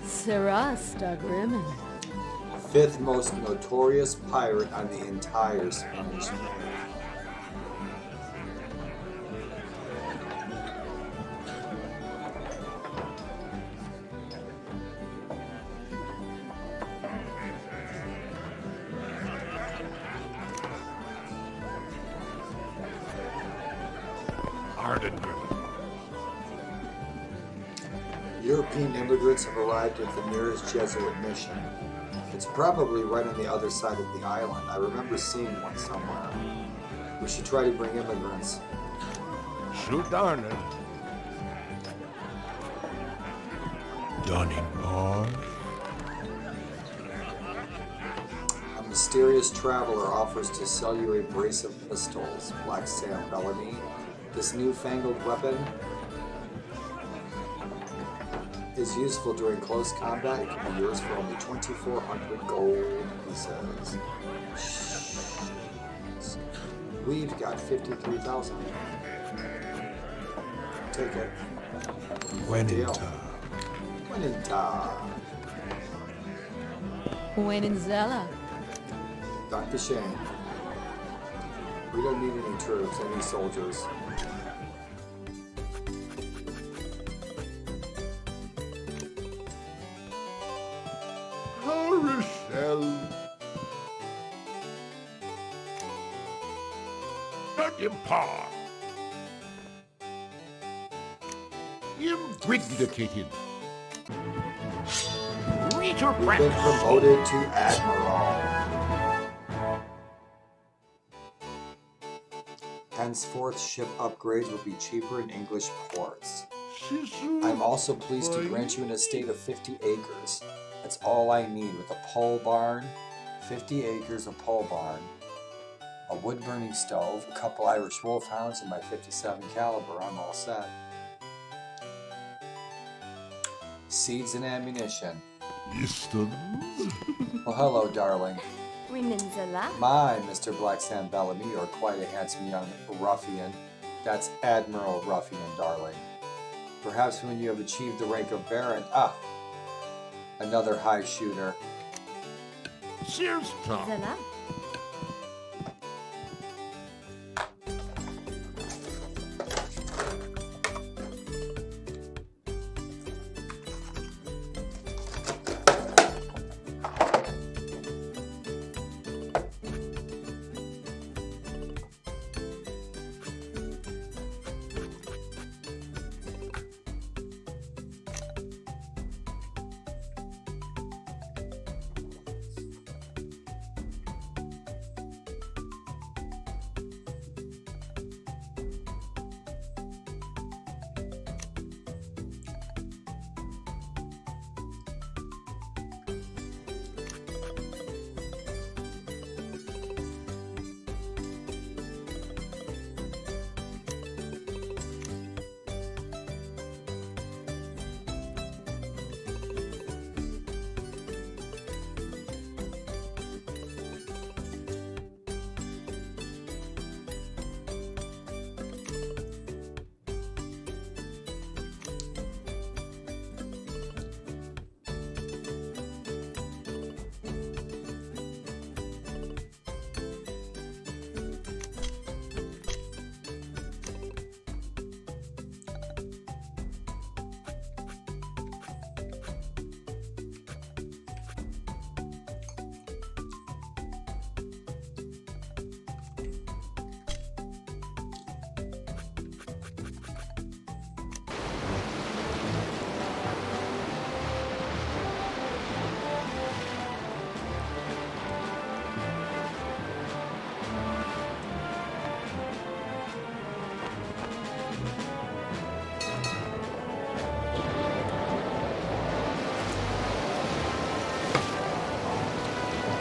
Sarasta Grimmin. Fifth most notorious pirate on the entire Spanish Main. Ardent driven. European immigrants have arrived at the nearest Jesuit mission. It's probably right on the other side of the island. I remember seeing one somewhere. We should try to bring immigrants. Shoot darn it. Dunning Bar. A mysterious traveler offers to sell you a brace of pistols. Black Sam Bellamy. This newfangled weapon is useful during close combat. It can be yours for only 2,400 gold, he says. Shh. We've got 53,000. Take it. When in Deal. time. When in time. When in Zella. Dr. Shane. We don't need any troops, any soldiers. Carousel. Dungeon Park. Vindicated. Reacher You've been Press. promoted to Admiral. Henceforth, ship upgrades will be cheaper in English ports. I'm also pleased to grant you an estate of 50 acres. That's all I need with a pole barn, 50 acres, a pole barn, a wood-burning stove, a couple Irish wolfhounds, and my 57 caliber. I'm all set. Seeds and ammunition. Easton. Well, hello, darling. Winninzilla. My Mr. Black Sam Bellamy, you're quite a handsome young ruffian. That's Admiral Ruffian, darling. Perhaps when you have achieved the rank of Baron, another high shooter. siesta. Zella.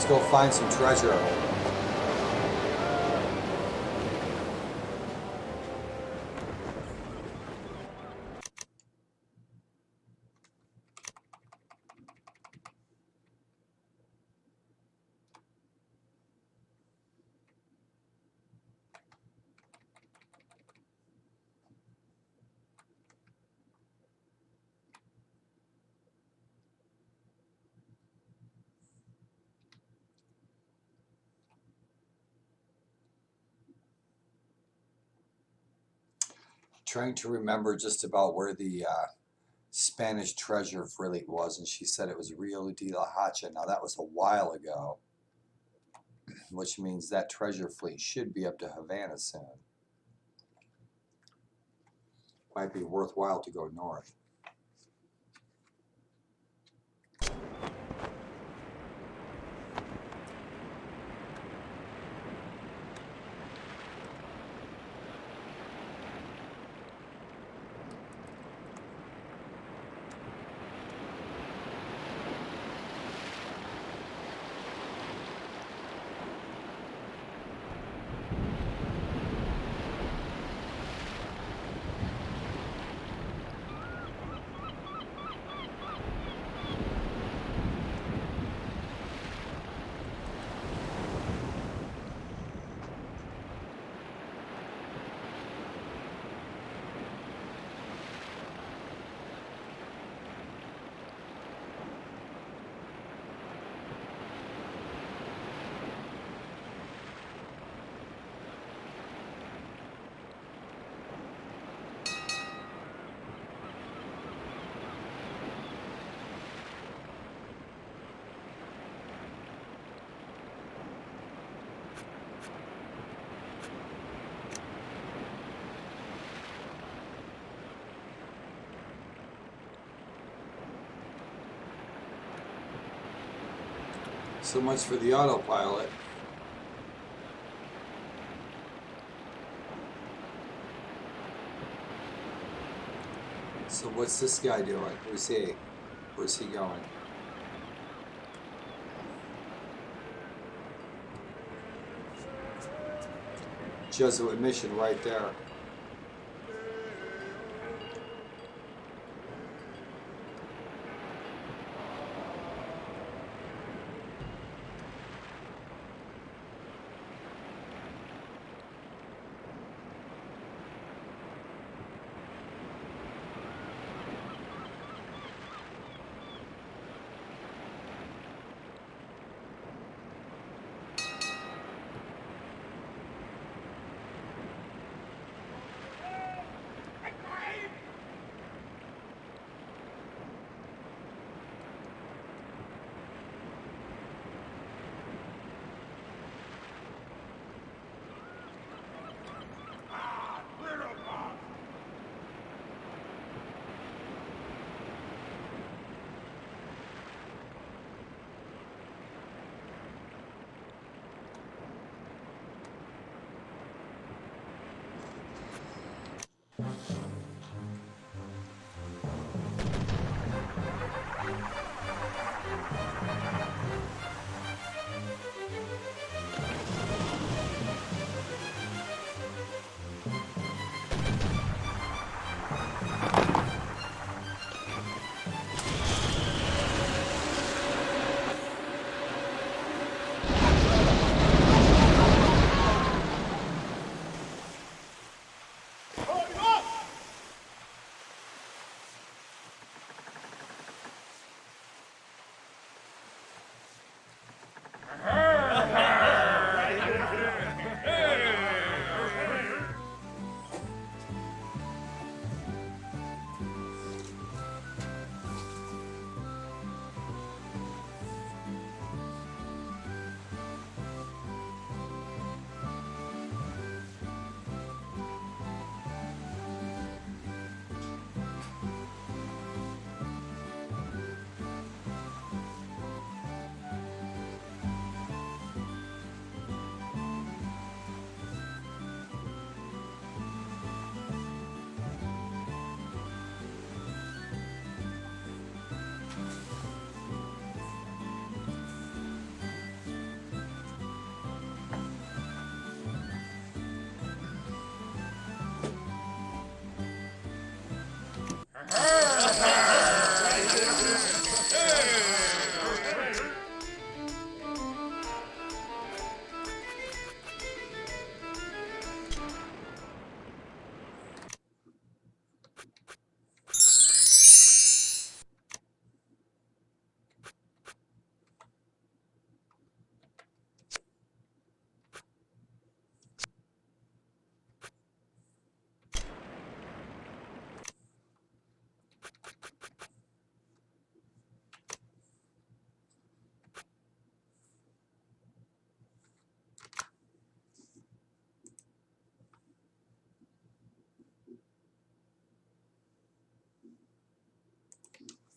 Let's go find some treasure. Trying to remember just about where the Spanish treasure fleet was, and she said it was Rio de la Hacha. Now that was a while ago, which means that treasure fleet should be up to Havana soon. Might be worthwhile to go north. So much for the autopilot. So what's this guy doing? Who's he? Where's he going? Jesuit mission right there.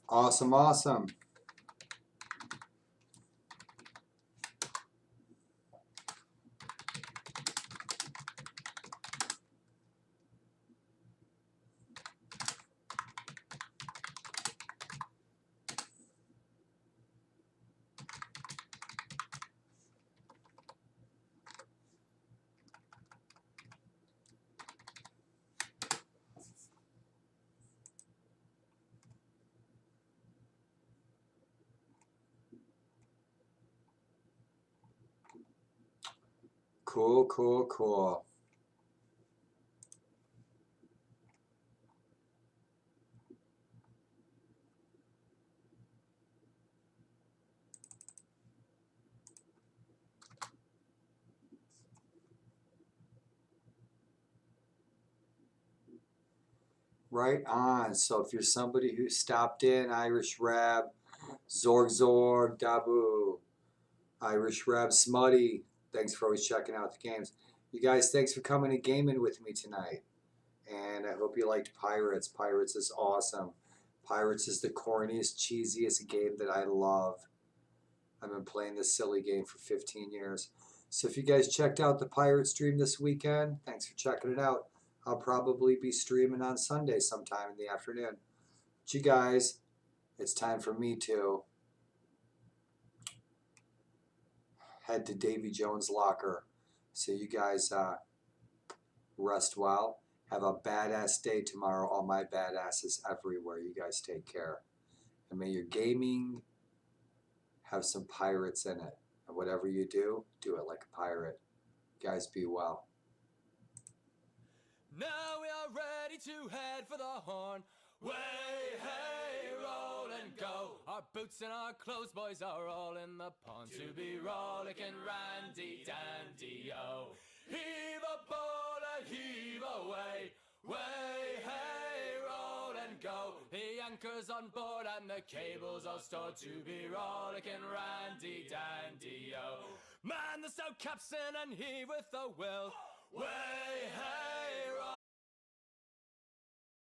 Awesome, awesome. Cool, cool, cool. Right on. So if you're somebody who stopped in, Irish Rab, Zorg Zorg, Dabu, Irish Rab, Smutty, thanks for always checking out the games. You guys, thanks for coming and gaming with me tonight. And I hope you liked Pirates. Pirates is awesome. Pirates is the corniest, cheesiest game that I love. I've been playing this silly game for 15 years. So if you guys checked out the Pirate stream this weekend, thanks for checking it out. I'll probably be streaming on Sunday sometime in the afternoon. But you guys, it's time for me to head to Davy Jones' locker. So you guys rest well. Have a badass day tomorrow. All my badasses everywhere. You guys take care. And may your gaming have some pirates in it. And whatever you do it like a pirate. Guys, be well. Now we are ready to head for the horn. Way, hey, roll and go. Our boots and our clothes, boys, are all in the pond to be rollicking randy dandy-o. Heave a boat and heave away. Way, hey, roll and go. The anchor's on board and the cables all stored to be rollicking randy dandy-o. Man the stout capstan and heave with a will. Way, hey.